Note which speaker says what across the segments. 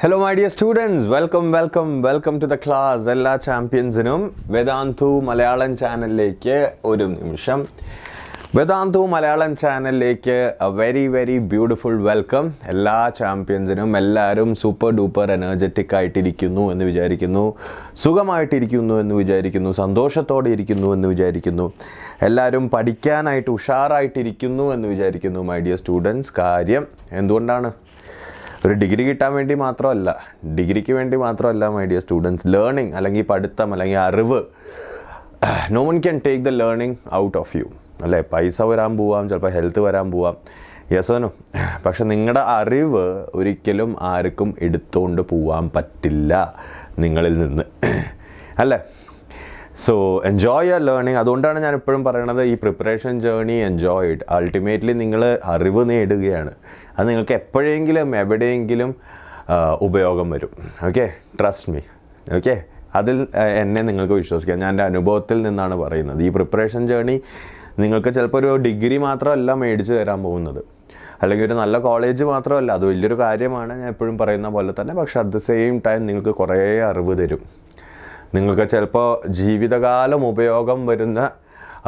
Speaker 1: Hello my dear students, welcome to the class. Ella champions inum Vedantu Malayalam channel leke oru nimisham. Vedantu Malayalam channel leke a very beautiful welcome. Ella champions inum ellarum super duper energetic ആയിട്ടിരിക്കുന്നു എന്ന് വിചാരിക്കുന്നു, സുഖമായിട്ടിരിക്കുന്നു എന്ന് വിചാരിക്കുന്നു, സന്തോഷത്തോടെ ഇരിക്കുന്നു എന്ന് വിചാരിക്കുന്നു, എല്ലാവരും പഠിക്കാനായിട്ട് ഉഷാറായിട്ടിരിക്കുന്നു എന്ന് വിചാരിക്കുന്നു my dear students. കാര്യം എന്തുകൊണ്ടാണ്? ഒരു ഡിഗ്രി കിട്ടാൻ വേണ്ടി മാത്രമല്ല, ഡിഗ്രിക്ക് വേണ്ടി മാത്രമല്ല മൈ ഡിയർ സ്റ്റുഡൻസ്. ലേണിംഗ് അല്ലെങ്കിൽ പഠിത്തം അല്ലെങ്കിൽ അറിവ്, no one can take the learning out of you അല്ലേ. പൈസ വരാൻ പോവാം, ചിലപ്പോൾ ഹെൽത്ത് വരാൻ പോവാം, യെസോനോ. പക്ഷെ നിങ്ങളുടെ അറിവ് ഒരിക്കലും ആർക്കും എടുത്തുകൊണ്ട് പോവാൻ പറ്റില്ല നിങ്ങളിൽ നിന്ന് അല്ലേ. So enjoy your learning. അതുകൊണ്ടാണ് ഞാൻ എപ്പോഴും പറയണത്, ഈ preparation journey enjoy it. Ultimately നിങ്ങൾ അറിവ് നേടുകയാണ്, അത് നിങ്ങൾക്ക് എപ്പോഴെങ്കിലും എവിടെയെങ്കിലും ഉപയോഗം വരും. Okay, trust me. ഓക്കെ, അതിൽ എന്നെ നിങ്ങൾക്ക് വിശ്വസിക്കാം. ഞാൻ എൻ്റെ അനുഭവത്തിൽ നിന്നാണ് പറയുന്നത്. ഈ പ്രിപ്പറേഷൻ ജേർണി നിങ്ങൾക്ക് ചിലപ്പോൾ ഒരു ഡിഗ്രി മാത്രമല്ല മേടിച്ച് തരാൻ പോകുന്നത്, അല്ലെങ്കിൽ ഒരു നല്ല കോളേജ് മാത്രമല്ല, അത് വലിയൊരു കാര്യമാണ്, ഞാൻ എപ്പോഴും പറയുന്ന പോലെ തന്നെ. പക്ഷെ അറ്റ് ദ സെയിം ടൈം നിങ്ങൾക്ക് കുറേ അറിവ് തരും. നിങ്ങൾക്ക് ചിലപ്പോൾ ജീവിതകാലം ഉപയോഗം വരുന്ന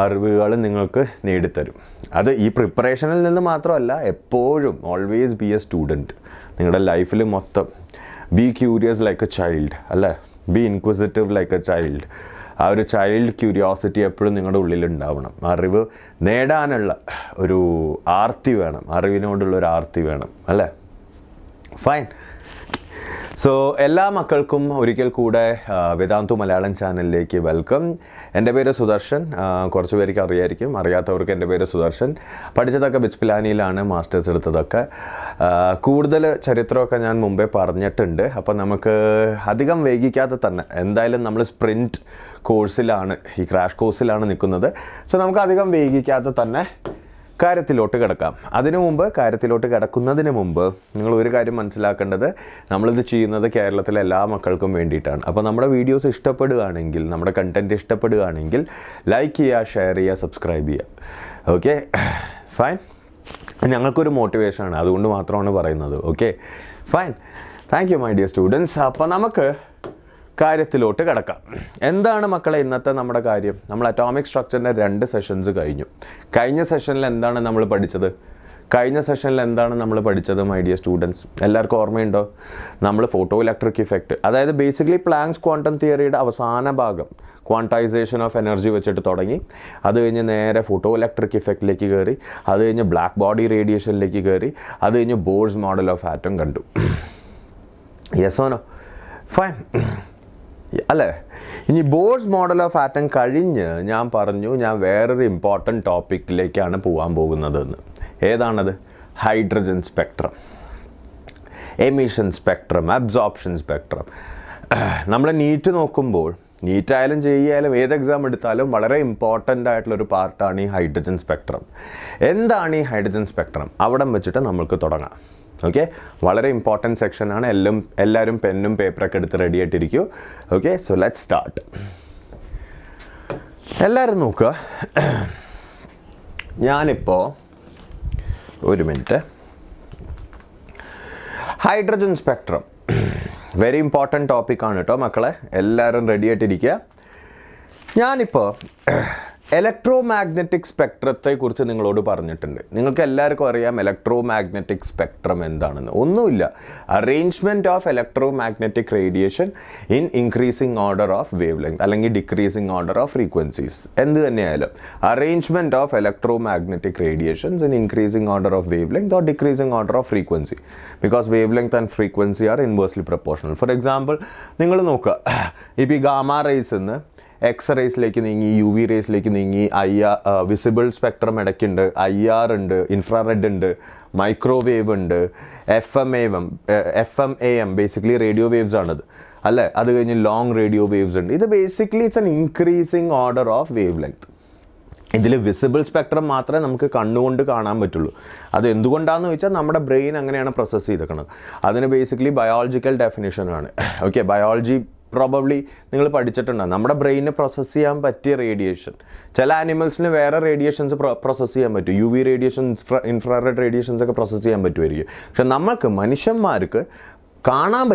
Speaker 1: അറിവുകൾ നിങ്ങൾക്ക് നേടിത്തരും. അത് ഈ പ്രിപ്പറേഷനിൽ നിന്ന് മാത്രമല്ല, എപ്പോഴും ഓൾവേസ് ബി എ സ്റ്റുഡൻറ്റ്. നിങ്ങളുടെ ലൈഫിൽ മൊത്തം be curious like a child അല്ലേ, be inquisitive like a child. ആ ഒരു ചൈൽഡ് ക്യൂരിയോസിറ്റി എപ്പോഴും നിങ്ങളുടെ ഉള്ളിലുണ്ടാവണം. അറിവ് നേടാനുള്ള ഒരു ആർത്തി വേണം, അറിവിനോടുള്ളൊരു ആർത്തി വേണം അല്ലേ. ഫൈൻ. സോ എല്ലാ മക്കൾക്കും ഒരിക്കൽ കൂടെ വേദാന്തു മലയാളം ചാനലിലേക്ക് വെൽക്കം. എൻ്റെ പേര് സുദർശൻ. കുറച്ച് പേർക്ക് അറിയായിരിക്കും, അറിയാത്തവർക്ക് എൻ്റെ പേര് സുദർശൻ. പഠിച്ചതൊക്കെ ബിച്ച്പിലാനിയിലാണ്, മാസ്റ്റേഴ്സ് എടുത്തതൊക്കെ. കൂടുതൽ ചരിത്രമൊക്കെ ഞാൻ മുമ്പേ പറഞ്ഞിട്ടുണ്ട്. അപ്പോൾ നമുക്ക് അധികം വൈകിക്കാതെ തന്നെ, എന്തായാലും നമ്മൾ സ്പ്രിൻറ്റ് കോഴ്സിലാണ്, ഈ ക്രാഷ് കോഴ്സിലാണ് നിൽക്കുന്നത്. സോ നമുക്ക് അധികം വൈകിക്കാതെ തന്നെ കാര്യത്തിലോട്ട് കിടക്കാം. കാര്യത്തിലോട്ട് കിടക്കുന്നതിന് മുമ്പ് നിങ്ങൾ ഒരു കാര്യം മനസ്സിലാക്കേണ്ടത്, നമ്മളിത് ചെയ്യുന്നത് കേരളത്തിലെ എല്ലാ മക്കൾക്കും വേണ്ടിയിട്ടാണ്. അപ്പോൾ നമ്മുടെ വീഡിയോസ് ഇഷ്ടപ്പെടുകയാണെങ്കിൽ, നമ്മുടെ കണ്ടൻറ്റ് ഇഷ്ടപ്പെടുകയാണെങ്കിൽ ലൈക്ക് ചെയ്യുക, ഷെയർ ചെയ്യുക, സബ്സ്ക്രൈബ് ചെയ്യുക. Okay, fine. ഞങ്ങൾക്കൊരു മോട്ടിവേഷനാണ്, അതുകൊണ്ട് മാത്രമാണ് പറയുന്നത്. Okay, fine. Thank you my dear students. അപ്പോൾ നമുക്ക് കാര്യത്തിലോട്ട് കിടക്കാം. എന്താണ് മക്കളെ ഇന്നത്തെ നമ്മുടെ കാര്യം? നമ്മൾ അറ്റോമിക് സ്ട്രക്ചറിൻ്റെ 2 സെഷൻസ് കഴിഞ്ഞു. കഴിഞ്ഞ സെഷനിൽ എന്താണ് നമ്മൾ പഠിച്ചത് മൈ ഡിയർ സ്റ്റുഡൻസ്? എല്ലാവർക്കും ഓർമ്മയുണ്ടോ? നമ്മൾ ഫോട്ടോ ഇലക്ട്രിക് ഇഫക്റ്റ്, അതായത് ബേസിക്കലി പ്ലാങ്ക്സ് ക്വാണ്ടം തിയറിയുടെ അവസാന ഭാഗം, ക്വാണ്ടൈസേഷൻ ഓഫ് എനർജി വെച്ചിട്ട് തുടങ്ങി. അത് കഴിഞ്ഞ് നേരെ ഫോട്ടോ ഇലക്ട്രിക് ഇഫക്റ്റിലേക്ക് കയറി, അത് കഴിഞ്ഞ് ബ്ലാക്ക് ബോഡി റേഡിയേഷനിലേക്ക് കയറി, അത് കഴിഞ്ഞ് ബോർസ് മോഡൽ ഓഫ് ആറ്റം കണ്ടു. യെസോനോ? ഫൈൻ അല്ലേ. ഇനി ബോർസ് മോഡൽ ഓഫ് ആറ്റം കഴിഞ്ഞ് ഞാൻ പറഞ്ഞു, ഞാൻ വേറൊരു ഇമ്പോർട്ടൻറ്റ് ടോപ്പിക്കിലേക്കാണ് പോകാൻ പോകുന്നതെന്ന്. ഏതാണത്? Hydrogen spectrum, emission spectrum, absorption spectrum. നമ്മൾ നീറ്റ് നോക്കുമ്പോൾ, നീറ്റ് ആയാലും ചെയ്യായാലും ഏത് എക്സാം എടുത്താലും വളരെ ഇമ്പോർട്ടൻ്റ് ആയിട്ടുള്ളൊരു പാർട്ടാണ് ഈ ഹൈഡ്രജൻ സ്പെക്ട്രം. എന്താണ് ഈ ഹൈഡ്രജൻ സ്പെക്ട്രം? അവിടം വെച്ചിട്ട് നമുക്ക് തുടങ്ങാം. ഓക്കെ, വളരെ ഇമ്പോർട്ടൻറ്റ് സെക്ഷനാണ്. എല്ലാവരും പെന്നും പേപ്പറൊക്കെ എടുത്ത് റെഡി ആയിട്ടിരിക്കൂ. Okay, so let's start. എല്ലാവരും നോക്കുക, ഞാനിപ്പോൾ ഒരു minute. Hydrogen spectrum very important ടോപ്പിക്കാണ് കേട്ടോ മക്കളെ. എല്ലാവരും റെഡി ആയിട്ടിരിക്കുക. ഞാനിപ്പോൾ ഇലക്ട്രോ മാഗ്നറ്റിക് സ്പെക്ട്രത്തെക്കുറിച്ച് നിങ്ങളോട് പറഞ്ഞിട്ടുണ്ട്. നിങ്ങൾക്ക് എല്ലാവർക്കും അറിയാം ഇലക്ട്രോ മാഗ്നറ്റിക് സ്പെക്ട്രം എന്താണെന്ന്. ഒന്നുമില്ല, arrangement of electromagnetic radiation in increasing order of wave length അല്ലെങ്കിൽ ഡിക്രീസിങ് ഓർഡർ ഓഫ് ഫ്രീക്വൻസീസ്. എന്ത് തന്നെയായാലും arrangement of electromagnetic radiations in increasing order of wave length or decreasing order of frequency, because wavelength and frequency are inversely proportional. For example, നിങ്ങൾ നോക്കുക, ഇപ്പോൾ ഈ gamma rays നിന്ന് X റേസിലേക്ക് നീങ്ങി, U V റേസിലേക്ക് നീങ്ങി, visible spectrum ഇടയ്ക്കുണ്ട്, IR ഉണ്ട്, ഇൻഫ്രാറെഡ് ഉണ്ട്, മൈക്രോവേവ് ഉണ്ട്, FM AM basically radio waves ആണത് അല്ലേ. അത് കഴിഞ്ഞ് ലോങ് റേഡിയോ വേവ്സ് ഉണ്ട്. ഇത് basically it's an increasing order of wave length. ഇതിൽ വിസിബിൾ സ്പെക്ട്രം മാത്രമേ നമുക്ക് കണ്ണുകൊണ്ട് കാണാൻ പറ്റുള്ളൂ. അത് എന്തുകൊണ്ടാണെന്ന് ചോദിച്ചാൽ നമ്മുടെ ബ്രെയിൻ അങ്ങനെയാണ് പ്രോസസ്സ് ചെയ്തേക്കുന്നത്. അതിന് ബേസിക്കലി ബയോളജിക്കൽ ഡെഫിനിഷനാണ്. ഓക്കെ, ബയോളജി പ്രോബബ്ലി നിങ്ങൾ പഠിച്ചിട്ടുണ്ടാകും. നമ്മുടെ ബ്രെയിനിന് പ്രോസസ്സ് ചെയ്യാൻ പറ്റിയ റേഡിയേഷൻ, ചില ആനിമൽസിന് വേറെ റേഡിയേഷൻസ് പ്രോസസ്സ് ചെയ്യാൻ പറ്റും. UV റേഡിയേഷൻ, ഇൻഫ്രാറെഡ് റേഡിയേഷൻസ് ഒക്കെ പ്രോസസ്സ് ചെയ്യാൻ പറ്റുമായിരിക്കും. പക്ഷെ നമുക്ക് മനുഷ്യന്മാർക്ക് കാണാൻ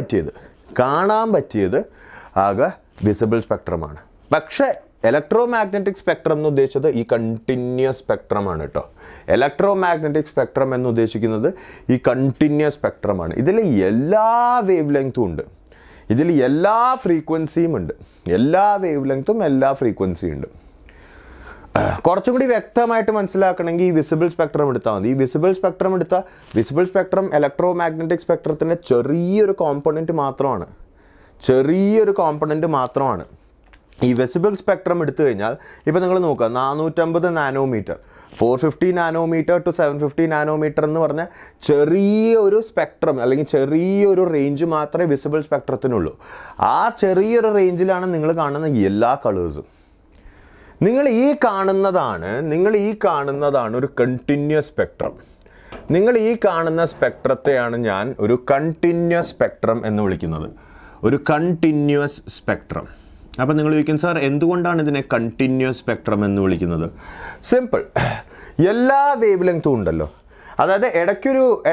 Speaker 1: പറ്റിയത് ആകെ വിസിബിൾ സ്പെക്ട്രമാണ്. പക്ഷേ ഇലക്ട്രോ മാഗ്നറ്റിക് സ്പെക്ട്രം എന്ന് ഉദ്ദേശിച്ചത് ഈ കണ്ടിന്യൂസ് സ്പെക്ട്രമാണ് കേട്ടോ. ഇലക്ട്രോ മാഗ്നറ്റിക് സ്പെക്ട്രം എന്ന് ഉദ്ദേശിക്കുന്നത് ഈ കണ്ടിന്യൂസ് സ്പെക്ട്രമാണ്. ഇതിൽ എല്ലാ വേവ് ലെങ്ത്തും ഉണ്ട്, ഇതിൽ എല്ലാ ഫ്രീക്വൻസിയും ഉണ്ട്, എല്ലാ വേവ് ലെങ്ത്തും എല്ലാ ഫ്രീക്വൻസിയും ഉണ്ട്. കുറച്ചും കൂടി വ്യക്തമായിട്ട് മനസ്സിലാക്കണമെങ്കിൽ ഈ വിസിബിൾ സ്പെക്ട്രം എടുത്താൽ മതി. ഈ വിസിബിൾ സ്പെക്ട്രം ഇലക്ട്രോ മാഗ്നറ്റിക് സ്പെക്ട്രത്തിൻ്റെ ചെറിയൊരു കോമ്പണൻറ്റ് മാത്രമാണ്. ഈ വിസിബിൾ സ്പെക്ട്രം എടുത്തു കഴിഞ്ഞാൽ ഇപ്പോൾ നിങ്ങൾ നോക്കുക, 450 നാനോമീറ്റർ, 450 നാനോമീറ്റർ ടു 750 നാനോമീറ്റർ എന്ന് പറഞ്ഞ ചെറിയൊരു സ്പെക്ട്രം അല്ലെങ്കിൽ ചെറിയൊരു റേഞ്ച് മാത്രമേ വിസിബിൾ സ്പെക്ട്രത്തിനുള്ളൂ. ആ ചെറിയൊരു റേഞ്ചിലാണ് നിങ്ങൾ കാണുന്ന എല്ലാ കളേഴ്സും. നിങ്ങൾ ഈ കാണുന്നതാണ് ഒരു കണ്ടിന്യൂസ് സ്പെക്ട്രം. നിങ്ങൾ ഈ കാണുന്ന സ്പെക്ട്രത്തെയാണ് ഞാൻ ഒരു കണ്ടിന്യൂസ് സ്പെക്ട്രം എന്ന് വിളിക്കുന്നത്, ഒരു കണ്ടിന്യൂസ് സ്പെക്ട്രം. അപ്പോൾ നിങ്ങൾ ചോദിക്കും, സാർ എന്തുകൊണ്ടാണ് ഇതിനെ കണ്ടിന്യൂസ് സ്പെക്ട്രം എന്ന് വിളിക്കുന്നത്? സിമ്പിൾ, എല്ലാ വേവ് ലെങ്ത്തും ഉണ്ടല്ലോ. അതായത്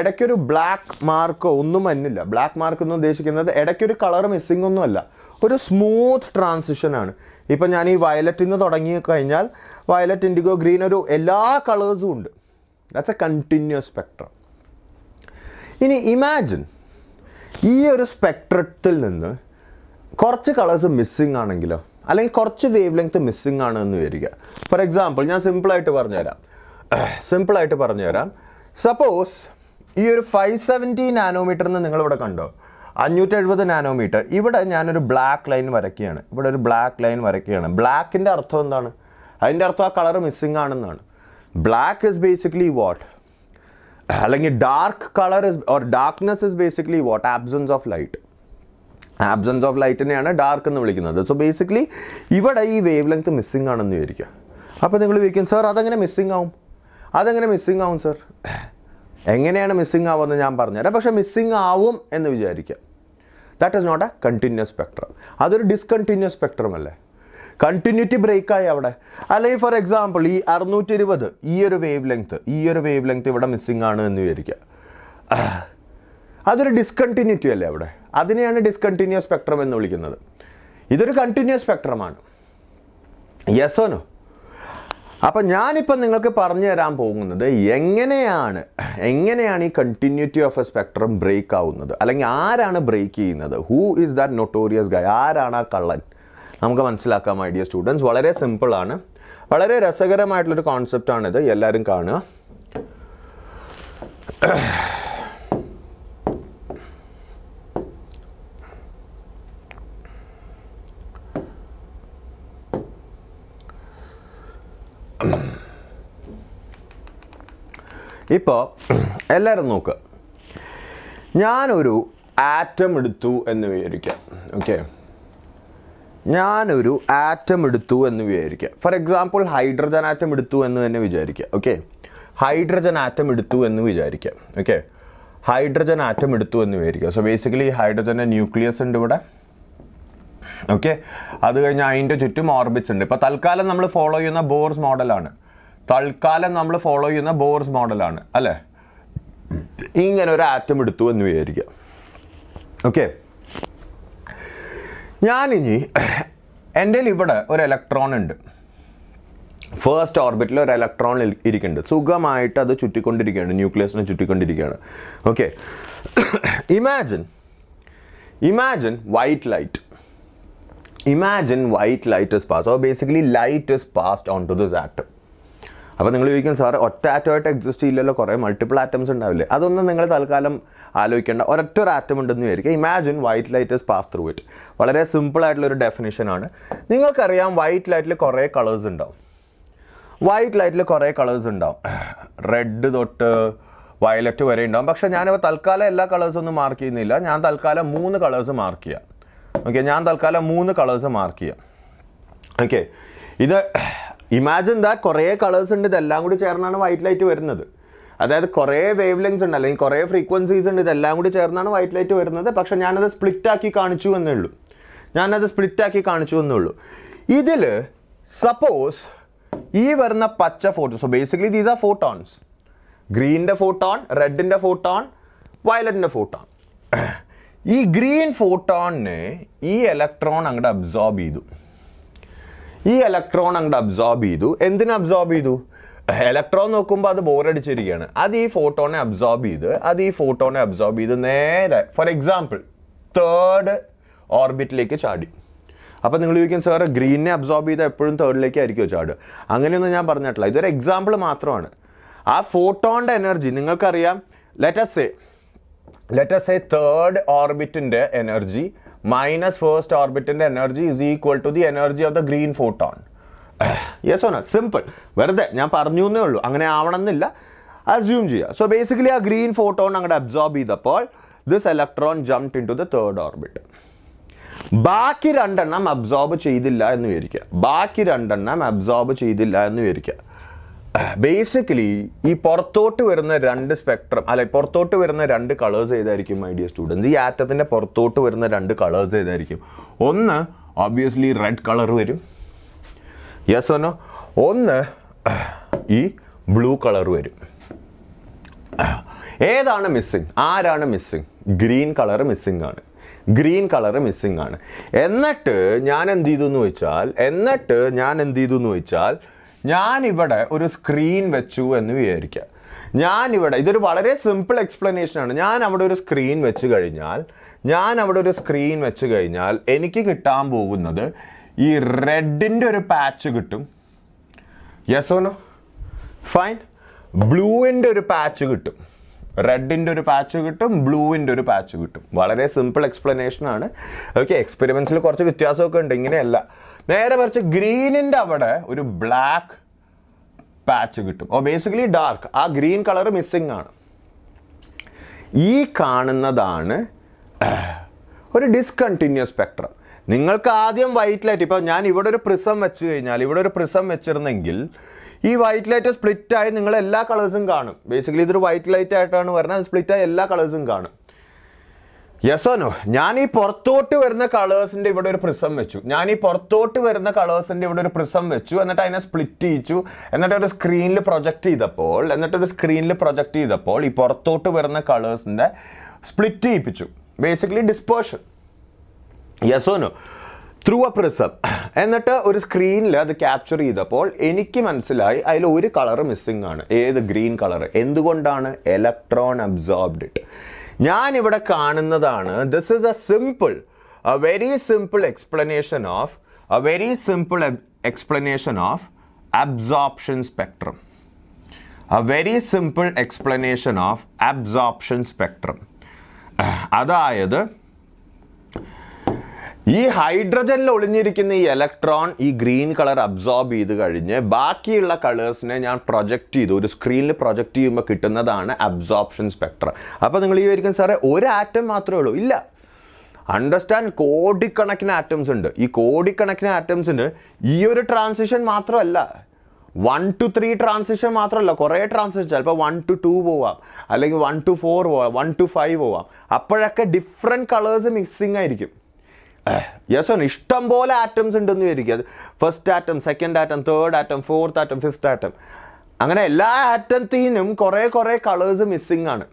Speaker 1: ഇടയ്ക്കൊരു ബ്ലാക്ക് മാർക്കോ ഒന്നും വന്നില്ല. ബ്ലാക്ക് മാർക്ക് എന്ന് ഉദ്ദേശിക്കുന്നത് ഇടയ്ക്കൊരു കളർ മിസ്സിംഗ് ഒന്നുമല്ല, ഒരു സ്മൂത്ത് ട്രാൻസിഷനാണ്. ഇപ്പം ഞാൻ ഈ വയലറ്റിൽ നിന്ന് തുടങ്ങി കഴിഞ്ഞാൽ വയലറ്റ്, ഇൻഡിഗോ, ഗ്രീൻ, ഒരു എല്ലാ കളേഴ്സും ഉണ്ട്. That's A continuous spectrum. ഇനി ഇമാജിൻ ഈ ഒരു സ്പെക്ട്രത്തിൽ നിന്ന് കുറച്ച് കളേഴ്സ് മിസ്സിംഗ് ആണെങ്കിലോ, അല്ലെങ്കിൽ കുറച്ച് വേവ് ലെങ്ത്ത് മിസ്സിംഗ് ആണ് എന്ന് വരിക. ഫോർ എക്സാമ്പിൾ ഞാൻ സിമ്പിളായിട്ട് പറഞ്ഞുതരാം. സപ്പോസ് ഈ ഒരു 570 നാനോമീറ്റർ എന്ന് നിങ്ങളിവിടെ കണ്ടോ, 570 നാനോമീറ്റർ. ഇവിടെ ഞാനൊരു ബ്ലാക്ക് ലൈൻ വരയ്ക്കുകയാണ്. ബ്ലാക്കിൻ്റെ അർത്ഥം എന്താണ്? അതിൻ്റെ അർത്ഥം ആ കളർ മിസ്സിംഗ് ആണെന്നാണ്. ബ്ലാക്ക് ഇസ് ബേസിക്കലി വാട്ട്, അല്ലെങ്കിൽ dark colour is or darkness is basically what, absence of ലൈറ്റിനെയാണ് ഡാർക്ക് എന്ന് വിളിക്കുന്നത്. സോ ബേസിക്കലി ഇവിടെ ഈ വേവ് ലെങ്ത്ത് മിസ്സിംഗ് ആണെന്ന് വിചാരിക്കുക. അപ്പോൾ നിങ്ങൾ വിചാരിക്കും, സാർ അതെങ്ങനെ മിസ്സിംഗ് ആവും സാർ? എങ്ങനെയാണ് മിസ്സിംഗ് ആവുമെന്ന് ഞാൻ പറഞ്ഞുതരാം. പക്ഷേ മിസ്സിംഗ് ആവും എന്ന് വിചാരിക്കുക. That is not a continuous spectrum, അതൊരു ഡിസ്കണ്ടിന്യൂസ് സ്പെക്ട്രം അല്ലേ. കണ്ടിന്യൂറ്റി ബ്രേക്കായി അവിടെ. അല്ലെങ്കിൽ ഫോർ എക്സാമ്പിൾ ഈ 620 ഈ ഒരു വേവ് ലെങ്ത്ത് ഇവിടെ മിസ്സിംഗ് ആണ് എന്ന് വിചാരിക്കുക. അതൊരു ഡിസ്കണ്ടിന്യൂറ്റി അല്ലേ അവിടെ. അതിനെയാണ് ഡിസ്കണ്ടിന്യൂസ് സ്പെക്ട്രം എന്ന് വിളിക്കുന്നത്. ഇതൊരു കണ്ടിന്യൂസ് സ്പെക്ട്രമാണ്. Yes or no? അപ്പം ഞാനിപ്പം നിങ്ങൾക്ക് പറഞ്ഞു തരാൻ പോകുന്നത് എങ്ങനെയാണ് ഈ continuity of a spectrum break ആവുന്നത്, അല്ലെങ്കിൽ ആരാണ് ബ്രേക്ക് ചെയ്യുന്നത്. Who is that notorious guy? ആരാണ് ആ കള്ളൻ? നമുക്ക് മനസ്സിലാക്കാം മൈ ഡിയർ സ്റ്റുഡൻസ്. വളരെ സിമ്പിളാണ്, വളരെ രസകരമായിട്ടുള്ളൊരു കോൺസെപ്റ്റാണിത്. എല്ലാവരും കാണുക. ഇപ്പോൾ എല്ലാവരും നോക്കുക, ഞാനൊരു ആറ്റം എടുത്തു എന്ന് വിചാരിക്കാം. ഓക്കെ, ഞാനൊരു ആറ്റം എടുത്തു എന്ന് വിചാരിക്കുക. ഫോർ എക്സാമ്പിൾ ഹൈഡ്രജൻ ആറ്റം എടുത്തു എന്ന് തന്നെ വിചാരിക്കുക. ഓക്കെ, ഹൈഡ്രജൻ ആറ്റം എടുത്തു എന്ന് വിചാരിക്കുക. ഓക്കെ, ഹൈഡ്രജൻ ആറ്റം എടുത്തു എന്ന് വിചാരിക്കുക. സോ ബേസിക്കലി ഹൈഡ്രജൻ്റെ ന്യൂക്ലിയസ് ഉണ്ട് ഇവിടെ. ഓക്കെ, അത് കഴിഞ്ഞാൽ അതിൻ്റെ ചുറ്റും ഓർബിറ്റ്സ് ഉണ്ട്. ഇപ്പോൾ തൽക്കാലം നമ്മൾ ഫോളോ ചെയ്യുന്ന ബോർസ് മോഡലാണ്, അല്ലേ? ഇങ്ങനെ ഒരു ആറ്റം എടുത്തു എന്ന് വിചാരിക്കുക. ഓക്കെ, ഞാനിനി എൻ്റെ ഇവിടെ ഒരു ഇലക്ട്രോൺ ഉണ്ട്. ഫസ്റ്റ് ഓർബിറ്റിൽ ഒരു ഇലക്ട്രോൺ ഇരിക്കുന്നുണ്ട്. സുഖമായിട്ട് അത് ചുറ്റിക്കൊണ്ടിരിക്കുകയാണ്, ന്യൂക്ലിയസിനെ ചുറ്റിക്കൊണ്ടിരിക്കുകയാണ്. Okay, imagine white light. Imagine white light is passed, or basically light is passed onto this atom. അപ്പോൾ നിങ്ങൾ ചോദിക്കും, സാർ ഒറ്റ ആറ്റമായിട്ട് എക്സിസ്റ്റ് ചെയ്യില്ലല്ലോ, കുറേ മൾട്ടിപ്പിൾ ആറ്റംസ് ഉണ്ടാവില്ലേ? അതൊന്നും നിങ്ങൾ തൽക്കാലം ആലോചിക്കേണ്ട. ഒരൊറ്റ ആറ്റം ഉണ്ടെന്ന് വിചാരിക്കുക. Imagine white light is pass through it. വളരെ സിമ്പിളായിട്ടുള്ളൊരു ഡെഫിനിഷനാണ്. നിങ്ങൾക്കറിയാം വൈറ്റ് ലൈറ്റിൽ കുറേ കളേഴ്സ് ഉണ്ടാവും. റെഡ് തൊട്ട് വയലറ്റ് വരെ ഉണ്ടാവും. പക്ഷേ ഞാനിപ്പോൾ തൽക്കാലം എല്ലാ കളേഴ്സൊന്നും മാർക്ക് ചെയ്യുന്നില്ല. ഞാൻ തൽക്കാലം 3 കളേഴ്സ് മാർക്ക് ചെയ്യാം. ഓക്കെ, ഇത് ഇമാജിൻ ദാറ്റ് കുറേ കളേഴ്സ് ഉണ്ട്, ഇതെല്ലാം കൂടി ചേർന്നാണ് വൈറ്റ് ലൈറ്റ് വരുന്നത്. അതായത് കുറേ വേവ് ലെങ്സ് ഉണ്ട്, അല്ലെങ്കിൽ കുറേ ഫ്രീക്വൻസീസ് ഉണ്ട്, ഇതെല്ലാം കൂടി ചേർന്നാണ് വൈറ്റ് ലൈറ്റ് വരുന്നത്. പക്ഷേ ഞാനത് സ്പ്ലിറ്റാക്കി കാണിച്ചു എന്നേ ഉള്ളൂ. ഇതിൽ സപ്പോസ് ഈ വരുന്ന പച്ച photon, so basically these are photons. ഗ്രീനിൻ്റെ ഫോട്ടോൺ, റെഡിൻ്റെ ഫോട്ടോൺ, വയലറ്റിൻ്റെ ഫോട്ടോൺ. ഈ ഗ്രീൻ ഫോട്ടോണിനെ ഈ ഇലക്ട്രോൺ അങ്ങോട്ട് അബ്സോർബ് ചെയ്തു. എന്തിനു അബ്സോർബ് ചെയ്തു? ഇലക്ട്രോൺ നോക്കുമ്പോൾ അത് ബോറടിച്ചിരിക്കുകയാണ്. അത് ഈ ഫോട്ടോണെ അബ്സോർബ് ചെയ്ത് നേരെ ഫോർ എക്സാമ്പിൾ തേർഡ് ഓർബിറ്റിലേക്ക് ചാടി. അപ്പോൾ നിങ്ങൾ ചോദിക്കും സാർ ഗ്രീനിനെ അബ്സോർബ് ചെയ്താൽ എപ്പോഴും തേർഡിലേക്ക് ആയിരിക്കുമോ ചാടുക? അങ്ങനെയൊന്നും ഞാൻ പറഞ്ഞിട്ടില്ല. ഇതൊരു എക്സാമ്പിൾ മാത്രമാണ്. ആ ഫോട്ടോണിൻ്റെ എനർജി നിങ്ങൾക്കറിയാം. ലെറ്റസ് സേ തേർഡ് ഓർബിറ്റിൻ്റെ എനർജി മൈനസ് ഫസ്റ്റ് ഓർബിറ്റിൻ്റെ energy is equal to the energy of the green photon. Yes or no? Simple. വെറുതെ ഞാൻ പറഞ്ഞു എന്നേ ഉള്ളൂ, അങ്ങനെ ആവണമെന്നില്ല, അസ്യൂം ചെയ്യുക. സോ ബേസിക്കലി ആ ഗ്രീൻ ഫോട്ടോൺ അങ്ങോട്ട് അബ്സോർബ് ചെയ്തപ്പോൾ this electron jumped into the third orbit. ബാക്കി രണ്ടെണ്ണം അബ്സോർബ് ചെയ്തില്ല എന്ന് വിചാരിക്കുക. ബേസിക്കലി ഈ പുറത്തോട്ട് വരുന്ന രണ്ട് സ്പെക്ട്രം പുറത്തോട്ട് വരുന്ന രണ്ട് കളേഴ്സ് ഏതായിരിക്കും മൈ ഡിയർ സ്റ്റുഡൻസ്? ഈ ആറ്റത്തിൻ്റെ പുറത്തോട്ട് വരുന്ന രണ്ട് കളേഴ്സ് ഏതായിരിക്കും? ഒന്ന് ഒബ്വിയസ്ലി റെഡ് കളർ വരും, യെസ് ഓർ നോ? ഒന്ന് ഈ ബ്ലൂ കളർ വരും. ഏതാണ് മിസ്സിങ്? ആരാണ് മിസ്സിങ്? ഗ്രീൻ കളർ മിസ്സിങ് ആണ്. എന്നിട്ട് ഞാൻ എന്ത് ചെയ്തു എന്ന് വെച്ചാൽ ഞാനിവിടെ ഒരു സ്ക്രീൻ വെച്ചു എന്ന് വിചാരിക്കുക. ഇതൊരു വളരെ സിമ്പിൾ എക്സ്പ്ലനേഷൻ ആണ്. ഞാൻ അവിടെ ഒരു സ്ക്രീൻ വെച്ച് കഴിഞ്ഞാൽ എനിക്ക് കിട്ടാൻ പോകുന്നത് ഈ റെഡിൻ്റെ ഒരു പാച്ച് കിട്ടും, യെസ് ഓർ നോ? ഫൈൻ. ബ്ലൂവിൻ്റെ ഒരു പാച്ച് കിട്ടും, റെഡിൻ്റെ ഒരു പാച്ച് കിട്ടും, ബ്ലൂവിൻ്റെ ഒരു പാച്ച് കിട്ടും. വളരെ സിമ്പിൾ എക്സ്പ്ലനേഷൻ ആണ്. ഓക്കെ, എക്സ്പെരിമെൻറ്റ്സിൽ കുറച്ച് വ്യത്യാസമൊക്കെ ഉണ്ട്, ഇങ്ങനെയല്ല. നേരെ മറിച്ച് ഗ്രീനിൻ്റെ അവിടെ ഒരു ബ്ലാക്ക് പാച്ച് കിട്ടും, ബേസിക്കലി ഡാർക്ക്. ആ ഗ്രീൻ കളർ മിസ്സിങ് ആണ്. ഈ കാണുന്നതാണ് ഒരു ഡിസ്കണ്ടിന്യൂസ് സ്പെക്ട്രം. നിങ്ങൾക്ക് ആദ്യം വൈറ്റ് ലൈറ്റ്, ഇപ്പോൾ ഞാൻ ഇവിടെ ഒരു പ്രിസം വെച്ചിരുന്നെങ്കിൽ ഈ വൈറ്റ് ലൈറ്റ് സ്പ്ലിറ്റായി നിങ്ങൾ എല്ലാ കളേഴ്സും കാണും. ബേസിക്കലി ഇതൊരു വൈറ്റ് ലൈറ്റ് ആയിട്ടാണ് വരുന്നത്, അത് സ്പ്ലിറ്റായി എല്ലാ കളേഴ്സും കാണും, യെസ് ഓ നോ? ഞാൻ ഈ പുറത്തോട്ട് വരുന്ന കളേഴ്സിൻ്റെ ഇവിടെ ഒരു പ്രിസം വെച്ചു, എന്നിട്ട് അതിനെ സ്പ്ലിറ്റ് ചെയ്യിച്ചു, എന്നിട്ട് ഒരു സ്ക്രീനിൽ പ്രൊജക്റ്റ് ചെയ്തപ്പോൾ ഈ പുറത്തോട്ട് വരുന്ന കളേഴ്സിൻ്റെ സ്പ്ലിറ്റ് ചെയ്യിപ്പിച്ചു, basically dispersion, yes or no? Through a prism. എന്നിട്ട് ഒരു സ്ക്രീനിൽ അത് ക്യാപ്ചർ ചെയ്തപ്പോൾ എനിക്ക് മനസ്സിലായി അതിൽ ഒരു കളർ മിസ്സിങ് ആണ്. ഏത്? Green colour. എന്തുകൊണ്ടാണ്? Electron absorbed it. ഞാനിവിടെ കാണുന്നതാണ്, this is a very simple explanation of absorption spectrum. അതായത് ഈ ഹൈഡ്രജനിൽ ഒളിഞ്ഞിരിക്കുന്ന ഈ ഇലക്ട്രോൺ ഈ ഗ്രീൻ കളർ അബ്സോർബ് ചെയ്ത് കഴിഞ്ഞ് ബാക്കിയുള്ള കളേഴ്സിനെ ഞാൻ പ്രൊജക്റ്റ് ചെയ്തു, ഒരു സ്ക്രീനിൽ പ്രൊജക്റ്റ് ചെയ്യുമ്പോൾ കിട്ടുന്നതാണ് അബ്സോർപ്ഷൻ സ്പെക്ട്രം. അപ്പോൾ നിങ്ങൾ ഈ വിചാരിക്കും സാറേ ഒരു ആറ്റം മാത്രമേ ഉള്ളൂ? ഇല്ല, അണ്ടർസ്റ്റാൻഡ്, കോടിക്കണക്കിന് ആറ്റംസ് ഉണ്ട്. ഈ കോടിക്കണക്കിന് ആറ്റംസിന് ഈ ഒരു ട്രാൻസിഷൻ മാത്രമല്ല, 1 to 3 ട്രാൻസിഷൻ മാത്രമല്ല, കുറേ ട്രാൻസിഷൻ. ചിലപ്പോൾ 1 to 2 പോവാം, അല്ലെങ്കിൽ 1 to 4 പോവാം, 1 to 5 പോവാം. അപ്പോഴൊക്കെ ഡിഫറെൻറ്റ് കളേഴ്സ് മിക്സിങ് ആയിരിക്കും. Yes on? ഇഷ്ടം പോലെ ആറ്റംസ് ഉണ്ടെന്ന് വിചാരിക്കുക. First atom, second atom, third atom, fourth atom, fifth atom, അങ്ങനെ എല്ലാ ആറ്റത്തിനും കുറേ കളേഴ്സ് മിസ്സിങ് ആണ്.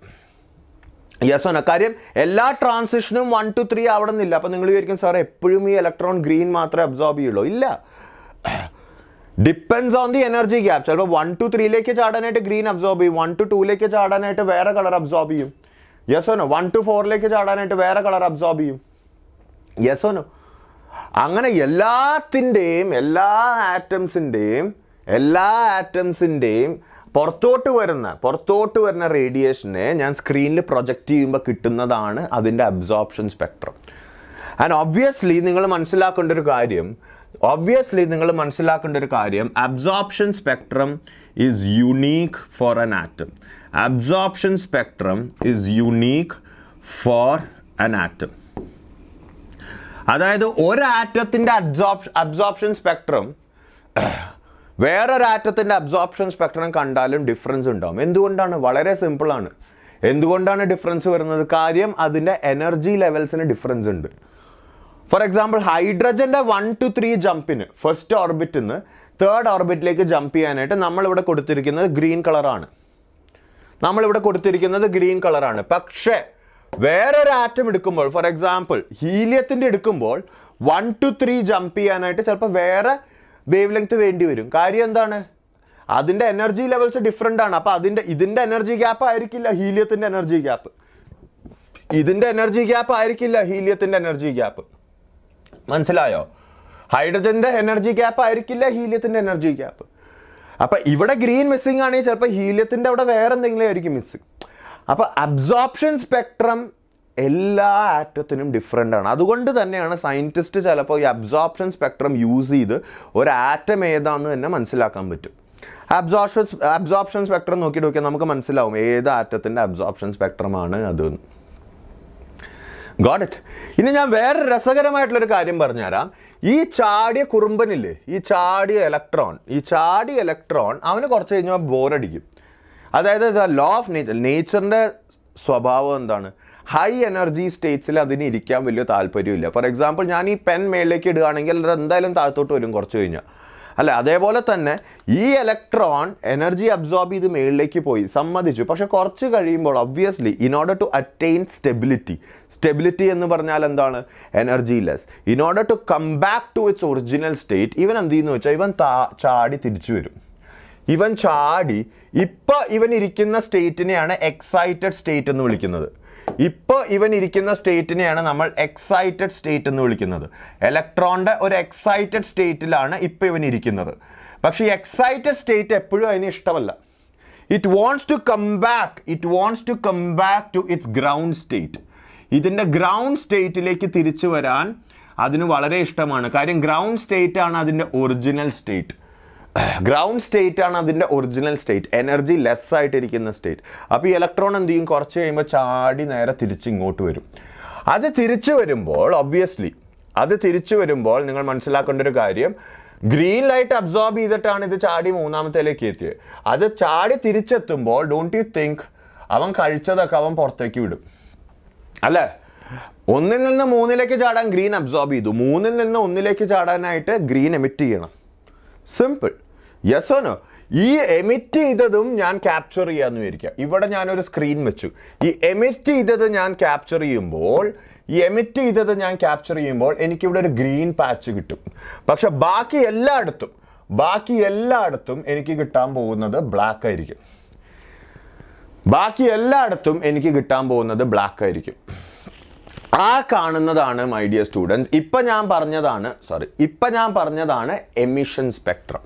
Speaker 1: Yes on? കാര്യം എല്ലാ ട്രാൻസിഷനും 1 to 3 ആവണമെന്നില്ല. അപ്പോൾ നിങ്ങൾ വിചാരിക്കും സാറേ എപ്പോഴും ഈ ഇലക്ട്രോൺ ഗ്രീൻ മാത്രമേ അബ്സോർബ് ചെയ്യുള്ളൂ? ഇല്ല, depends on the energy gap. ചിലപ്പോൾ 1 to 3 ചാടാനായിട്ട് ഗ്രീൻ അബ്സോർബ് ചെയ്യും, 1 to 2 ചാടാനായിട്ട് വേറെ കളർ അബ്സോർബ് ചെയ്യും, യെസ് ഓ നോ? 1 to 4 ചാടാനായിട്ട് വേറെ കളർ അബ്സോർബ് ചെയ്യും, യെസ് ഓ നോ? അങ്ങനെ എല്ലാ ആറ്റംസിൻ്റെയും പുറത്തോട്ട് വരുന്ന റേഡിയേഷനെ ഞാൻ സ്ക്രീനിൽ പ്രൊജക്റ്റ് ചെയ്യുമ്പോൾ കിട്ടുന്നതാണ് അതിൻ്റെ അബ്സോർപ്ഷൻ സ്പെക്ട്രം. ആൻഡ് ഒബ്വിയസ്ലി നിങ്ങൾ മനസ്സിലാക്കേണ്ട ഒരു കാര്യം, absorption spectrum is unique for an atom. അതായത് ഒരു ആറ്റത്തിൻ്റെ അബ്സോർപ്ഷൻ സ്പെക്ട്രം വേറൊരു ആറ്റത്തിൻ്റെ അബ്സോർപ്ഷൻ സ്പെക്ട്രം കണ്ടാലും ഡിഫറൻസ് ഉണ്ടാവും. എന്തുകൊണ്ടാണ്? വളരെ സിമ്പിളാണ്. എന്തുകൊണ്ടാണ് ഡിഫറൻസ് വരുന്നത്? കാര്യം അതിൻ്റെ എനർജി ലെവൽസിന് ഡിഫറൻസ് ഉണ്ട്. ഫോർ എക്സാമ്പിൾ ഹൈഡ്രജൻ്റെ 1 to 3 ജമ്പിന് ഫസ്റ്റ് ഓർബിറ്റിൽ നിന്ന് തേർഡ് ഓർബിറ്റിലേക്ക് ജമ്പ് ചെയ്യാനായിട്ട് നമ്മളിവിടെ കൊടുത്തിരിക്കുന്നത് ഗ്രീൻ കളറാണ്. പക്ഷേ വേറൊരു ആറ്റം എടുക്കുമ്പോൾ, ഫോർ എക്സാമ്പിൾ ഹീലിയത്തിൻ്റെ എടുക്കുമ്പോൾ 1 to 3 ജമ്പ് ചെയ്യാനായിട്ട് ചിലപ്പോൾ വേറെ വേവ് ലെങ്ത് വേണ്ടി വരും. കാര്യം എന്താണ്? അതിൻ്റെ എനർജി ലെവൽസ് ഡിഫറെൻ്റ് ആണ്. അപ്പോൾ ഇതിൻ്റെ എനർജി ഗ്യാപ്പ് ആയിരിക്കില്ല ഹീലിയത്തിൻ്റെ എനർജി ഗ്യാപ്പ്, ഇതിൻ്റെ എനർജി ഗ്യാപ്പ് ആയിരിക്കില്ല ഹീലിയത്തിൻ്റെ എനർജി ഗ്യാപ്പ്. മനസ്സിലായോ? ഹൈഡ്രജൻ്റെ എനർജി ഗ്യാപ്പ് ആയിരിക്കില്ല ഹീലിയത്തിൻ്റെ എനർജി ഗ്യാപ്പ്. അപ്പം ഇവിടെ ഗ്രീൻ മിസ്സിംഗ് ആണെങ്കിൽ ചിലപ്പോൾ ഹീലിയത്തിൻ്റെ അവിടെ വേറെ എന്തെങ്കിലും ആയിരിക്കും മിസ്സിങ്. അപ്പോൾ അബ്സോർപ്ഷൻ സ്പെക്ട്രം എല്ലാ ആറ്റത്തിനും ഡിഫറെൻ്റ് ആണ്. അതുകൊണ്ട് തന്നെയാണ് സയൻറ്റിസ്റ്റ് ചിലപ്പോൾ ഈ അബ്സോർപ്ഷൻ സ്പെക്ട്രം യൂസ് ചെയ്ത് ഒരു ആറ്റം ഏതാണെന്ന് തന്നെ മനസ്സിലാക്കാൻ പറ്റും. അബ്സോർപ്ഷൻ സ്പെക്ട്രം നോക്കിയാൽ നമുക്ക് മനസ്സിലാവും ഏത് ആറ്റത്തിൻ്റെ അബ്സോർപ്ഷൻ സ്പെക്ട്രമാണ് അത്. Got it. ഇനി ഞാൻ വേറെ രസകരമായിട്ടുള്ളൊരു കാര്യം പറഞ്ഞുതരാം. ഈ ചാടിയ കുറുമ്പനില്ലേ, ഈ ചാടിയ ഇലക്ട്രോൺ അവന് കുറച്ച് കഴിഞ്ഞാൽ ബോറടിക്കും. അതായത് ലോ ഓഫ് നേച്ചറിൻ്റെ സ്വഭാവം എന്താണ്? ഹൈ എനർജി സ്റ്റേറ്റ്സിൽ അതിന് ഇരിക്കാൻ വലിയ താല്പര്യമില്ല. ഫോർ എക്സാമ്പിൾ ഞാൻ ഈ പെൻ മേളിലേക്ക് ഇടുകയാണെങ്കിൽ അത് എന്തായാലും താഴത്തോട്ട് വരും കുറച്ച് കഴിഞ്ഞാൽ, അല്ല? അതേപോലെ തന്നെ ഈ ഇലക്ട്രോൺ എനർജി അബ്സോർബ് ചെയ്ത് മേളിലേക്ക് പോയി, സമ്മതിച്ചു. പക്ഷെ കുറച്ച് കഴിയുമ്പോൾ obviously in order to attain stability എന്ന് പറഞ്ഞാൽ എന്താണ്? Energy less. In order to come back to its original state ഇവൻ എന്ത് ചെയ്യുന്നു വെച്ചാൽ ഇവൻ ചാടി തിരിച്ചു വരും. ഇവൻ ചാടി ഇവൻ ഇരിക്കുന്ന സ്റ്റേറ്റിനെയാണ് എക്സൈറ്റഡ് സ്റ്റേറ്റ് എന്ന് വിളിക്കുന്നത്. ഇവൻ ഇരിക്കുന്ന സ്റ്റേറ്റിനെയാണ് നമ്മൾ എക്സൈറ്റഡ് സ്റ്റേറ്റ് എന്ന് വിളിക്കുന്നത്. ഇലക്ട്രോണിൻ്റെ ഒരു എക്സൈറ്റഡ് സ്റ്റേറ്റിലാണ് ഇവൻ ഇരിക്കുന്നത്. പക്ഷേ ഈ എക്സൈറ്റഡ് സ്റ്റേറ്റ് എപ്പോഴും അതിന് ഇഷ്ടമല്ല. It wants to come back to its ground state. ഇതിൻ്റെ ഗ്രൗണ്ട് സ്റ്റേറ്റിലേക്ക് തിരിച്ചു വരാൻ അതിന് വളരെ ഇഷ്ടമാണ്. കാര്യം ഗ്രൗണ്ട് സ്റ്റേറ്റ് ആണ് അതിൻ്റെ ഒറിജിനൽ സ്റ്റേറ്റ്. എനർജി ലെസ് ആയിട്ടിരിക്കുന്ന സ്റ്റേറ്റ്. അപ്പോൾ ഈ ഇലക്ട്രോൺ എന്ത് ചെയ്യും? കുറച്ച് കഴിയുമ്പോൾ ചാടി നേരെ തിരിച്ച് ഇങ്ങോട്ട് വരും. അത് തിരിച്ചു വരുമ്പോൾ നിങ്ങൾ മനസ്സിലാക്കേണ്ട ഒരു കാര്യം, ഗ്രീൻ ലൈറ്റ് അബ്സോർബ് ചെയ്തിട്ടാണ് ഇത് ചാടി മൂന്നാമത്തേലേക്ക് എത്തിയത്. അത് ചാടി തിരിച്ചെത്തുമ്പോൾ ഡോണ്ട് യു തിങ്ക് അവൻ കഴിച്ചതൊക്കെ അവൻ പുറത്തേക്ക് വിടും, അല്ലേ? 1 നിന്ന് 3 ചാടാൻ ഗ്രീൻ അബ്സോർബ് ചെയ്തു, 3 നിന്ന് 1 ചാടാനായിട്ട് ഗ്രീൻ എമിറ്റ് ചെയ്യണം. സിമ്പിൾ. Yes or no? ഈ എമിറ്റ് ചെയ്തതും ഞാൻ ക്യാപ്ചർ ചെയ്യാമെന്ന് വിചാരിക്കാം. ഇവിടെ ഞാനൊരു സ്ക്രീൻ വെച്ചു. ഈ എമിറ്റ് ചെയ്തത് ഞാൻ ക്യാപ്ചർ ചെയ്യുമ്പോൾ എനിക്കിവിടെ ഒരു ഗ്രീൻ പാച്ച് കിട്ടും. പക്ഷെ ബാക്കി എല്ലായിടത്തും എനിക്ക് കിട്ടാൻ പോകുന്നത് ബ്ലാക്ക് ആയിരിക്കും. ആ കാണുന്നതാണ് മൈ ഡിയർ സ്റ്റുഡൻസ് ഇപ്പം ഞാൻ പറഞ്ഞതാണ് എമിഷൻ സ്പെക്ട്രം.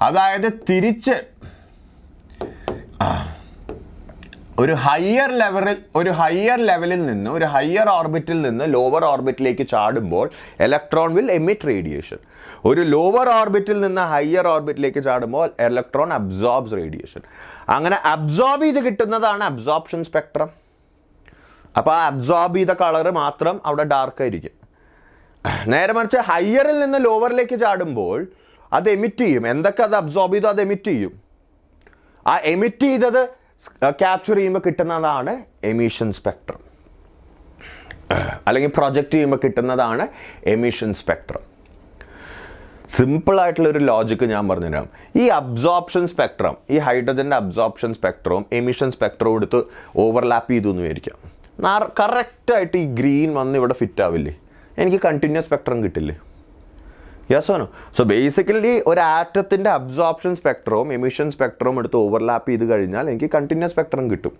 Speaker 1: അതായത് തിരിച്ച് ഒരു ഹയർ ഓർബിറ്റിൽ നിന്ന് ലോവർ ഓർബിറ്റിലേക്ക് ചാടുമ്പോൾ ഇലക്ട്രോൺ വിൽ എമിറ്റ് റേഡിയേഷൻ. ഒരു ലോവർ ഓർബിറ്റിൽ നിന്ന് ഹയർ ഓർബിറ്റിലേക്ക് ചാടുമ്പോൾ ഇലക്ട്രോൺ അബ്സോർബ്സ് റേഡിയേഷൻ. അങ്ങനെ അബ്സോർബ് ചെയ്ത് കിട്ടുന്നതാണ് അബ്സോർപ്ഷൻ സ്പെക്ട്രം. അപ്പോൾ ആ അബ്സോർബ് ചെയ്ത കളർ മാത്രം അവിടെ ഡാർക്ക് ആയിരിക്കും. നേരെ മറിച്ച് ഹയറിൽ നിന്ന് ലോവറിലേക്ക് ചാടുമ്പോൾ അത് എമിറ്റ് ചെയ്യും. എന്തൊക്കെ അത് അബ്സോർബ് ചെയ്തോ അത് എമിറ്റ് ചെയ്യും. ആ എമിറ്റ് ചെയ്തത് ക്യാപ്ചർ ചെയ്യുമ്പോൾ കിട്ടുന്നതാണ് എമിഷൻ സ്പെക്ട്രം, അല്ലെങ്കിൽ പ്രൊജക്റ്റ് ചെയ്യുമ്പോൾ കിട്ടുന്നതാണ് എമിഷൻ സ്പെക്ട്രം. സിമ്പിളായിട്ടുള്ളൊരു ലോജിക്ക് ഞാൻ പറഞ്ഞുതരാം. ഈ അബ്സോർപ്ഷൻ സ്പെക്ട്രം, ഈ ഹൈഡ്രജൻ്റെ അബ്സോർപ്ഷൻ സ്പെക്ട്രവും എമിഷൻ സ്പെക്ട്രവും എടുത്ത് ഓവർലാപ്പ് ചെയ്തു എന്ന് വിചാരിക്കാം. കറക്റ്റായിട്ട് ഈ ഗ്രീൻ വന്ന് ഇവിടെ ഫിറ്റ് ആവില്ലേ? എനിക്ക് കണ്ടിന്യൂസ് സ്പെക്ട്രം കിട്ടില്ലേ? Yes or no? So basically ഒരു ആറ്റത്തിൻ്റെ അബ്സോർപ്ഷൻ സ്പെക്ട്രവും എമിഷൻ സ്പെക്ട്രവും എടുത്ത് ഓവർലാപ്പ് ചെയ്ത് കഴിഞ്ഞാൽ എനിക്ക് കണ്ടിന്യൂസ് സ്പെക്ട്രം കിട്ടും.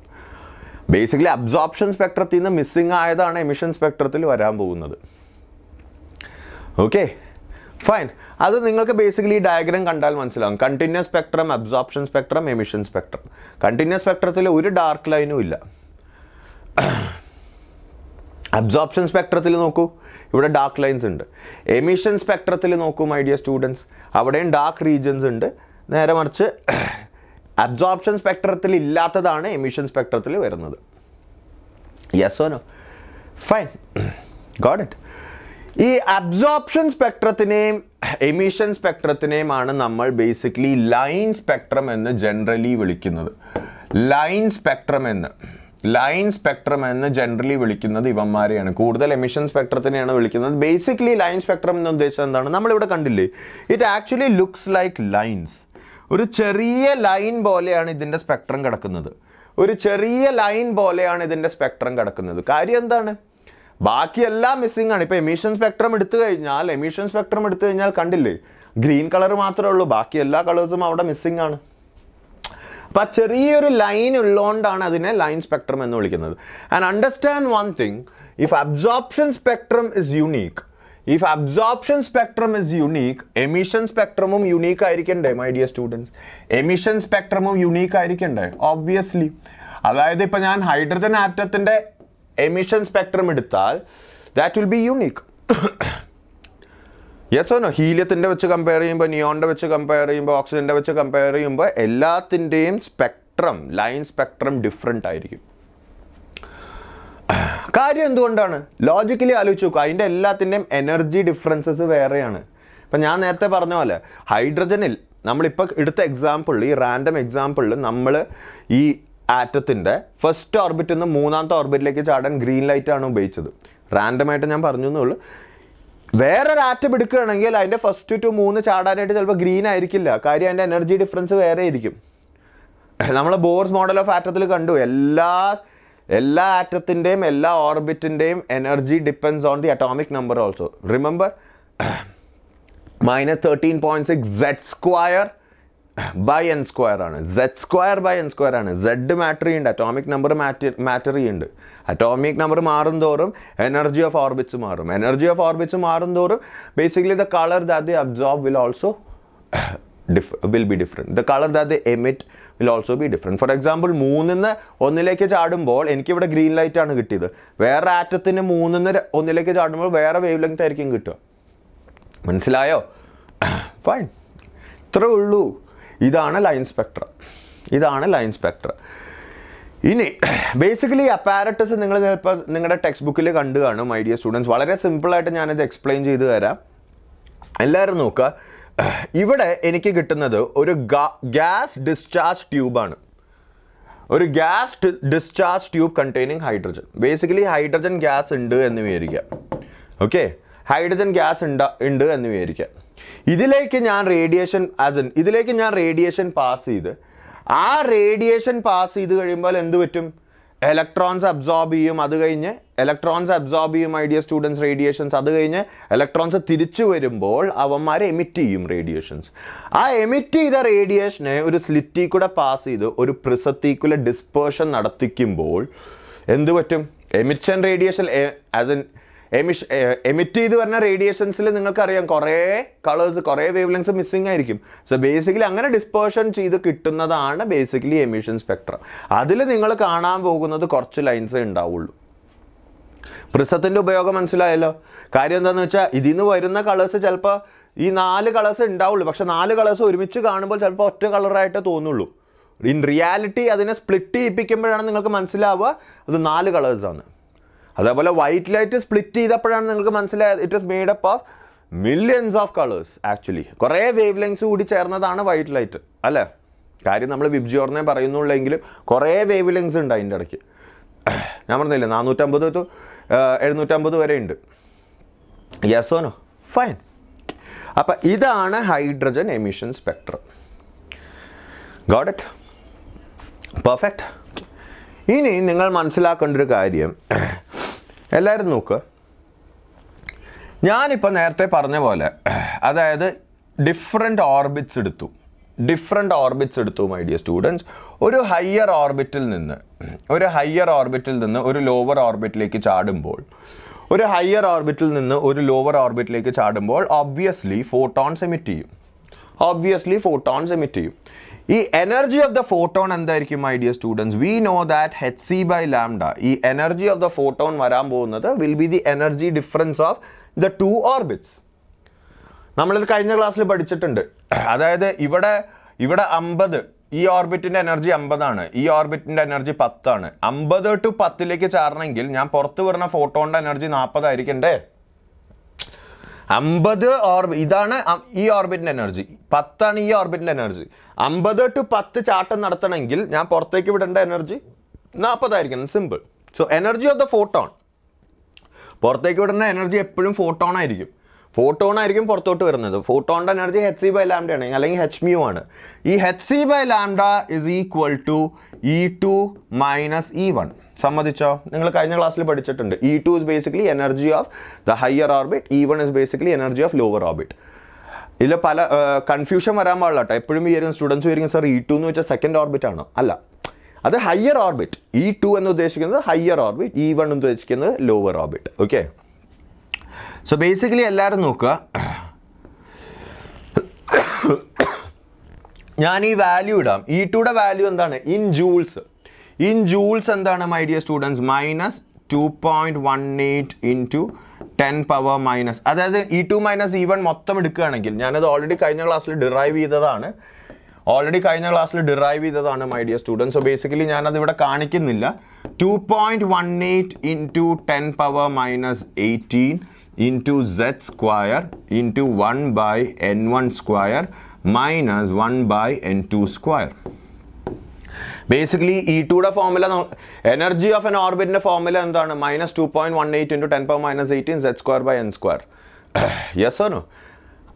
Speaker 1: ബേസിക്കലി അബ്സോർപ്ഷൻ സ്പെക്ട്രത്തിൽ നിന്ന് മിസ്സിങ് ആയതാണ് എമിഷൻ സ്പെക്ട്രത്തിൽ വരാൻ പോകുന്നത്. Okay, fine. അത് നിങ്ങൾക്ക് ബേസിക്കലി ഡയഗ്രാം കണ്ടാൽ മനസ്സിലാവും. Continuous spectrum, absorption spectrum, emission spectrum. Continuous സ്പെക്ട്രത്തിൽ ഒരു ഡാർക്ക് ലൈനും ഇല്ല. അബ്സോർപ്ഷൻ സ്പെക്ട്രത്തിൽ നോക്കൂ, ഇവിടെ ഡാർക്ക് ലൈൻസ് ഉണ്ട്. എമിഷൻ സ്പെക്ട്രത്തിൽ നോക്കൂ മൈ ഡിയർ സ്റ്റുഡൻസ്, അവിടെയും ഡാർക്ക് റീജിയൻസ് ഉണ്ട്. നേരെ മറിച്ച് അബ്സോർപ്ഷൻ സ്പെക്ട്രത്തിൽ ഇല്ലാത്തതാണ് എമിഷൻ സ്പെക്ട്രത്തിൽ വരുന്നത്. Yes or no? Fine, got it. ഈ അബ്സോർപ്ഷൻ സ്പെക്ട്രത്തിനെയും എമിഷൻ സ്പെക്ട്രത്തിനെയുമാണ് നമ്മൾ ബേസിക്കലി ലൈൻ സ്പെക്ട്രം എന്ന് ജനറലി വിളിക്കുന്നത്. ലൈൻ സ്പെക്ട്രം എന്ന് ജനറലി വിളിക്കുന്നത് ഇവന്മാരെയാണ്. കൂടുതൽ എമിഷൻ സ്പെക്ട്രത്തിനെയാണ് വിളിക്കുന്നത്. ബേസിക്കലി ലൈൻ സ്പെക്ട്രം എന്ന് ഉദ്ദേശിച്ചത് എന്താണ്? നമ്മളിവിടെ കണ്ടില്ലേ, it actually looks like lines. ഒരു ചെറിയ ലൈൻ പോലെയാണ് ഇതിൻ്റെ സ്പെക്ട്രം കിടക്കുന്നത്. ഒരു ചെറിയ ലൈൻ പോലെയാണ് ഇതിൻ്റെ സ്പെക്ട്രം കിടക്കുന്നത്. കാര്യം എന്താണ്? ബാക്കിയെല്ലാം മിസ്സിംഗ് ആണ്. ഇപ്പോൾ എമിഷൻ സ്പെക്ട്രം എടുത്തു കഴിഞ്ഞാൽ കണ്ടില്ലേ, ഗ്രീൻ കളർ മാത്രമേ ഉള്ളൂ, ബാക്കി എല്ലാ കളേഴ്സും അവിടെ മിസ്സിംഗ് ആണ്. അപ്പം ആ ചെറിയൊരു ലൈൻ ഉള്ളതുകൊണ്ടാണ് അതിനെ ലൈൻ സ്പെക്ട്രം എന്ന് വിളിക്കുന്നത്. And understand one thing, if absorption spectrum is unique, emission സ്പെക്ട്രമും യുണീക്ക് ആയിരിക്കണ്ടേ മൈ ഡിയർ സ്റ്റുഡൻസ്? എമിഷൻ സ്പെക്ട്രമും യുണീക്ക് ആയിരിക്കണ്ടേ? ഒബ്വിയസ്ലി. അതായത് ഇപ്പം ഞാൻ ഹൈഡ്രജൻ ആറ്റത്തിൻ്റെ എമിഷൻ സ്പെക്ട്രം എടുത്താൽ that will be unique. Yes or no? ഹീലിയത്തിൻ്റെ വെച്ച് കമ്പയർ ചെയ്യുമ്പോൾ, നിയോണിൻ്റെ വെച്ച് കമ്പയർ ചെയ്യുമ്പോൾ, ഓക്സിജൻ്റെ വെച്ച് കമ്പയർ ചെയ്യുമ്പോൾ എല്ലാത്തിൻ്റെയും സ്പെക്ട്രം, ലൈൻ സ്പെക്ട്രം ഡിഫറെൻ്റ് ആയിരിക്കും. കാര്യം എന്തുകൊണ്ടാണ്? ലോജിക്കലി ആലോചിച്ച് നോക്കുക. അതിൻ്റെ എല്ലാത്തിൻ്റെയും എനർജി ഡിഫറൻസസ് വേറെയാണ്. ഇപ്പം ഞാൻ നേരത്തെ പറഞ്ഞ പോലെ ഹൈഡ്രജനിൽ നമ്മളിപ്പോൾ എടുത്ത എക്സാമ്പിളിൽ, ഈ റാൻഡം എക്സാമ്പിളിൽ നമ്മൾ ഈ ആറ്റത്തിൻ്റെ ഫസ്റ്റ് ഓർബിറ്റിൽ നിന്ന് മൂന്നാമത്തെ ഓർബിറ്റിലേക്ക് ചാടാൻ ഗ്രീൻ ലൈറ്റാണ് ഉപയോഗിച്ചത്. റാൻഡമായിട്ട് ഞാൻ പറഞ്ഞു എന്നുള്ളൂ. വേറൊരു ആറ്റം എടുക്കുകയാണെങ്കിൽ അതിൻ്റെ ഫസ്റ്റ് ടു 3 ചാടാനായിട്ട് ചിലപ്പോൾ ഗ്രീൻ ആയിരിക്കില്ല. കാര്യം അതിൻ്റെ എനർജി ഡിഫറൻസ് വേറെ ആയിരിക്കും. നമ്മൾ ബോർസ് മോഡൽ ഓഫ് ആറ്റത്തിൽ കണ്ടു, എല്ലാ ആറ്റത്തിൻ്റെയും എല്ലാ ഓർബിറ്റിൻ്റെയും energy depends on the atomic number also. Remember, -13.6 Z² by n² ആണ്. Z² by n² ആണ്. Z മാറ്റർ ചെയ്യുന്നുണ്ട്, അറ്റോമിക് നമ്പർ മാറ്റർ ചെയ്യുന്നുണ്ട്. അറ്റോമിക് നമ്പർ മാറും തോറും എനർജി ഓഫ് ഓർബിറ്റ്സ് മാറും. എനർജി ഓഫ് ഓർബിറ്റ്സ് മാറും തോറും basically the colour that they absorb will also will be different. The color that they emit will also be different. For example, 3-ന്ന് 1-ലേക്ക് ചാടുമ്പോൾ എനിക്കിവിടെ green light ആണ് കിട്ടിയത്. വേറെ ആറ്റത്തിന് 3-ന്ന് 1-ലേക്ക് ചാടുമ്പോൾ വേറെ വേവ് ലെങ്ത് ആയിരിക്കും കിട്ടുക. മനസ്സിലായോ? ഫൈൻ, ഇത്രേ ഉള്ളൂ. ഇതാണ് ലൈൻ സ്പെക്ട്രം. ഇനി ബേസിക്കലി അപ്പാരറ്റസ് നിങ്ങൾ ചിലപ്പോൾ നിങ്ങളുടെ ടെക്സ്റ്റ് ബുക്കിൽ കണ്ടു കാണും മൈ ഡിയർ സ്റ്റുഡൻസ്. വളരെ സിമ്പിളായിട്ട് ഞാനത് എക്സ്പ്ലെയിൻ ചെയ്ത് തരാം. എല്ലാവരും നോക്കുക. ഇവിടെ എനിക്ക് കിട്ടുന്നത് ഒരു ഗ്യാസ് ഡിസ്ചാർജ് ട്യൂബാണ്. ഒരു gas discharge tube containing hydrogen. Basically hydrogen gas ഉണ്ട് എന്ന് വിചാരിക്കാം. ഓക്കെ, ഹൈഡ്രജൻ ഗ്യാസ് ഉണ്ട് എന്ന് വിചാരിക്കാം. ഇതിലേക്ക് ഞാൻ റേഡിയേഷൻ പാസ് ചെയ്ത്, ആ റേഡിയേഷൻ പാസ് ചെയ്ത് കഴിയുമ്പോൾ എന്ത് പറ്റും? ഇലക്ട്രോൺസ് അബ്സോർബ് ചെയ്യും. അത് കഴിഞ്ഞ് മൈ ഡിയർ സ്റ്റുഡൻസ് റേഡിയേഷൻസ്. അത് കഴിഞ്ഞ് ഇലക്ട്രോൺസ് തിരിച്ചു വരുമ്പോൾ അവന്മാർ എമിറ്റ് ചെയ്യും റേഡിയേഷൻസ്. ആ എമിറ്റ് ചെയ്ത റേഡിയേഷനെ ഒരു സ്ലിറ്റിൽ കൂടെ പാസ് ചെയ്ത് ഒരു പ്രിസത്തിക്കുള്ള ഡിസ്പേർഷൻ നടത്തിക്കുമ്പോൾ എന്ത് പറ്റും? എമിഷൻ റേഡിയേഷൻ എമിറ്റ് ചെയ്ത് വരുന്ന റേഡിയേഷൻസിൽ നിങ്ങൾക്കറിയാം കുറേ കളേഴ്സ്, കുറേ വേവ് ലെങ്സ് മിസ്സിംഗ് ആയിരിക്കും. സോ ബേസിക്കലി അങ്ങനെ ഡിസ്പേർഷൻ ചെയ്ത് കിട്ടുന്നതാണ് ബേസിക്കലി എമിഷൻ സ്പെക്ട്രം. അതിൽ നിങ്ങൾ കാണാൻ പോകുന്നത് കുറച്ച് ലൈൻസേ ഉണ്ടാവുള്ളൂ. പ്രിസത്തിൻ്റെ ഉപയോഗം മനസ്സിലായല്ലോ. കാര്യം എന്താണെന്ന് വെച്ചാൽ ഇതിൽ നിന്ന് വരുന്ന കളേഴ്സ് ചിലപ്പോൾ ഈ 4 കളേഴ്സ് ഉണ്ടാവുള്ളൂ. പക്ഷെ 4 കളേഴ്സ് ഒരുമിച്ച് കാണുമ്പോൾ ചിലപ്പോൾ ഒറ്റ കളറായിട്ടേ തോന്നുള്ളൂ. ഇൻ റിയാലിറ്റി അതിനെ സ്പ്ലിറ്റ് ചെയ്യിപ്പിക്കുമ്പോഴാണ് നിങ്ങൾക്ക് മനസ്സിലാവുക അത് 4 കളേഴ്സാണ്. അതേപോലെ വൈറ്റ് ലൈറ്റ് സ്പ്ലിറ്റ് ചെയ്തപ്പോഴാണ് നിങ്ങൾക്ക് മനസ്സിലായത് it is made up of millions of colours. Actually കുറേ വേവ് ലെങ്സ് കൂടി ചേർന്നതാണ് വൈറ്റ് ലൈറ്റ്, അല്ലേ? കാര്യം നമ്മൾ വിബ്ജിയോർനെ പറയുന്നുള്ളെങ്കിലും കുറേ വേവ് ലെങ്സ് ഉണ്ട് അതിൻ്റെ ഇടയ്ക്ക്. ഞാൻ പറഞ്ഞില്ലേ 450 to 750 വരെ ഉണ്ട്. Yes or no? ഫൈൻ. അപ്പം ഇതാണ് hydrogen emission spectrum. Got it? Perfect. ഇനി നിങ്ങൾ മനസ്സിലാക്കേണ്ട ഒരു കാര്യം, എല്ലാവരും നോക്കുക. ഞാനിപ്പോൾ നേരത്തെ പറഞ്ഞ പോലെ, അതായത് ഡിഫറെൻ്റ് ഓർബിറ്റ്സ് എടുത്തു മൈ ഡിയർ സ്റ്റുഡൻസ്. ഒരു ഹയർ ഓർബിറ്റിൽ നിന്ന് ഒരു ലോവർ ഓർബിറ്റിലേക്ക് ചാടുമ്പോൾ ഒബ്വിയസ്ലി ഫോട്ടോൺസ് എമിറ്റ് ചെയ്യും. ഈ എനർജി ഓഫ് ദ ഫോട്ടോൺ എന്തായിരിക്കും my dear students? V know that hc/λ. ഈ എനർജി ഓഫ് ദ ഫോട്ടോൺ വരാൻ പോകുന്നത് will be the energy difference of the 2 orbits. നമ്മളിത് കഴിഞ്ഞ ക്ലാസ്സിൽ പഠിച്ചിട്ടുണ്ട്. അതായത് ഇവിടെ 50, ഈ ഓർബിറ്റിൻ്റെ എനർജി 50 ആണ്, ഈ ഓർബിറ്റിൻ്റെ എനർജി 10 ആണ്. 50 to 10ലേക്ക് ചാടണമെങ്കിൽ ഞാൻ പുറത്ത് വരുന്ന ഫോട്ടോണിൻ്റെ എനർജി 40 ആയിരിക്കണ്ടേ? 50 ഇതാണ് ഈ ഓർബിറ്റിൻ്റെ എനർജി, 10 ആണ് ഈ ഓർബിറ്റിൻ്റെ എനർജി. 50 to 10 ചാട്ടം നടത്തണമെങ്കിൽ ഞാൻ പുറത്തേക്ക് വിടേണ്ട എനർജി 40 ആയിരിക്കണം. Simple. So energy of the photon, പുറത്തേക്ക് വിടുന്ന എനർജി എപ്പോഴും ഫോട്ടോൺ ആയിരിക്കും. ഫോട്ടോൺ ആയിരിക്കും പുറത്തോട്ട് വരുന്നത്. ഫോട്ടോണിൻ്റെ എനർജി hc by lambda ആണ്, അല്ലെങ്കിൽ h mu ആണ്. ഈ hc by lambda is equal to E2 minus E1. സമ്മതിച്ചോ? നിങ്ങൾ കഴിഞ്ഞ ക്ലാസ്സിൽ പഠിച്ചിട്ടുണ്ട്. E2 is basically energy of the higher orbit, E1 is basically energy of lower orbit. ഇതിൽ പല കൺഫ്യൂഷൻ വരാൻ പാടില്ല കേട്ടോ. എപ്പോഴും വിചാരിക്കും സ്റ്റുഡൻസ് വിചാരിക്കും സാർ E2 എന്ന് വെച്ചാൽ സെക്കൻഡ് ഓർബിറ്റ് ആണോ? അല്ല, അത് ഹയർ ഓർബിറ്റ്. E2 എന്ന് ഉദ്ദേശിക്കുന്നത് ഹയർ ഓർബിറ്റ്, E1 എന്ന് ഉദ്ദേശിക്കുന്നത് lower orbit. Okay, so basically എല്ലാവരും നോക്കുക, ഞാൻ ഈ വാല്യൂ ഇടാം. E2യുടെ വാല്യൂ എന്താണ്? In joules. ഇൻ ജൂൾസ് എന്താണ് my dear students? -2.18 into 10 power minus, അതായത് E2 മൈനസ് E1 മൊത്തം എടുക്കുകയാണെങ്കിൽ, ഞാനത് ഓൾറെഡി കഴിഞ്ഞ ക്ലാസ്സിൽ ഡിറൈവ് ചെയ്തതാണ് my dear students. So basically ഞാനത് ഇവിടെ കാണിക്കുന്നില്ല. 2.18 into 10 power minus 18 into z square into 1/n1 square minus 1/n2 square. Basically E2യുടെ ഫോർമുല, എനർജി ഓഫ് എൻ ഓർബിറ്റിൻ്റെ ഫോർമുല എന്താണ്? -2.18 into 10 power minus 18 z square by n square. Yes or no?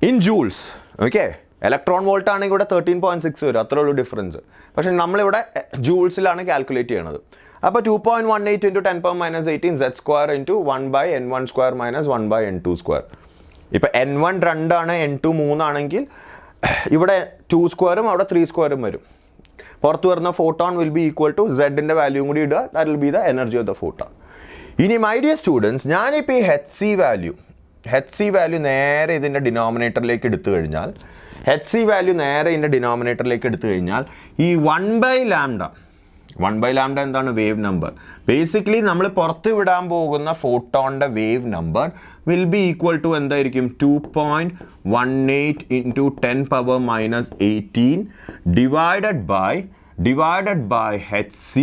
Speaker 1: In joules. Okay, electron volt ആണെങ്കിൽ ഇവിടെ 13.6 വരും, അത്രേ ഉള്ളൂ difference. പക്ഷേ നമ്മളിവിടെ ജൂൾസിലാണ് കാൽക്കുലേറ്റ് ചെയ്യണത്. അപ്പോൾ 2.18 into 10 power minus 18 z square into 1/n1 square minus 1/n2 square. ഇപ്പോൾ n1 2 n2 3 ആണെങ്കിൽ ഇവിടെ 2 സ്ക്വയറും അവിടെ 3 സ്ക്വയറും വരും. പുറത്ത് വരുന്ന photon will be equal to സെഡിൻ്റെ വാല്യൂയും കൂടി ഇടുക, that will be the energy of the photon. ഇനി മൈ ഡിയർ സ്റ്റുഡൻസ്, ഞാനിപ്പോൾ ഈ hc വാല്യൂ നേരെ ഇതിൻ്റെ ഡിനോമിനേറ്ററിലേക്ക് എടുത്തു കഴിഞ്ഞാൽ, ഈ 1/λ എന്താണ്? Wave number. ബേസിക്കലി നമ്മൾ പുറത്ത് വിടാൻ പോകുന്ന ഫോട്ടോണിൻ്റെ wave number will be equal to എന്തായിരിക്കും? 2.18 into 10 power minus 18 divided by hc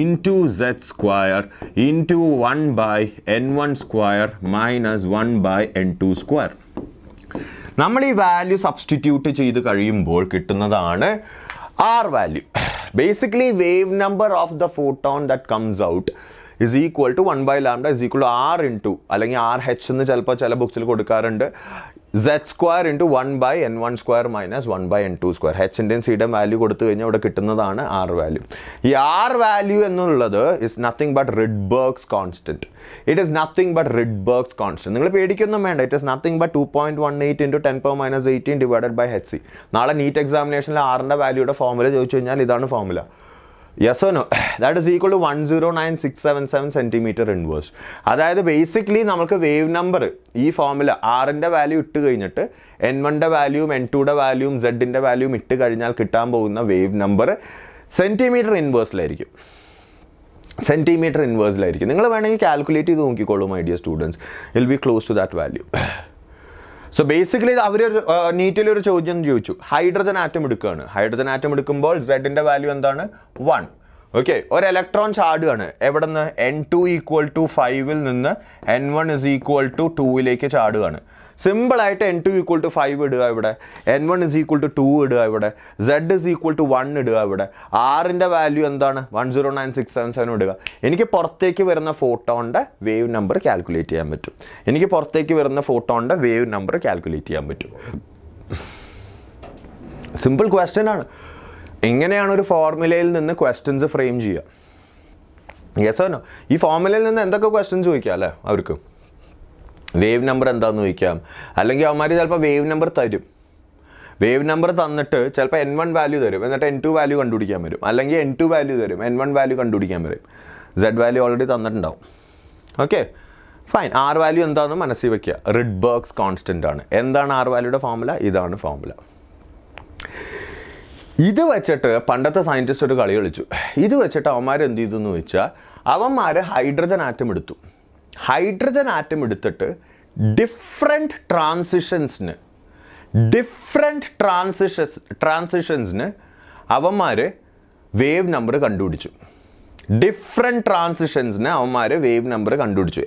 Speaker 1: into z square into 1/n1 square minus 1/n2 square. നമ്മൾ ഈ വാല്യൂ സബ്സ്റ്റിറ്റ്യൂട്ട് ചെയ്ത് കഴിയുമ്പോൾ കിട്ടുന്നതാണ് R value. Basically, wave number of the photon that comes out is equal to 1/λ is equal to R into, അല്ലെങ്കിൽ RH എന്ന് ചിലപ്പോൾ ചില ബുക്സിൽ കൊടുക്കാറുണ്ട്, z square into 1/n1 square minus 1/n2 square. ഹെച്ചിൻ്റെയും സിയുടെയും വാല്യൂ കൊടുത്തു കഴിഞ്ഞാൽ ഇവിടെ കിട്ടുന്നതാണ് R വാല്യൂ. ഈ R വാല്യൂ എന്നുള്ളത് is nothing but Rydberg's constant. നിങ്ങൾ പേടിക്കൊന്നും വേണ്ട. It is nothing but 2.18 into 10 power minus 18 divided by hc. നാളെ നീറ്റ് എക്സാമിനേഷനിൽ ആറിൻ്റെ വാല്യൂയുടെ ഫോർമുല ചോദിച്ചു കഴിഞ്ഞാൽ ഇതാണ് formula. Yes or no? That is equal to 109,677 centimetre inverse. അതായത് ബേസിക്കലി നമുക്ക് വേവ് നമ്പർ ഈ ഫോർമുല ആറിൻ്റെ വാല്യൂ ഇട്ട് കഴിഞ്ഞിട്ട് n1ൻ്റെ വാല്യൂവും n2യുടെ വാല്യൂവും സെഡിൻ്റെ വാല്യൂവും ഇട്ട് കഴിഞ്ഞാൽ കിട്ടാൻ പോകുന്ന വേവ് നമ്പർ സെൻറ്റിമീറ്റർ ഇൻവേഴ്സിലായിരിക്കും. നിങ്ങൾ വേണമെങ്കിൽ കാൽക്കുലേറ്റ് ചെയ്ത് നോക്കിക്കോളൂ my dear students. Will be close to that value. So basically അവർ നീറ്റിലൊരു ചോദ്യം ചോദിച്ചു, ഹൈഡ്രജൻ ആറ്റം എടുക്കുകയാണ്. ഹൈഡ്രജൻ ആറ്റം എടുക്കുമ്പോൾ സെഡിൻ്റെ വാല്യൂ എന്താണ്? 1. ഓക്കെ, ഒരു ഇലക്ട്രോൺ ചാടുകയാണ്. എവിടെ നിന്ന്? n2 ഈക്വൽ ടു 5 നിന്ന് n1 ഇസ് ഈക്വൽ ടു 2 ചാടുകയാണ്. സിമ്പിളായിട്ട് n2 ഈക്വൽ ടു 5 ഇടുക ഇവിടെ, n1 ഇസ് ഈക്വൽ ടു 2 ഇടുക ഇവിടെ, z ഇസ് ഈക്വൽ ടു 1 ഇടുക ഇവിടെ. ആറിൻ്റെ വാല്യൂ എന്താണ്? 109,677 ഇടുക. എനിക്ക് പുറത്തേക്ക് വരുന്ന ഫോട്ടോണിൻ്റെ വേവ് നമ്പർ കാൽക്കുലേറ്റ് ചെയ്യാൻ പറ്റും. സിമ്പിൾ ക്വസ്റ്റ്യൻ ആണ്. എങ്ങനെയാണ് ഒരു ഫോർമുലയിൽ നിന്ന് ക്വസ്റ്റ്യൻസ് ഫ്രെയിം ചെയ്യുക? Yes or no? ഈ ഫോർമുലയിൽ നിന്ന് എന്തൊക്കെ ക്വസ്റ്റ്യൻസ് ചോദിക്കാം അല്ലേ അവർക്ക്? വേവ് നമ്പർ എന്താണെന്ന് ചോദിക്കാം, അല്ലെങ്കിൽ അവന്മാർ ചിലപ്പോൾ വേവ് നമ്പർ തരും. വേവ് നമ്പർ തന്നിട്ട് ചിലപ്പോൾ n1 വാല്യൂ തരും, എന്നിട്ട് n2 വാല്യൂ കണ്ടുപിടിക്കാൻ വരും. അല്ലെങ്കിൽ n2 വാല്യൂ തരും, n1 വാല്യൂ കണ്ടുപിടിക്കാൻ വരും. z വാല്യൂ ഓൾറെഡി തന്നിട്ടുണ്ടാവും. Okay fine. R വാല്യൂ എന്താണെന്ന് മനസ്സിൽ വയ്ക്കുക. റിഡ്ബർഗ്സ് കോൺസ്റ്റൻ്റ് ആണ്. എന്താണ് R വാല്യൂയുടെ ഫോർമുല? ഇതാണ് ഫോർമുല. ഇത് വെച്ചിട്ട് പണ്ടത്തെ സയൻറ്റിസ്റ്റ് ഒരു കളി കളിച്ചു. ഇത് വെച്ചിട്ട് അവന്മാർ എന്ത് ചെയ്തു എന്ന് വെച്ചാൽ, അവന്മാർ ഹൈഡ്രജൻ ആറ്റം എടുത്തിട്ട് ഡിഫറെൻറ്റ് ട്രാൻസിഷൻസിന് അവന്മാർ വേവ് നമ്പർ കണ്ടുപിടിച്ചു.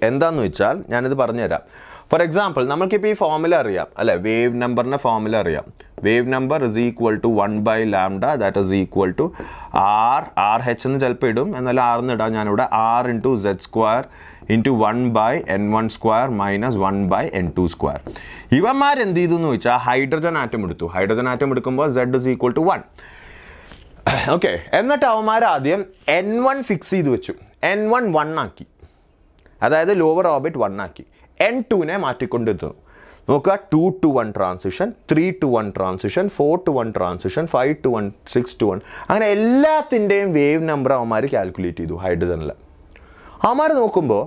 Speaker 1: എന്താണെന്ന് വെച്ചാൽ ഞാനിത് പറഞ്ഞുതരാം. ഫോർ എക്സാമ്പിൾ, നമുക്കിപ്പോൾ ഈ ഫോർമുല അറിയാം അല്ലേ? വേവ് നമ്പറിൻ്റെ ഫോർമുല അറിയാം. wave number is equal to 1 by lambda, that is equal to RH എന്ന് ചിലപ്പോൾ ഇടും, എന്നാലും R എന്ന് ഇടാം ഞാനിവിടെ, R into Z square into 1 by N1 square minus 1 by N2 square. ഇവന്മാർ എന്ത് ചെയ്തു എന്ന് വെച്ചാൽ ഹൈഡ്രജൻ ആറ്റം എടുത്തു. ഹൈഡ്രജൻ ആറ്റം എടുക്കുമ്പോൾ Z is equal to 1. Okay, എന്നിട്ട് അവന്മാർ ആദ്യം N1 ഫിക്സ് ചെയ്ത് വെച്ചു. N1 1 ആക്കി, അതായത് ലോവർ ഓർബിറ്റ് 1 ആക്കി. N2നെ മാറ്റിക്കൊണ്ടിരുന്നു. നോക്കുക, 2 to 1 transition, 3 to 1 transition, 4 to 1 transition, 5 to 1, 6 to 1, അങ്ങനെ എല്ലാത്തിൻ്റെയും വേവ് നമ്പർ അവന്മാർ കാൽക്കുലേറ്റ് ചെയ്തു ഹൈഡ്രജനിൽ. അവന്മാർ നോക്കുമ്പോൾ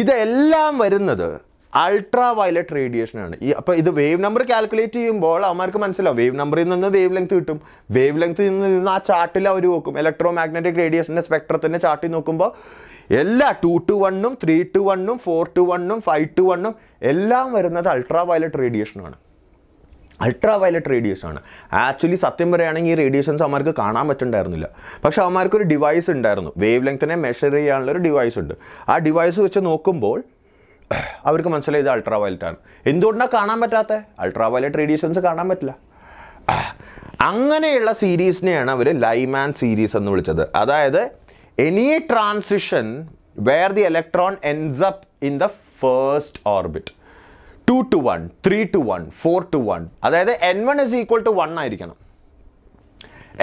Speaker 1: ഇതെല്ലാം വരുന്നത് അൾട്രാ വയലറ്റ് റേഡിയേഷനാണ്. അപ്പോൾ ഇത് വേവ് നമ്പർ കാൽക്കുലേറ്റ് ചെയ്യുമ്പോൾ അവന്മാർക്ക് മനസ്സിലാവും വേവ് നമ്പറിൽ നിന്ന് വേവ് ലെങ്ത് കിട്ടും. വേവ് ലെങ്ത്തിൽ നിന്ന് ആ ചാർട്ടിൽ അവർ നോക്കും, ഇലക്ട്രോ മാഗ്നറ്റിക് റേഡിയേഷൻ്റെ സ്പെക്ട്രത്തിൻ്റെ ചാർട്ടിൽ നോക്കുമ്പോൾ എല്ലാ 2 to 1, 3 to 1, 4 to 1, 5 to 1 എല്ലാം വരുന്നത് അൾട്രാ വയലറ്റ് റേഡിയേഷനാണ്. അൾട്രാ വയലറ്റ് റേഡിയേഷനാണ്. ആക്ച്വലി സത്യം പറയുകയാണെങ്കിൽ ഈ റേഡിയേഷൻസ് അവന്മാർക്ക് കാണാൻ പറ്റുന്നുണ്ടായിരുന്നില്ല. പക്ഷേ അവന്മാർക്കൊരു ഡിവൈസ് ഉണ്ടായിരുന്നു, വേവ് ലെങ്ത്തിനെ മെഷർ ചെയ്യാനുള്ളൊരു ഡിവൈസ് ഉണ്ട്. ആ ഡിവൈസ് വെച്ച് നോക്കുമ്പോൾ അവർക്ക് മനസ്സിലായി ഇത് അൾട്രാ വയലറ്റ് ആണ്. എന്തുകൊണ്ടാണ് കാണാൻ പറ്റാത്ത? അൾട്രാ വയലറ്റ് റേഡിയേഷൻസ് കാണാൻ പറ്റില്ല. അങ്ങനെയുള്ള സീരീസിനെയാണ് അവർ ലൈമാൻ സീരീസ് എന്ന് വിളിച്ചത്. അതായത് any transition where the electron ends up in the first orbit, 2 to 1, 3 to 1, 4 to 1, അതായത് N1 is equal to 1 ആയിരിക്കണം.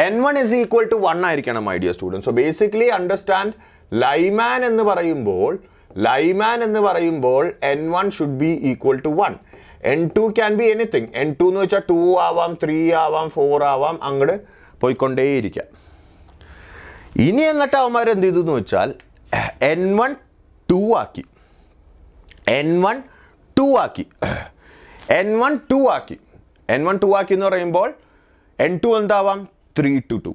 Speaker 1: N1 is equal to 1 ആയിരിക്കണം, my dear students. So basically understand, Lyman എന്ന് പറയുമ്പോൾ N1 should be equal to 1. N2 can be anything. N2 എന്ന് വെച്ചാൽ 2 ആവാം, 3 ആവാം, 4 ആവാം, അങ്ങോട്ട് പോയിക്കൊണ്ടേയിരിക്കാം. ഇനി എന്നിട്ട് അവന്മാർ എന്ത് ചെയ്തു എന്ന് വെച്ചാൽ N1 2 ആക്കി, N1 2 ആക്കി എന്ന് പറയുമ്പോൾ N2 എന്താവാം? 3 to 2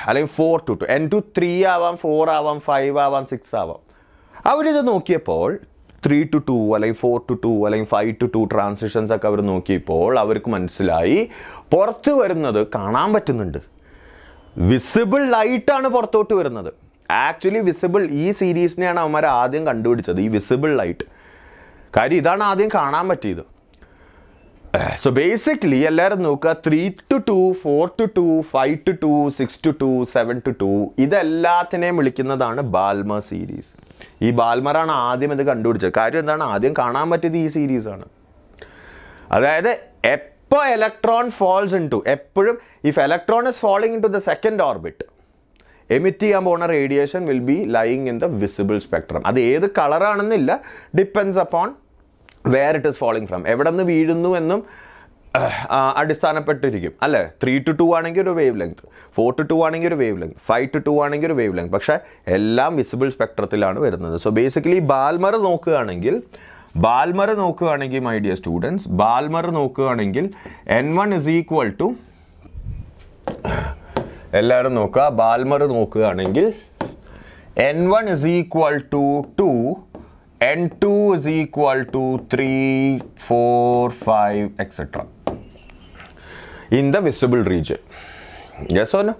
Speaker 1: അല്ലെങ്കിൽ 4 to 2. N2 3 ആവാം, 4 ആവാം, 5 ആവാം, 6 ആവാം. അവരിത് നോക്കിയപ്പോൾ 3 to 2 അല്ലെങ്കിൽ 4 to 2 അല്ലെങ്കിൽ 5 to 2 ട്രാൻസിഷൻസ് ഒക്കെ അവർ നോക്കിയപ്പോൾ അവർക്ക് മനസ്സിലായി പുറത്ത് വരുന്നത് കാണാൻ പറ്റുന്നുണ്ട്. വിസിബിൾ ലൈറ്റാണ് പുറത്തോട്ട് വരുന്നത്. ആക്ച്വലി വിസിബിൾ, ഈ സീരീസിനെയാണ് അവന്മാർ ആദ്യം കണ്ടുപിടിച്ചത്, ഈ വിസിബിൾ ലൈറ്റ്. കാര്യം ഇതാണ് ആദ്യം കാണാൻ പറ്റിയത്. സോ ബേസിക്കലി എല്ലാവരും നോക്കുക, 3 to 2, 4 to 2, 5 to 2, 6 to 2, 7 to 2, ഇതെല്ലാത്തിനെയും വിളിക്കുന്നതാണ് ബാൽമർ സീരീസ്. ഈ ബാൽമറാണ് ആദ്യം ഇത് കണ്ടുപിടിച്ചത്. കാര്യം എന്താണ്? ആദ്യം കാണാൻ പറ്റിയത് ഈ സീരീസാണ്. അതായത് ഇപ്പോൾ electron falls into, എപ്പോഴും if electron is falling into the second orbit, emit ചെയ്യാൻ പോകുന്ന radiation will be lying in the visible spectrum. അത് ഏത് കളറാണെന്നില്ല, depends upon where it is falling from, എവിടെ നിന്ന് വീഴുന്നു എന്നും അടിസ്ഥാനപ്പെട്ടിരിക്കും അല്ലേ. 3 to 2 ആണെങ്കിൽ ഒരു വേവ് ലെങ്ത്, 4 to 2 ആണെങ്കിൽ ഒരു വേവ് ലെങ്ത്, 5 to 2 ആണെങ്കിൽ ഒരു വേവ് ലെങ്ത്, പക്ഷേ എല്ലാം വിസിബിൾ സ്പെക്ട്രത്തിലാണ് വരുന്നത്. സോ ബേസിക്കലി ബാൽമർ നോക്കുകയാണെങ്കിൽ മൈ ഡിയർ സ്റ്റുഡൻസ്, ബാൽമർ നോക്കുകയാണെങ്കിൽ N1 is equal to, എല്ലാവരും നോക്കുക, ബാൽമർ നോക്കുകയാണെങ്കിൽ N1 is equal to 2, N2 is equal to 3, 4, 5, etc. in the visible region. Yes or no?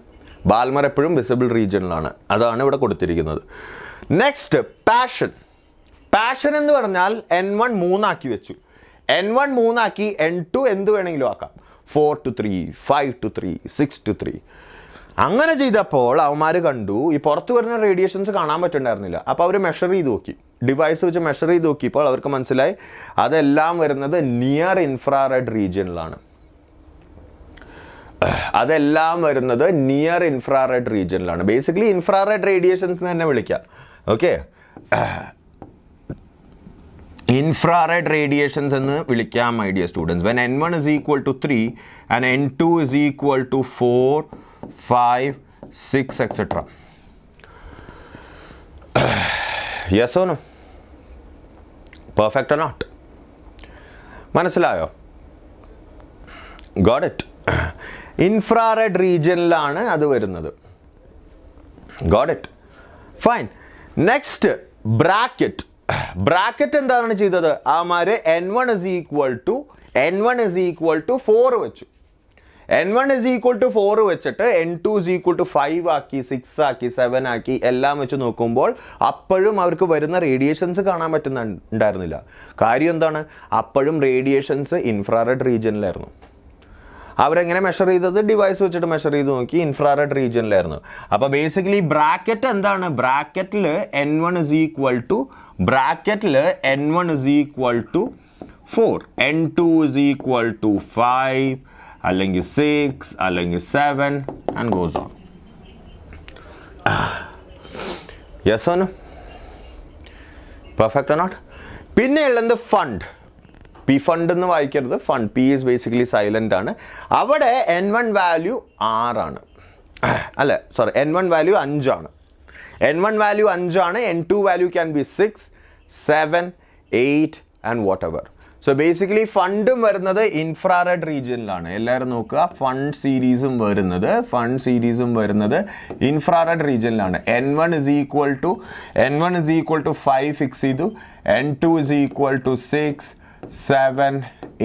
Speaker 1: Balmer എപ്പോഴും visible റീജിയനിലാണ്. അതാണ് ഇവിടെ കൊടുത്തിരിക്കുന്നത്. നെക്സ്റ്റ് പാഷൻ എന്ന് പറഞ്ഞാൽ N1 3 ആക്കി വെച്ചു. N1 3 ആക്കി, N2 എന്ത് വേണമെങ്കിലും ആക്കാം, 4 to 3, 5 to 3, 6 to 3. അങ്ങനെ ചെയ്തപ്പോൾ അവന്മാർ കണ്ടു ഈ പുറത്ത് വരുന്ന റേഡിയേഷൻസ് കാണാൻ പറ്റുന്നുണ്ടായിരുന്നില്ല. അപ്പോൾ അവർ മെഷർ ചെയ്ത് നോക്കി, ഡിവൈസ് വെച്ച് മെഷർ ചെയ്ത് നോക്കിയപ്പോൾ അവർക്ക് മനസ്സിലായി അതെല്ലാം വരുന്നത് നിയർ ഇൻഫ്രാറെഡ് റീജിയനിലാണ്. ബേസിക്കലി ഇൻഫ്രാറെഡ് റേഡിയേഷൻസ് തന്നെ വിളിക്കാം. ഓക്കെ, infrared radiations എന്ന് വിളിക്കാം my dear students. When N1 is equal to 3 and N2 is equal to 4, 5, 6, etc. Yes or no? Perfect or not? മനസ്സിലായോ? Got it? Infrared region-ലാണ് അത് വരുന്നത്. Got it? Fine. Next, bracket എന്താണ് ചെയ്തത്? ആമാര് N1 is equal to 4 വെച്ചു. N1 is equal to 4 വെച്ചിട്ട് N2 is equal to 5 ആക്കി, 6 ആക്കി, 7 ആക്കി, എല്ലാം വെച്ച് നോക്കുമ്പോൾ അപ്പോഴും അവർക്ക് വരുന്ന റേഡിയേഷൻസ് കാണാൻ പറ്റുന്നുണ്ടായിരുന്നില്ല. കാര്യം എന്താണ്? അപ്പോഴും റേഡിയേഷൻസ് ഇൻഫ്രാറെഡ് റീജിയനിലായിരുന്നു. അവരെങ്ങനെ മെഷർ ചെയ്തത്? ഡിവൈസ് വെച്ചിട്ട് മെഷർ ചെയ്ത് നോക്കി, ഇൻഫ്രാറെഡ് റീജിയനിലായിരുന്നു. അപ്പോൾ ബേസിക്കലി ബ്രാക്കറ്റ് എന്താണ്? ബ്രാക്കറ്റിൽ n1 is equal to 4, n2 is equal to 5, അല്ലെങ്കിൽ 6, അല്ലെങ്കിൽ 7 and goes on. Yes or no? Perfect or not? പിന്നെ ഉള്ളത് ഫണ്ട്. പി ഫണ്ട് എന്ന് വായിക്കരുത്, Pfund. P is basically silent ആണ്. അവിടെ n1 വാല്യൂ 6 ആണ്, അല്ല സോറി, n1 വാല്യൂ 5 ആണ്. n1 വാല്യൂ 5 ആണ്. n2 value can be 6, 7, 8 and whatever. So basically ഫണ്ടും വരുന്നത് ഇൻഫ്രാറെഡ് റീജിയനിലാണ്. എല്ലാവരും നോക്കുക, ഫണ്ട് സീരീസും വരുന്നത് ഇൻഫ്രാറെഡ് റീജിയനിലാണ്. n1 is equal to 5 fix ചെയ്തു, n2 is equal to 6, 7,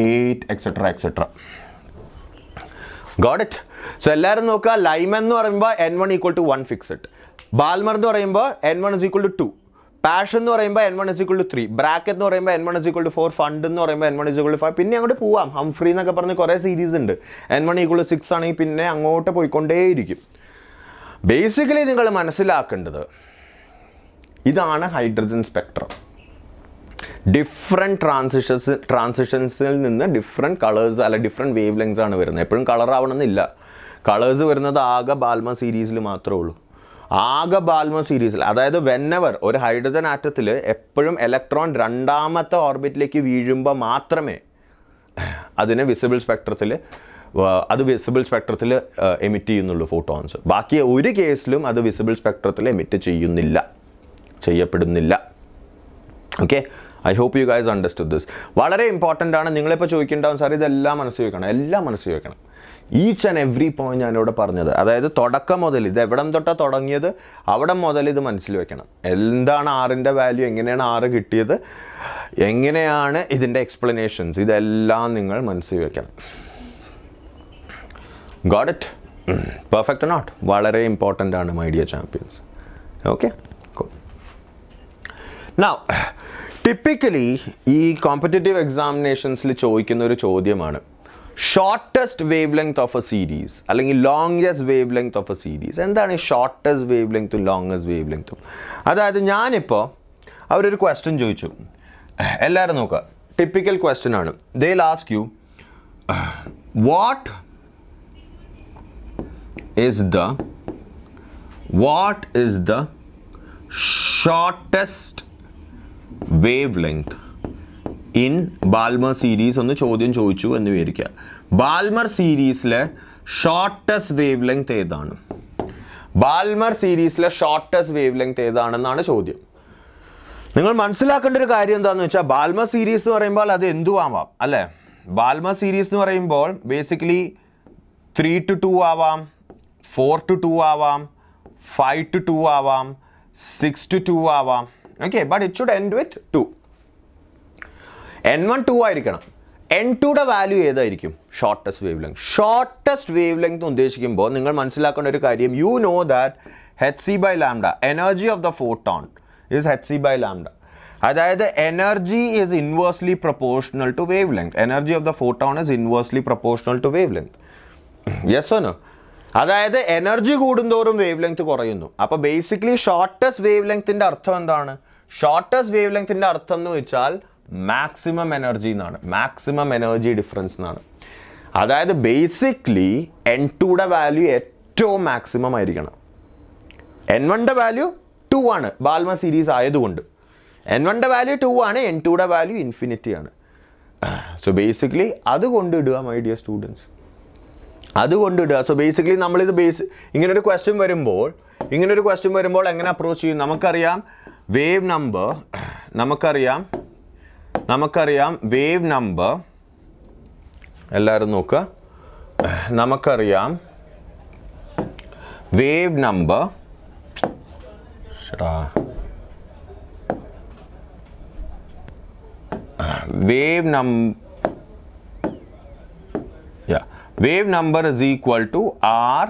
Speaker 1: 8 etc. Got it? So എല്ലാവരും നോക്കുക, ലൈമൻ എന്ന് പറയുമ്പോൾ n1 equal to 1 fixed, Ballmer എന്ന് പറയുമ്പോൾ n1 is equal to 2, passion എന്ന് പറയുമ്പോൾ n1 is equal to 3, bracket എന്ന് പറയുമ്പോൾ n1 is equal to 4, fund എന്ന് പറയുമ്പോൾ n1 is equal to 5. പിന്നെ അങ്ങോട്ട് പോവാം. ഹംഫ്രി എന്നൊക്കെ പറഞ്ഞ് കുറേ സീരീസ് ഉണ്ട്. n1 equal to 6 ആണെങ്കിൽ പിന്നെ അങ്ങോട്ട് പോയിക്കൊണ്ടേയിരിക്കും. ബേസിക്കലി നിങ്ങൾ മനസ്സിലാക്കേണ്ടത് ഇതാണ് ഹൈഡ്രജൻ സ്പെക്ട്രം. ഡിഫറെൻറ്റ് ട്രാൻസിഷൻസിൽ നിന്ന് ഡിഫറെൻറ്റ് കളേഴ്സ് അല്ല ഡിഫറെൻറ്റ് വേവ് ലെങ്സ് ആണ് വരുന്നത്. എപ്പോഴും കളർ ആവണമെന്നില്ല. കളേഴ്സ് വരുന്നത് ആകെ ബാൽമർ സീരീസിൽ മാത്രമേ ഉള്ളൂ. ആകെ ബാൽമർ സീരീസിൽ, അതായത് വെന്നെവർ ഒരു ഹൈഡ്രജൻ ആറ്റത്തിൽ എപ്പോഴും ഇലക്ട്രോൺ രണ്ടാമത്തെ ഓർബിറ്റിലേക്ക് വീഴുമ്പോൾ മാത്രമേ അതിനെ വിസിബിൾ സ്പെക്ട്രത്തിൽ എമിറ്റ് ചെയ്യുന്നുള്ളൂ ഫോട്ടോൺസ്. ബാക്കി ഒരു കേസിലും അത് വിസിബിൾ സ്പെക്ട്രത്തിൽ എമിറ്റ് ചെയ്യപ്പെടുന്നില്ല. Okay, I hope you guys understood this. വളരെ ഇമ്പോർട്ടൻ്റ് ആണ്. നിങ്ങളിപ്പോൾ ചോദിക്കേണ്ടാവും, സാർ ഇതെല്ലാം മനസ്സിൽ വെക്കണം. ഈച്ച് ആൻഡ് എവറി പോയിന്റ് ഞാനിവിടെ പറഞ്ഞത്, അതായത് തുടക്കം മുതൽ ഇത് എവിടം തൊട്ടാണ് തുടങ്ങിയത് അവിടെ മുതൽ ഇത് മനസ്സിൽ വെക്കണം. എന്താണ് ആറിൻ്റെ വാല്യൂ, എങ്ങനെയാണ് ആറ് കിട്ടിയത്, എങ്ങനെയാണ് ഇതിൻ്റെ എക്സ്പ്ലനേഷൻസ്, ഇതെല്ലാം നിങ്ങൾ മനസ്സിൽ വെക്കണം. Got it? Perfect note? വളരെ ഇമ്പോർട്ടൻ്റ് ആണ് my dear champions. Okay, now typically ഈ കോമ്പറ്റേറ്റീവ് എക്സാമിനേഷൻസിൽ ചോദിക്കുന്ന ഒരു ചോദ്യമാണ് shortest wave length of a series അല്ലെങ്കിൽ longest wavelength of a series. എന്താണ് ഈ ഷോർട്ടസ്റ്റ് വേവ് ലെങ്ത്തും ലോങ്ഗസ്റ്റ് വേവ് ലെങ്ത്തും? അതായത് ഞാനിപ്പോൾ അവരൊരു ക്വസ്റ്റ്യൻ ചോദിച്ചു, എല്ലാവരും നോക്കുക, ടിപ്പിക്കൽ ക്വസ്റ്റ്യൻ ആണ്. They will ask you what is the shortest wave length in Balmer series എന്ന് ചോദ്യം ചോദിച്ചു എന്ന് വിചാരിക്കുക. ബാൽമർ സീരീസിലെ ഷോർട്ടസ്റ്റ് വേവ് ലെങ്ത് ഏതാണ്? ഏതാണെന്നാണ് ചോദ്യം. നിങ്ങൾ മനസ്സിലാക്കേണ്ട ഒരു കാര്യം എന്താണെന്ന് വെച്ചാൽ, ബാൽമർ സീരീസ് എന്ന് പറയുമ്പോൾ അത് എന്തും ആവാം, അല്ലേ? ബാൽമർ സീരീസ് എന്ന് പറയുമ്പോൾ ബേസിക്കലി 3 to 2 ആവാം, 4 to 2 ആവാം, 5 to 2 ആവാം, 6 to 2 ആവാം. Okay, but it should end with 2. n1 2 ആയിരിക്കണം. n2യുടെ വാല്യൂ ഏതായിരിക്കും? Shortest wave length. Shortest wave length ഉദ്ദേശിക്കുമ്പോൾ നിങ്ങൾ മനസ്സിലാക്കേണ്ട ഒരു കാര്യം, you know that hc/λ, energy of the photon is hc/λ. അതായത് energy is inversely proportional to wavelength. Energy of the photon is inversely proportional to wavelength. Yes or no? അതായത് energy കൂടുന്തോറും wavelength കുറയുന്നു. അപ്പോൾ basically shortest വേവ് ലെങ്ത്തിൻ്റെ അർത്ഥം എന്താണ്? Shortest വേവ് ലെങ്ത്തിൻ്റെ അർത്ഥം എന്ന് വെച്ചാൽ മാക്സിമം എനർജി എന്നാണ്, മാക്സിമം എനർജി ഡിഫറൻസ് എന്നാണ്. അതായത് ബേസിക്കലി n2യുടെ വാല്യൂ ഏറ്റവും മാക്സിമം ആയിരിക്കണം. n1യുടെ വാല്യൂ 2 ആണ് ബാൽമർ സീരീസ് ആയതുകൊണ്ട്. n1യുടെ വാല്യൂ 2 ആണ്, n2യുടെ വാല്യൂ ഇൻഫിനിറ്റി ആണ്. സോ ബേസിക്കലി അതുകൊണ്ട് ഇടുക മൈ ഡിയർ സ്റ്റുഡൻസ്, അതുകൊണ്ട് ഇടുക. സോ ബേസിക്കലി നമ്മളിത് ഇങ്ങനൊരു ക്വസ്റ്റ്യൻ വരുമ്പോൾ എങ്ങനെ അപ്രോച്ച് ചെയ്യും? നമുക്കറിയാം വേവ് നമ്പർ, വേവ് നമ്പർ, എല്ലാവരും നോക്കുക, നമുക്കറിയാം wave number wave number is equal to r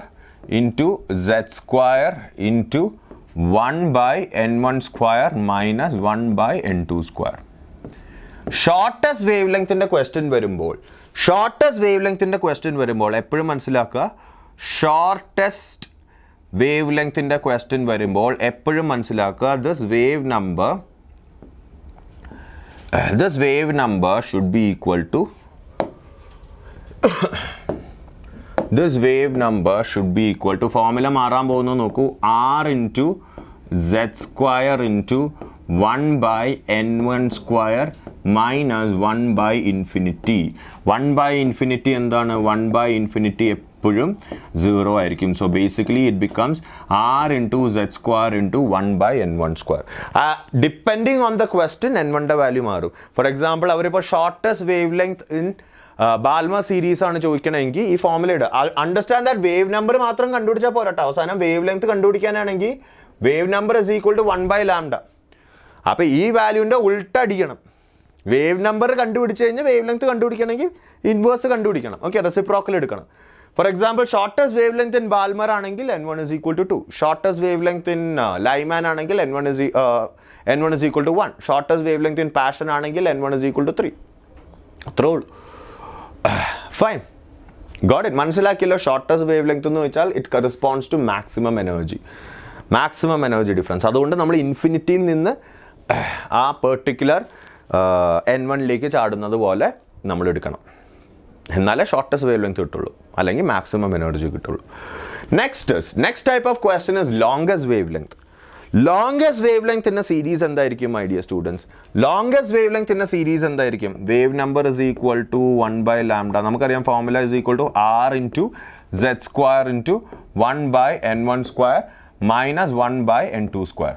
Speaker 1: into z square into 1 by n1 square minus 1 by n2 square. Shortest വേവ് ലെങ്ത്തിൻ്റെ ക്വസ്റ്റ്യൻ വരുമ്പോൾ ഷോർട്ടസ്റ്റ് വേവ് ലെങ്ത്തിൻ്റെ ക്വസ്റ്റ്യൻ വരുമ്പോൾ എപ്പോഴും മനസ്സിലാക്കുക, ഷോർട്ടസ്റ്റ് വേവ് ലെങ്ത്തിൻ്റെ ക്വസ്റ്റ്യൻ വരുമ്പോൾ എപ്പോഴും മനസ്സിലാക്കുക this wave number should be equal to formula മാറാൻ പോകുന്നു നോക്കൂ, r into z square into 1/n1 square minus 1/infinity. 1/infinity എന്താണ്? 1/infinity എപ്പോഴും 0 ആയിരിക്കും. So basically it becomes r into z square into 1/n1 square. Depending on the question n1ൻ്റെ value മാറും. For example അവരിപ്പോൾ shortest wave length in Balmer series ആണ് ചോദിക്കണമെങ്കിൽ ഈ formula ഇടുക. അണ്ടർസ്റ്റാൻഡ് ദാറ്റ് വേവ് നമ്പർ മാത്രം കണ്ടുപിടിച്ചാൽ പോരാട്ടോ, അവസാനം വേവ് ലെങ്ത് കണ്ടുപിടിക്കാനാണെങ്കിൽ wave number is equal to 1/λ. അപ്പോൾ ഈ വാല്യൂൻ്റെ ഉൾട്ട അടിക്കണം. വേവ് നമ്പർ കണ്ടുപിടിച്ച് കഴിഞ്ഞാൽ വേവ് ലെങ്ത് കണ്ടുപിടിക്കണമെങ്കിൽ ഇൻവേഴ്സ് കണ്ടുപിടിക്കണം. ഓക്കെ, റെസിപ്രോക്കൽ എടുക്കണം. For example shortest wave length in Balmer ആണെങ്കിൽ n1 is equal to 2. Shortest wave length in Lyman ആണെങ്കിൽ n1 is equal to 1. Shortest wave length in Paschen ആണെങ്കിൽ n1 is equal to 3. അത്രേ ഉള്ളൂ. Fine, got it. മനസ്സിലാക്കിയല്ലോ? Shortest wave length എന്ന് വെച്ചാൽ it corresponds to maximum energy difference. അതുകൊണ്ട് നമ്മൾ ഇൻഫിനിറ്റിയിൽ നിന്ന് ആ പെർട്ടിക്കുലർ n1ലേക്ക് ചാടുന്നത് പോലെ നമ്മൾ എടുക്കണം, എന്നാലേ ഷോർട്ടസ്റ്റ് വേവ് ലെങ്ത് കിട്ടുള്ളൂ, അല്ലെങ്കിൽ മാക്സിമം എനർജി കിട്ടുള്ളൂ. Next type of question is longest wave length. Longest wave length in series എന്തായിരിക്കും my dear students? Longest wave length in series എന്തായിരിക്കും? Wave number is equal to 1/λ. നമുക്കറിയാം formula is equal to r into z square into 1/n1 square minus 1/n2 square.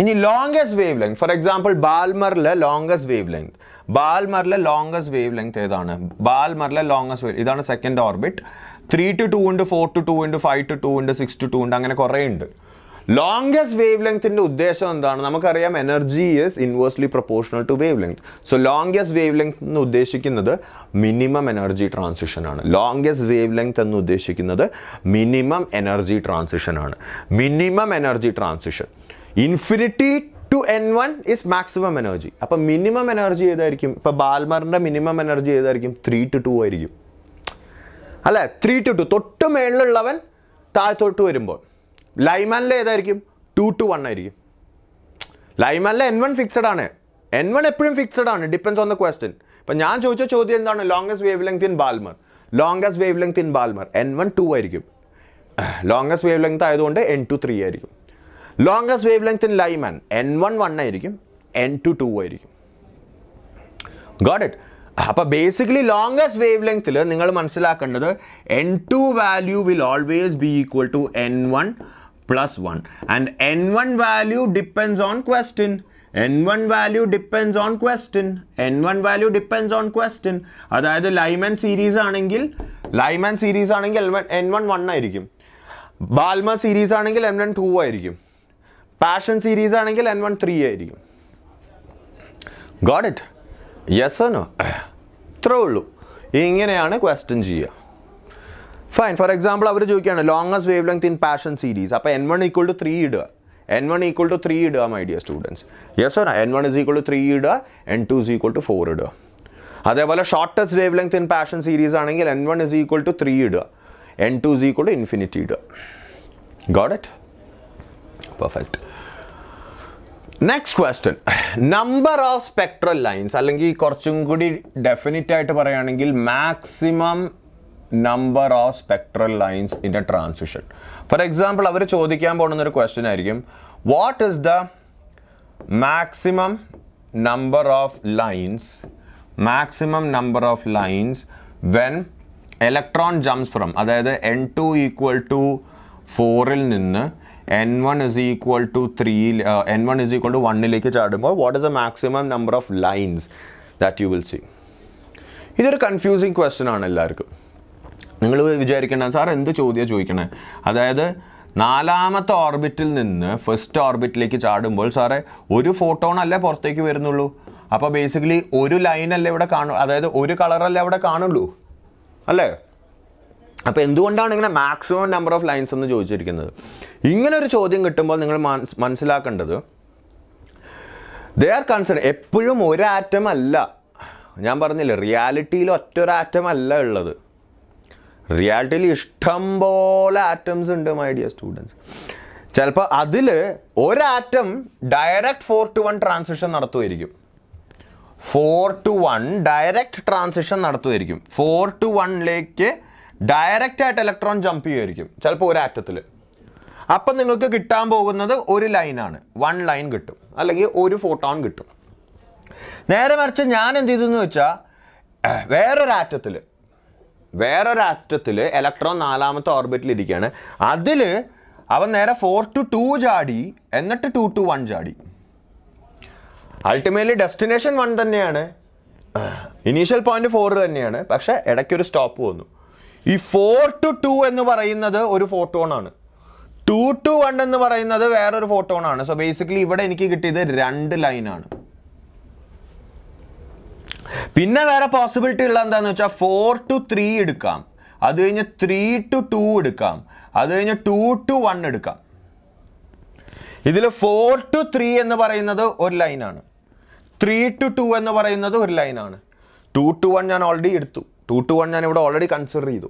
Speaker 1: ഇനി longest wave length, for example ബാൽമറിലെ longest wave length ഏതാണ്? ബാൽമറിലെ longest wave ഇതാണ് second orbit. 3 to 2 ഉണ്ട്, 4 to 2 ഉണ്ട്, 5 to 2 ഉണ്ട്, 6 to 2 ഉണ്ട്, അങ്ങനെ കുറേ ഉണ്ട്. ലോങ്കസ്റ്റ് വേവ് ലെങ്ത്തിൻ്റെ ഉദ്ദേശം എന്താണ്? നമുക്കറിയാം energy is inversely proportional to wavelength. So longest wave length എന്ന് ഉദ്ദേശിക്കുന്നത് മിനിമം എനർജി ട്രാൻസിഷൻ ആണ്. Minimum energy transition. Infinity to n1 is maximum energy. അപ്പം മിനിമം എനർജി ഏതായിരിക്കും? ഇപ്പം ബാൽമറിൻ്റെ മിനിമം എനർജി ഏതായിരിക്കും? 3 to 2 ആയിരിക്കും അല്ലേ? 3 to 2. തൊട്ട് മേളിലുള്ളവൻ താഴത്തോട്ട് വരുമ്പോൾ. ലൈമാനിലെ ഏതായിരിക്കും? 2 to 1 ആയിരിക്കും. ലൈമാനിലെ n1 ഫിക്സഡ് ആണ്. n1 എപ്പോഴും ഫിക്സഡ് ആണ്, ഡിപ്പെൻസ് ഓൺ ദ ക്വസ്റ്റ്യൻ. ഇപ്പം ഞാൻ ചോദിച്ച ചോദ്യം എന്താണ്? Longest wave length in Balmer. n1 2 ആയിരിക്കും. ലോങ്കസ്റ്റ് വേവ് ലെങ്ത് ആയതുകൊണ്ട് n2 3 ആയിരിക്കും. Longest wave length in Lyman n1 1 ആയിരിക്കും, n2 2 ആയിരിക്കും. Got it? അപ്പോൾ ബേസിക്കലി ലോങ്കസ്റ്റ് വേവ് ലെങ്ത്തിൽ നിങ്ങൾ മനസ്സിലാക്കേണ്ടത് n2 value will always be equal to n1 plus 1 and n1 value depends on question. അതായത് Lyman series ആണെങ്കിൽ n1 1 ആയിരിക്കും. ബാൽമർ സീരീസ് ആണെങ്കിൽ n1 2 ആയിരിക്കും. പാഷൻ സീരീസ് ആണെങ്കിൽ n1 3 ആയിരിക്കും. Got it? Yes or no? ഇത്രേ ഉള്ളൂ. ഇങ്ങനെയാണ് ക്വസ്റ്റ്യൻ ചെയ്യുക. ഫൈൻ. ഫോർ എക്സാമ്പിൾ അവർ ചോദിക്കുകയാണ് longest wave length in Paschen series. അപ്പോൾ n1 ഈക്വൽ ടു 3 ഇടുക. My dear students. Yes or no? n1 is equal to 3 ഇടുക, n2 ഇസ് ഈക്വൽ ടു 4 ഇടുക. അതേപോലെ shortest wave length in Paschen series ആണെങ്കിൽ n1 is equal to 3 ഇടുക, n2 is equal to infinity ഇടുക. Got it? Perfect. Next question, number of spectral lines, അല്ലെങ്കിൽ കുറച്ചും കൂടി definite ആയിട്ട് പറയുകയാണെങ്കിൽ maximum number of spectral lines in a transition. For example അവർ ചോദിക്കാൻ പോകുന്നൊരു ക്വസ്റ്റ്യൻ ആയിരിക്കും, what is the maximum number of lines when electron jumps from, അതായത് n2 ഈക്വൽ ടു 4ൽ നിന്ന് n1 is equal to 1ലേക്ക് ചാടുമ്പോൾ what is the maximum number of lines that you will see? ഇതൊരു confusing question ആണ് എല്ലാവർക്കും. നിങ്ങൾ വിചാരിക്കേണ്ട sir എന്ത് ചോദിക്കണേ, അതായത് 4ാമത്തെ ഓർബിറ്റിൽ നിന്ന് ഫസ്റ്റ് ഓർബിറ്റിലേക്ക് ചാടുമ്പോൾ സാറേ ഒരു ഫോട്ടോൺ അല്ലേ പുറത്തേക്ക് വരുന്നുള്ളൂ, അപ്പോൾ ബേസിക്കലി ഒരു ലൈൻ അല്ലേ ഇവിടെ അതായത് ഒരു കളറല്ലേ അവിടെ കാണുള്ളൂ അല്ലേ? അപ്പോൾ എന്തുകൊണ്ടാണ് ഇങ്ങനെ മാക്സിമം നമ്പർ ഓഫ് ലൈൻസ് എന്ന് ചോദിച്ചിരിക്കുന്നത്? ഇങ്ങനെ ഒരു ചോദ്യം കിട്ടുമ്പോൾ നിങ്ങൾ മനസ്സിലാക്കേണ്ടത് ദേ ആർ കൺസിഡർ എപ്പോഴും ഒരു ആറ്റം അല്ല ഞാൻ പറഞ്ഞില്ലേ റിയാലിറ്റിയിൽ ഒറ്റൊരു ആറ്റം അല്ല ഉള്ളത്. റിയാലിറ്റിയിൽ ഇഷ്ടം പോലെ ആറ്റംസ് ഉണ്ട് മൈ ഡിയർ സ്റ്റുഡൻസ്. ചിലപ്പോൾ അതിൽ ഒരാറ്റം ഡയറക്റ്റ് 4:1 ട്രാൻസിഷൻ നടത്തുമായിരിക്കും. 4:1 ഡയറക്റ്റ് ട്രാൻസിഷൻ നടത്തുമായിരിക്കും. 4:1 ഡയറക്റ്റ് ആയിട്ട് ഇലക്ട്രോൺ ജമ്പ് ചെയ്യുമായിരിക്കും ചിലപ്പോൾ ഒരു ആറ്റത്തിൽ. അപ്പം നിങ്ങൾക്ക് കിട്ടാൻ പോകുന്നത് ഒരു ലൈനാണ്, 1 ലൈൻ കിട്ടും, അല്ലെങ്കിൽ ഒരു ഫോട്ടോൺ കിട്ടും. നേരെ മറിച്ച് ഞാൻ എന്ത് ചെയ്തെന്ന് വെച്ചാൽ വേറൊരു ആറ്റത്തിൽ ഇലക്ട്രോൺ 4ാമത്തെ ഓർബിറ്റിൽ ഇരിക്കുകയാണ്. അതിൽ അവൻ നേരെ 4:2 ചാടി, എന്നിട്ട് 2:1 ചാടി. അൾട്ടിമേറ്റ്ലി ഡെസ്റ്റിനേഷൻ 1 തന്നെയാണ്, ഇനീഷ്യൽ പോയിന്റ് 4 തന്നെയാണ്, പക്ഷെ ഇടയ്ക്കൊരു സ്റ്റോപ്പ് വന്നു. ഈ 4:2 എന്ന് പറയുന്നത് ഒരു ഫോട്ടോൺ ആണ്, 2:1 എന്ന് പറയുന്നത് വേറൊരു ഫോട്ടോൺ ആണ്. സോ ബേസിക്കലി ഇവിടെ എനിക്ക് കിട്ടിയത് 2 ലൈനാണ്. പിന്നെ വേറെ പോസിബിലിറ്റി ഉള്ള എന്താണെന്ന് വെച്ചാൽ 4:3 എടുക്കാം, അത് കഴിഞ്ഞ് 3:2 എടുക്കാം, അത് കഴിഞ്ഞ് 2:1 എടുക്കാം. ഇതിൽ 4:3 എന്ന് പറയുന്നത് ഒരു ലൈനാണ്, 3:2 എന്ന് പറയുന്നത് ഒരു ലൈനാണ്. 2:1 ഞാൻ ഓൾറെഡി എടുത്തു, 2:1 ഞാൻ ഇവിടെ ഓൾറെഡി കൺസിഡർ ചെയ്തു.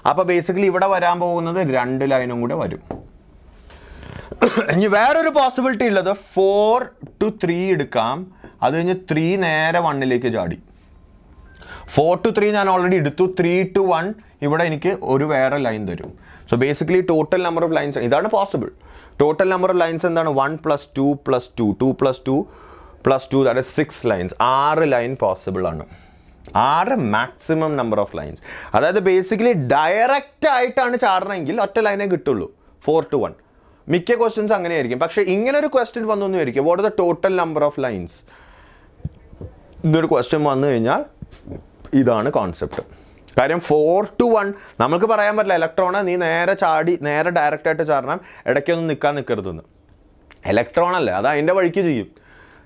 Speaker 1: അപ്പോൾ ബേസിക്കലി ഇവിടെ വരാൻ പോകുന്നത് 2 ലൈനും കൂടെ വരും. ഇനി വേറൊരു പോസിബിലിറ്റി ഉള്ളത് 4:3 എടുക്കാം, അത് കഴിഞ്ഞ് 3 നേരെ 1 ചാടി. 4:3 ഞാൻ ഓൾറെഡി എടുത്തു, 3:1 ഇവിടെ എനിക്ക് ഒരു വേറെ ലൈൻ തരും. So basically total number of lines ഇതാണ് possible. Total number of lines എന്താണ്? 1 + 2 + 2, 2 + 2 + 2, that is 6 lines. 6 line possible ആണ്, 6 മാക്സിമം നമ്പർ ഓഫ് ലൈൻസ്. അതായത് ബേസിക്കലി ഡയറക്റ്റ് ആയിട്ടാണ് ചാടണമെങ്കിൽ ഒറ്റ ലൈനേ കിട്ടുള്ളൂ, 4:1. മിക്ക ക്വസ്റ്റ്യൻസ് അങ്ങനെയായിരിക്കും. പക്ഷേ ഇങ്ങനെ ഒരു ക്വസ്റ്റ്യൻ വന്നൊന്നും ആയിരിക്കും, what is the total number of lines? ഇതൊരു ക്വസ്റ്റ്യൻ വന്നു കഴിഞ്ഞാൽ ഇതാണ് കോൺസെപ്റ്റ്. കാര്യം 4:1 നമുക്ക് പറയാൻ പറ്റില്ല ഇലക്ട്രോണ് നീ നേരെ ചാടി നേരെ ഡയറക്റ്റ് ആയിട്ട് ചാടണം, ഇടയ്ക്കൊന്നും നിൽക്കരുതെന്ന്. ഇലക്ട്രോൺ അല്ലേ, അത് അതിൻ്റെ വഴിക്ക് ചെയ്യും.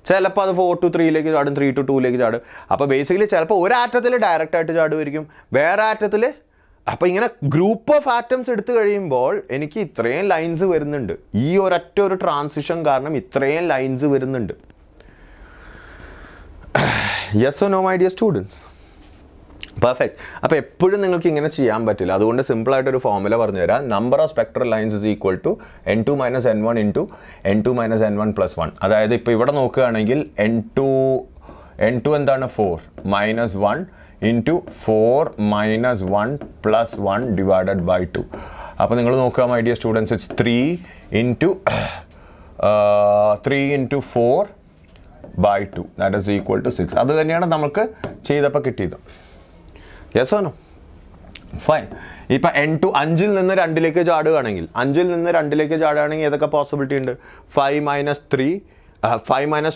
Speaker 1: ചിലപ്പോൾ അത് 4:3 ചാടും, 3:2 ചാടും. അപ്പോൾ ബേസിക്കലി ചിലപ്പോൾ ഒരു ആറ്റത്തിൽ ഡയറക്റ്റ് ആയിട്ട് ചാടുമായിരിക്കും, വേറെ ആറ്റത്തിൽ. അപ്പോൾ ഇങ്ങനെ ഗ്രൂപ്പ് ഓഫ് ആറ്റംസ് എടുത്തു കഴിയുമ്പോൾ എനിക്ക് ഇത്രയും ലൈൻസ് വരുന്നുണ്ട്. ഈ ഒരൊറ്റ ഒരു ട്രാൻസിഷൻ കാരണം ഇത്രയും ലൈൻസ് വരുന്നുണ്ട്. Yes or no my dear students? Perfect. അപ്പോൾ എപ്പോഴും നിങ്ങൾക്ക് ഇങ്ങനെ ചെയ്യാൻ പറ്റില്ല. അതുകൊണ്ട് സിമ്പിളായിട്ടൊരു ഫോർമുല പറഞ്ഞു തരാം. Number of spectral lines is equal to n2 - n1 × n2 - n1 + 1. അതായത് ഇപ്പോൾ ഇവിടെ നോക്കുകയാണെങ്കിൽ n2 എന്താണ്? 4 - 1 × 4 - 1 + 1 ഡിവൈഡഡ് ബൈ 2. അപ്പോൾ നിങ്ങൾ നോക്കുക my dear students, it's 3 × 4/2, that is equal to 6. അത് തന്നെയാണ് നമുക്ക് ചെയ്തപ്പോൾ കിട്ടിയത്. Yes or no? ഫൈൻ. ഇപ്പം n2 5 നിന്ന് 2 ചാടുകയാണെങ്കിൽ, 5 നിന്ന് 2 ചാടുകയാണെങ്കിൽ ഏതൊക്കെ പോസിബിലിറ്റി ഉണ്ട്? 5 - 2 × 5 -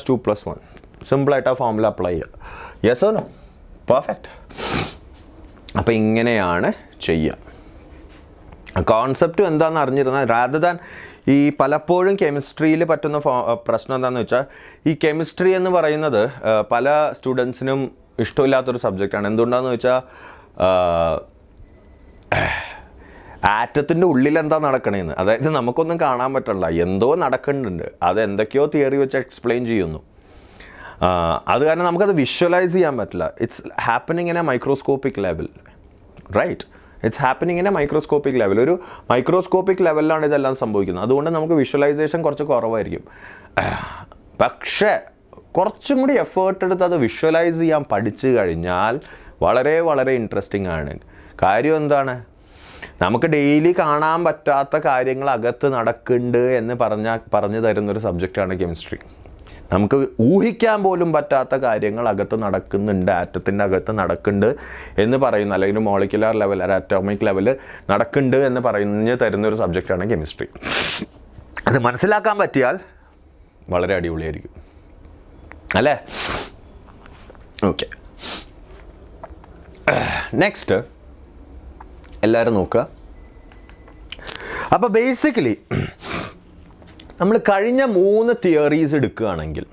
Speaker 1: 2 + 1. സിമ്പിളായിട്ട് ആ ഫോർമുല അപ്ലൈ ചെയ്യുക. Yes or no? പെർഫെക്റ്റ്. അപ്പം ഇങ്ങനെയാണ് ചെയ്യുക. കോൺസെപ്റ്റ് എന്താണെന്ന് അറിഞ്ഞിരുന്നാൽ റാദർ ദാൻ ഈ പലപ്പോഴും കെമിസ്ട്രിയിൽ പറ്റുന്ന പ്രശ്നം എന്താണെന്ന് വെച്ചാൽ, ഈ കെമിസ്ട്രി എന്ന് പറയുന്നത് പല സ്റ്റുഡൻസിനും ഇഷ്ടമില്ലാത്തൊരു സബ്ജക്റ്റാണ്. എന്തുകൊണ്ടാണെന്ന് വെച്ചാൽ ആറ്റത്തിൻ്റെ ഉള്ളിൽ എന്താ നടക്കണേന്ന്, അതായത് നമുക്കൊന്നും കാണാൻ പറ്റില്ല, എന്തോ നടക്കുന്നുണ്ട്, അത് എന്തൊക്കെയോ തിയറി വെച്ച് എക്സ്പ്ലെയിൻ ചെയ്യുന്നു. അത് കാരണം നമുക്കത് വിഷ്വലൈസ് ചെയ്യാൻ പറ്റില്ല. It's happening in a microscopic level, right? It's happening in a microscopic level. ഒരു മൈക്രോസ്കോപ്പിക് ലെവലിലാണ് ഇതെല്ലാം സംഭവിക്കുന്നത്. അതുകൊണ്ട് നമുക്ക് വിഷ്വലൈസേഷൻ കുറച്ച് കുറവായിരിക്കും. പക്ഷേ കുറച്ചും കൂടി എഫേർട്ട് എടുത്ത് അത് വിഷ്വലൈസ് ചെയ്യാൻ പഠിച്ചു കഴിഞ്ഞാൽ വളരെ വളരെ ഇൻട്രസ്റ്റിംഗ് ആണ്. കാര്യം എന്താണ്? നമുക്ക് ഡെയിലി കാണാൻ പറ്റാത്ത കാര്യങ്ങൾ അകത്ത് നടക്കുന്നുണ്ട് എന്ന് പറഞ്ഞു തരുന്നൊരു സബ്ജക്റ്റാണ് കെമിസ്ട്രി. നമുക്ക് ഊഹിക്കാൻ പോലും പറ്റാത്ത കാര്യങ്ങൾ അകത്ത് നടക്കുന്നുണ്ട്, ആറ്റത്തിൻ്റെ അകത്ത് നടക്കുന്നുണ്ട് എന്ന് പറയുന്ന, അല്ലെങ്കിൽ മോളിക്കുലർ ലെവൽ, അറ്റോമിക് ലെവൽ നടക്കുന്നുണ്ട് എന്ന് പറഞ്ഞു തരുന്നൊരു സബ്ജക്റ്റാണ് കെമിസ്ട്രി. അത് മനസ്സിലാക്കാൻ പറ്റിയാൽ വളരെ അടിപൊളിയായിരിക്കും, അല്ലേ? ഓക്കെ, നെക്സ്റ്റ് എല്ലാവരും നോക്കുക. അപ്പോൾ ബേസിക്കലി നമ്മൾ കഴിഞ്ഞ 3 തിയറീസ് എടുക്കുകയാണെങ്കിൽ,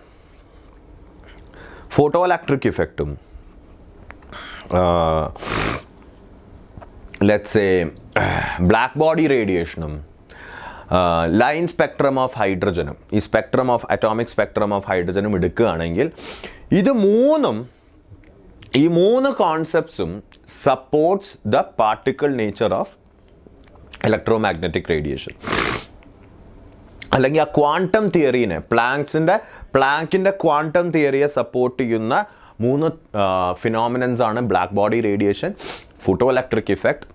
Speaker 1: ഫോട്ടോ ഇലക്ട്രിക് ഇഫക്റ്റും, ലെറ്റ്സ് സേ ബ്ലാക്ക് ബോഡി റേഡിയേഷനും, ലൈൻ സ്പെക്ട്രം ഓഫ് ഹൈഡ്രജനും ഈ spectrum of atomic spectrum of ഹൈഡ്രജനും എടുക്കുകയാണെങ്കിൽ ഇത് ഈ മൂന്ന് കോൺസെപ്റ്റ്സും supports the particle nature of electromagnetic radiation. അല്ലെങ്കിൽ ആ ക്വാണ്ടം തിയറീനെ പ്ലാങ്കിൻ്റെ ക്വാണ്ടം തിയറിയെ സപ്പോർട്ട് ചെയ്യുന്ന മൂന്ന് ഫിനോമിനൻസ് ആണ് black body radiation, photo electric effect,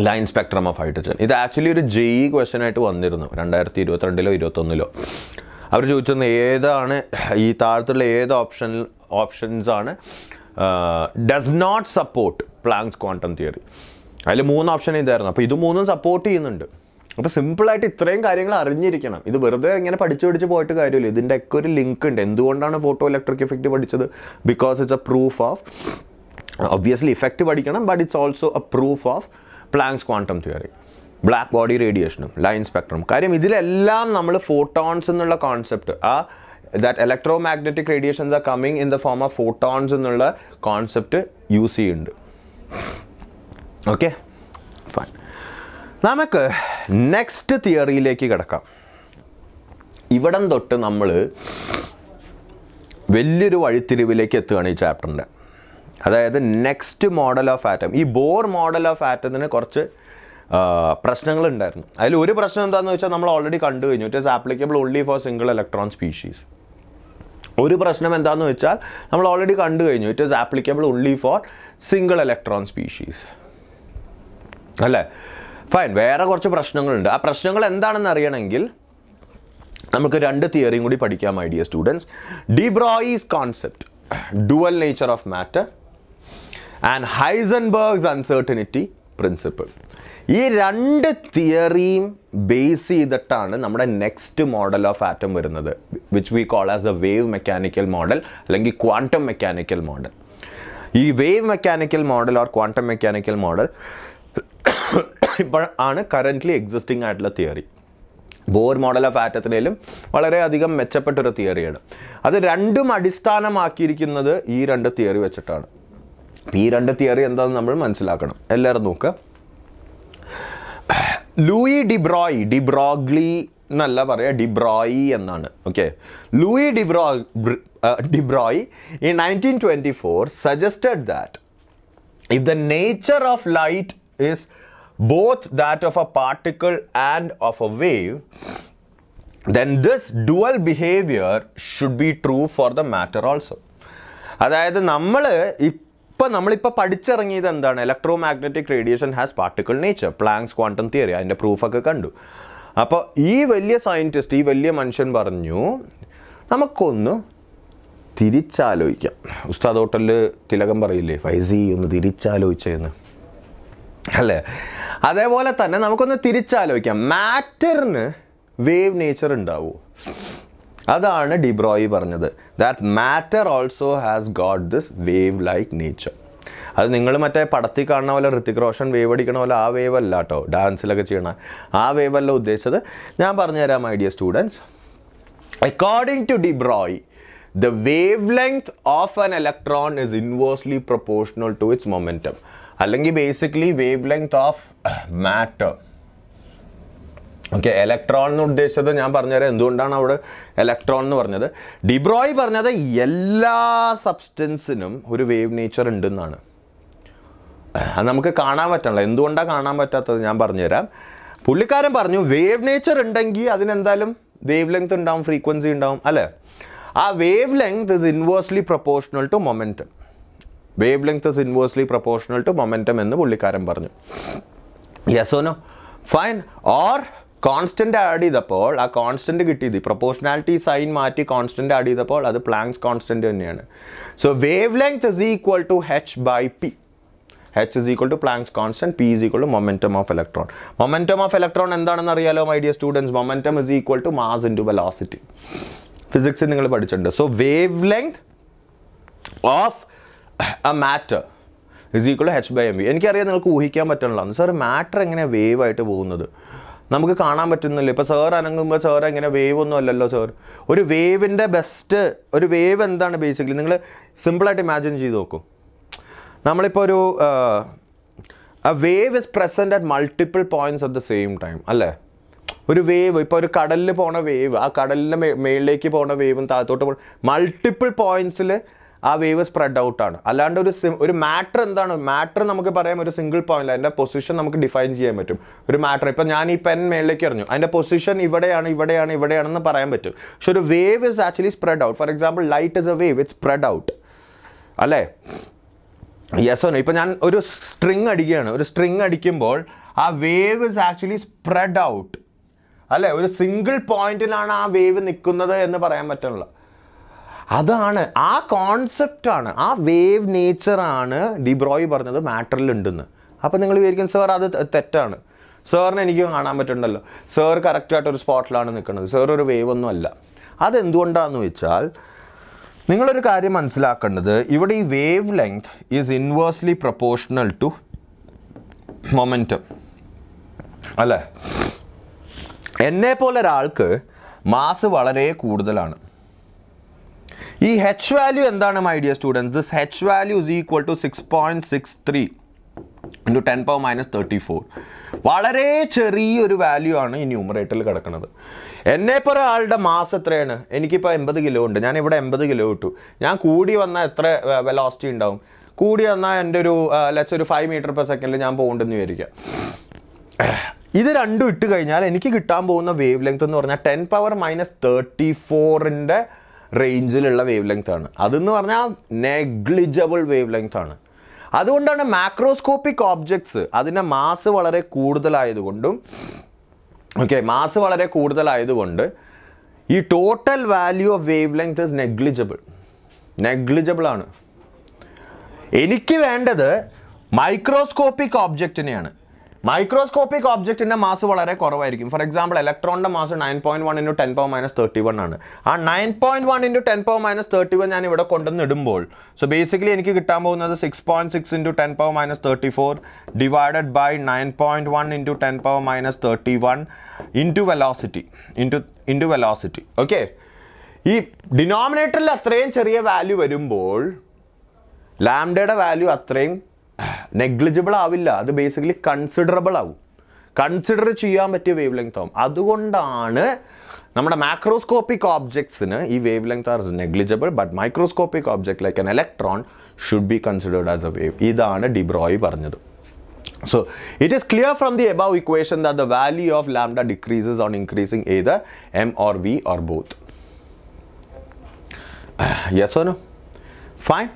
Speaker 1: line spectrum of hydrogen. ഇത് ആക്ച്വലി ഒരു JEE ക്വസ്റ്റ്യൻ ആയിട്ട് വന്നിരുന്നു 2022 21 അവർ ചോദിച്ചത് ഏതാണ് ഈ താഴത്തുള്ള ഏത് ഓപ്ഷൻസ് ആണ് does not support Planck's quantum theory. അതിൽ 3 ഓപ്ഷൻ ഇതായിരുന്നു. അപ്പോൾ ഇത് 3ഉം സപ്പോർട്ട് ചെയ്യുന്നുണ്ട്. അപ്പോൾ സിമ്പിളായിട്ട് ഇത്രയും കാര്യങ്ങൾ അറിഞ്ഞിരിക്കണം. ഇത് വെറുതെ ഇങ്ങനെ പഠിച്ച് പോയിട്ട് കാര്യമില്ല. ഇതിൻ്റെ ഒക്കെ ഒരു ലിങ്ക് ഉണ്ട്. എന്തുകൊണ്ടാണ് ഫോട്ടോ ഇലക്ട്രിക് ഇഫക്റ്റ് പഠിച്ചത്? Because it's a proof of, obviously effect പഠിക്കണം, but it's also a proof of Planck's quantum theory, black body റേഡിയേഷനും ലൈൻ സ്പെക്ട്രം. കാര്യം ഇതിലെല്ലാം നമ്മൾ ഫോട്ടോൺസ് എന്നുള്ള concept, that electromagnetic radiations are coming in the form of photons എന്നുള്ള concept use ചെയ്യുന്നുണ്ട്. Okay, fine. നമുക്ക് next തിയറിയിലേക്ക് കിടക്കാം. ഇവിടം തൊട്ട് നമ്മൾ വലിയൊരു വഴിത്തിരിവിലേക്ക് എത്തുകയാണ് ഈ ചാപ്റ്ററിൻ്റെ. അതായത് നെക്സ്റ്റ് മോഡൽ ഓഫ് ആറ്റം. ഈ ബോർ മോഡൽ ഓഫ് ആറ്റത്തിന് കുറച്ച് പ്രശ്നങ്ങളുണ്ടായിരുന്നു. അതിൽ ഒരു പ്രശ്നം എന്താണെന്ന് വെച്ചാൽ നമ്മൾ ഓൾറെഡി കണ്ടു കഴിഞ്ഞു. It is applicable only for single electron species. ഒരു പ്രശ്നം എന്താണെന്ന് വെച്ചാൽ നമ്മൾ ഓൾറെഡി കണ്ടു കഴിഞ്ഞു. It is applicable only for single electron species അല്ലേ? ഫൈൻ. വേറെ കുറച്ച് പ്രശ്നങ്ങളുണ്ട്. ആ പ്രശ്നങ്ങൾ എന്താണെന്ന് അറിയണമെങ്കിൽ നമുക്ക് 2 തിയറിയും കൂടി പഠിക്കാം my dear students. De Broglie's concept, dual nature of matter, and Heisenberg's uncertainty principle. ഈ 2 തിയറിയും ബേസ് ചെയ്തിട്ടാണ് നമ്മുടെ നെക്സ്റ്റ് മോഡൽ ഓഫ് ആറ്റം വരുന്നത്, which we call as a wave mechanical model അല്ലെങ്കിൽ ക്വാണ്ടം മെക്കാനിക്കൽ മോഡൽ. ഈ wave mechanical model or quantum mechanical model ഇപ്പോൾ ആണ് currently existing ആയിട്ടുള്ള തിയറി. ബോർ മോഡൽ ഓഫ് ആറ്റത്തിനേലും വളരെയധികം മെച്ചപ്പെട്ടൊരു തിയറിയാണ്. അത് രണ്ടും അടിസ്ഥാനമാക്കിയിരിക്കുന്നത് ഈ 2 തിയറി വെച്ചിട്ടാണ്. ഈ 2 തിയറി എന്താണെന്ന് നമ്മൾ മനസ്സിലാക്കണം. എല്ലാവരും നോക്കുക. ലൂയി ഡിബ്രോഗ്ലി എന്നല്ല പറയുക, ഡിബ്രോയി എന്നാണ്. Okay, Louis de Broglie in 1924 suggested that if the nature of light is both that of a particle and of a wave, then this dual behavior should be true for the matter also. അതായത് നമ്മളിപ്പോൾ പഠിച്ചിറങ്ങിയത് എന്താണ്? Electromagnetic radiation has particle nature, planks quantum theory, അതിൻ്റെ പ്രൂഫൊക്കെ കണ്ടു. അപ്പോൾ ഈ വലിയ scientist, ഈ വലിയ മനുഷ്യൻ പറഞ്ഞു നമുക്കൊന്ന് തിരിച്ചാലോചിക്കാം. ഉസ്താദ് ഹോട്ടലിൽ തിലകം പറയില്ലേ, ഫൈസി ഒന്ന് തിരിച്ചാലോചിച്ചെന്ന് അല്ലേ? അതേപോലെ തന്നെ നമുക്കൊന്ന് തിരിച്ചാലോചിക്കാം. മാറ്ററിന് വേവ് നേച്ചർ ഉണ്ടാവുമോ? അതാണ് ഡിബ്രോയി പറഞ്ഞത്. That matter also has got this wave like nature. അത് നിങ്ങൾ മറ്റേ പടത്തിൽ കാണുന്ന പോലെ ഋത്തിക് റോഷൻ വേവ് അടിക്കണ പോലെ ആ വേവ് അല്ല കേട്ടോ, ഡാൻസിലൊക്കെ ചെയ്യണ ആ വേവ് അല്ല ഉദ്ദേശിച്ചത്. ഞാൻ പറഞ്ഞുതരാം my dear students. According to de Broglie, the wavelength of an electron is inversely proportional to its momentum. അല്ലെങ്കിൽ basically wavelength of matter. Okay, electron എന്ന് ഉദ്ദേശിച്ചത് ഞാൻ പറഞ്ഞുതരാം എന്തുകൊണ്ടാണ് അവിടെ ഇലക്ട്രോൺ എന്ന് പറഞ്ഞത്. ഡിബ്രോയി പറഞ്ഞത് എല്ലാ സബ്സ്റ്റൻസിനും ഒരു വേവ് നേച്ചർ ഉണ്ടെന്നാണ്. അത് നമുക്ക് കാണാൻ പറ്റണല്ലോ. എന്തുകൊണ്ടാണ് കാണാൻ പറ്റാത്തത് ഞാൻ പറഞ്ഞുതരാം. പുള്ളിക്കാരൻ പറഞ്ഞു വേവ് നേച്ചർ ഉണ്ടെങ്കിൽ അതിനെന്തായാലും വേവ് ലെങ്ത് ഉണ്ടാവും, ഫ്രീക്വൻസി ഉണ്ടാവും അല്ലേ? ആ wave length is inversely proportional to momentum. Wave length is inversely proportional to momentum എന്ന് പുള്ളിക്കാരൻ പറഞ്ഞു. Yes or no? Fine. Or constant add ചെയ്തപ്പോൾ ആ കോൺസ്റ്റന്റ് കിട്ടിയത് പ്രൊപ്പോർഷണാലിറ്റി സൈൻ മാറ്റി കോൺസ്റ്റന്റ് ആഡ് ചെയ്തപ്പോൾ അത് പ്ലാങ്ക്സ് കോൺസ്റ്റന്റ് തന്നെയാണ്. So wave length is equal to h/p. h is equal to Planck's constant, p is equal to momentum of electron. Momentum of electron എന്താണെന്ന് അറിയാലോ my dear students? momentum is equal to mass into velocity. Physics നിങ്ങൾ പഠിച്ചിട്ടുണ്ട്. So wavelength of a matter is equal to h/mv. എനിക്കറിയാം നിങ്ങൾക്ക് ഊഹിക്കാൻ പറ്റണല്ലോ, sir matter എങ്ങനെയാണ് wave ആയിട്ട് പോകുന്നത്? നമുക്ക് കാണാൻ പറ്റുന്നില്ല. ഇപ്പോൾ സാർ അനങ്ങുമ്പോൾ സാർ എങ്ങനെ വേവ് ഒന്നും അല്ലല്ലോ സാർ. ഒരു വേവിൻ്റെ ഒരു വേവ് എന്താണ് ബേസിക്കലി? നിങ്ങൾ സിമ്പിളായിട്ട് ഇമാജിൻ ചെയ്ത് നോക്കൂ. നമ്മളിപ്പോൾ ഒരു a wave is present at multiple points at the same time അല്ലേ? ഒരു വേവ്, ഇപ്പോൾ ഒരു കടലിൽ പോണ വേവ്, ആ കടലിൻ്റെ മേളിലേക്ക് പോണ വേവും താഴത്തോട്ട് മൾട്ടിപ്പിൾ പോയിന്റ്സിൽ ആ വേവ് സ്പ്രെഡ് ഔട്ടാണ്. അല്ലാണ്ട് ഒരു മാറ്റർ എന്താണ്, മാറ്റർ നമുക്ക് പറയാം ഒരു സിംഗിൾ പോയിന്റ്, അതിൻ്റെ പൊസിഷൻ നമുക്ക് ഡിഫൈൻ ചെയ്യാൻ പറ്റും. ഒരു മാറ്റർ, ഇപ്പം ഞാൻ ഈ പെൻ മേളിലേക്ക് എറിഞ്ഞു, അതിൻ്റെ പൊസിഷൻ ഇവിടെയാണെന്ന് പറയാൻ പറ്റും. പക്ഷെ ഒരു wave is actually spread out. For example light is a wave, it spread out അല്ലേ? Yes or no? ഇപ്പം ഞാൻ ഒരു സ്ട്രിങ് അടിക്കുകയാണ്, ഒരു സ്ട്രിങ് അടിക്കുമ്പോൾ ആ wave is actually spread out അല്ലേ? ഒരു സിംഗിൾ പോയിന്റിലാണ് ആ വേവ് നിൽക്കുന്നത് എന്ന് പറയാൻ പറ്റുന്നില്ല. അതാണ് ആ കോൺസെപ്റ്റാണ്, ആ വേവ് നേച്ചറാണ് ഡിബ്രോയി പറഞ്ഞത് മാറ്ററിലുണ്ടെന്ന്. അപ്പം നിങ്ങൾ വിചാരിക്കും സാർ അത് തെറ്റാണ്, സാറിന് എനിക്ക് കാണാൻ പറ്റുന്നുണ്ടല്ലോ, സാർ കറക്റ്റായിട്ട് ഒരു സ്പോട്ടിലാണ് നിൽക്കുന്നത്, സാർ ഒരു വേവ് ഒന്നും അല്ല. അതെന്തുകൊണ്ടാണെന്ന് വെച്ചാൽ നിങ്ങളൊരു കാര്യം മനസ്സിലാക്കേണ്ടത്, ഇവിടെ ഈ wavelength is inversely proportional to momentum അല്ലേ? എന്നെ പോലെ ഒരാൾക്ക് മാസ് വളരെ കൂടുതലാണ്. ഈ എച്ച് വാല്യൂ എന്താണ് my dear students? This H value is equal to 6.63 into 10⁻34. വളരെ ചെറിയൊരു വാല്യൂ ആണ് ഈ ന്യൂമറേറ്ററിൽ കിടക്കുന്നത്. എന്നെപ്പോലെ ആളുടെ മാസ് എത്രയാണ്? എനിക്കിപ്പോൾ 80 കിലോ ഉണ്ട്, ഞാൻ ഇവിടെ 80 കിലോ ഇട്ടു. ഞാൻ കൂടി വന്നാൽ എത്ര വെലോസിറ്റി ഉണ്ടാവും? കൂടി വന്നാൽ എൻ്റെ ഒരു ഒരു 5 മീറ്റർ പെർ സെക്കൻഡിൽ ഞാൻ പോകണ്ടെന്ന് വിചാരിക്കുക. ഇത് രണ്ടും ഇട്ട് കഴിഞ്ഞാൽ എനിക്ക് കിട്ടാൻ പോകുന്ന വേവ് ലെങ്ത് എന്ന് പറഞ്ഞാൽ 10⁻34ൻ്റെ റേഞ്ചിലുള്ള വേവ് ലെങ്ത് ആണ്. അതെന്ന് പറഞ്ഞാൽ നെഗ്ലിജബിൾ വേവ് ലെങ്ത് ആണ്. അതുകൊണ്ടാണ് മാക്രോസ്കോപ്പിക് ഓബ്ജക്ട്സ് അതിൻ്റെ മാസ് വളരെ കൂടുതലായതുകൊണ്ടും മാസ് വളരെ കൂടുതലായതുകൊണ്ട് ഈ total value of wave length is negligible ആണ്. എനിക്ക് വേണ്ടത് മൈക്രോസ്കോപ്പിക് ഓബ്ജക്റ്റിനെയാണ്. മൈക്രോസ്കോപ്പിക് ഓബ്ജക്റ്റിൻ്റെ മാസ് വളരെ കുറവായിരിക്കും. ഫോർ എക്സാമ്പിൾ ഇലക്ട്രോണിൻ്റെ മാസ് 9.1 ഇൻറ്റു 10⁻31 ആണ്. ആ 9.1 ഇൻറ്റു 10⁻31 ഞാൻ ഇവിടെ കൊണ്ടുവന്ന് ഇടുമ്പോൾ ബേസിക്കലി എനിക്ക് കിട്ടാൻ പോകുന്നത് 6.6 into 10⁻34 divided by 9.1 into 10⁻31 into velocity. Okay, ഈ ഡിനോമിനേറ്ററിൽ അത്രയും ചെറിയ വാല്യൂ വരുമ്പോൾ ലാംഡയുടെ വാല്യൂ അത്രയും നെഗ്ലിജിബിൾ ആവില്ല, അത് ബേസിക്കലി കൺസിഡറബിൾ ആവും, കൺസിഡർ ചെയ്യാൻ പറ്റിയ വേവ് ലെങ്ത് ആവും. അതുകൊണ്ടാണ് നമ്മുടെ മാക്രോസ്കോപ്പിക് ഓബ്ജക്ട്സിന് ഈ wavelength are negligible, but microscopic object like an electron should be considered as a wave. ഇതാണ് ഡിബ്രോയി പറഞ്ഞത്. So it is clear from the above equation that the value of lambda decreases on increasing either m or v or both. Yes or no? Fine.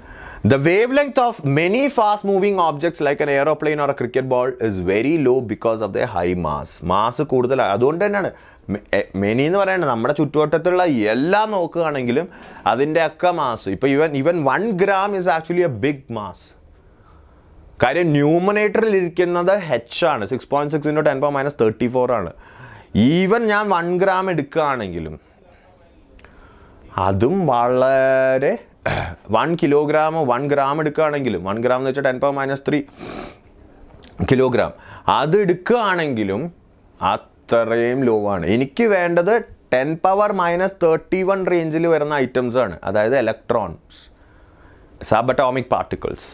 Speaker 1: The wavelength of many fast moving objects like an aeroplane or a cricket ball is very low because of their high mass. Mass കൂടുതലാണ്. അതുകൊണ്ട് തന്നെയാണ് many എന്ന് പറയുന്നത് നമ്മുടെ ചുറ്റുവട്ടത്തുള്ള എല്ലാം നോക്കുകയാണെങ്കിലും അതിൻ്റെ ഒക്കെ മാസ് ഇപ്പോൾ even 1 gram is actually a big mass. കാര്യം ന്യൂമറേറ്ററിൽ ഇരിക്കുന്നത് h ആണ്, 6.6 ഇൻറ്റു 10⁻34 ആണ്. ഈവൻ ഞാൻ 1 gram എടുക്കുകയാണെങ്കിലും അതും വളരെ 1 കിലോഗ്രാം 1 gram എടുക്കുകയാണെങ്കിലും 1 gram എന്ന് വെച്ചാൽ 10⁻³ കിലോഗ്രാം അത് എടുക്കുകയാണെങ്കിലും അത്രയും ലോ ആണ്. എനിക്ക് വേണ്ടത് 10⁻31 റേഞ്ചിൽ വരുന്ന ഐറ്റംസ് ആണ്, അതായത് ഇലക്ട്രോൺസ്, സബ് അറ്റോമിക് പാർട്ടിക്കിൾസ്.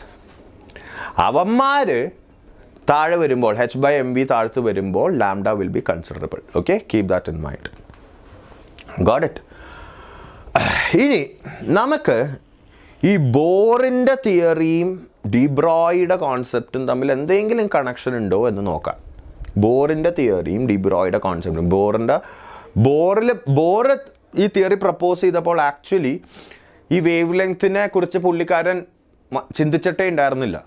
Speaker 1: അവന്മാർ താഴെ വരുമ്പോൾ h/mv താഴത്ത് വരുമ്പോൾ lambda will be considerable. Okay, keep that in mind. Got it? ഇനി നമുക്ക് ഈ ബോറിൻ്റെ തിയറിയും ഡിബ്രോയിയുടെ കോൺസെപ്റ്റും തമ്മിൽ എന്തെങ്കിലും കണക്ഷൻ ഉണ്ടോ എന്ന് നോക്കാം. ബോറിൻ്റെ തിയറിയും ഡിബ്രോയിയുടെ കോൺസെപ്റ്റും ബോർ ഈ തിയറി പ്രപ്പോസ് ചെയ്തപ്പോൾ ആക്ച്വലി ഈ വേവ് ലെങ്ത്തിനെ കുറിച്ച് പുള്ളിക്കാരൻ ചിന്തിച്ചിട്ടേ ഉണ്ടായിരുന്നില്ല.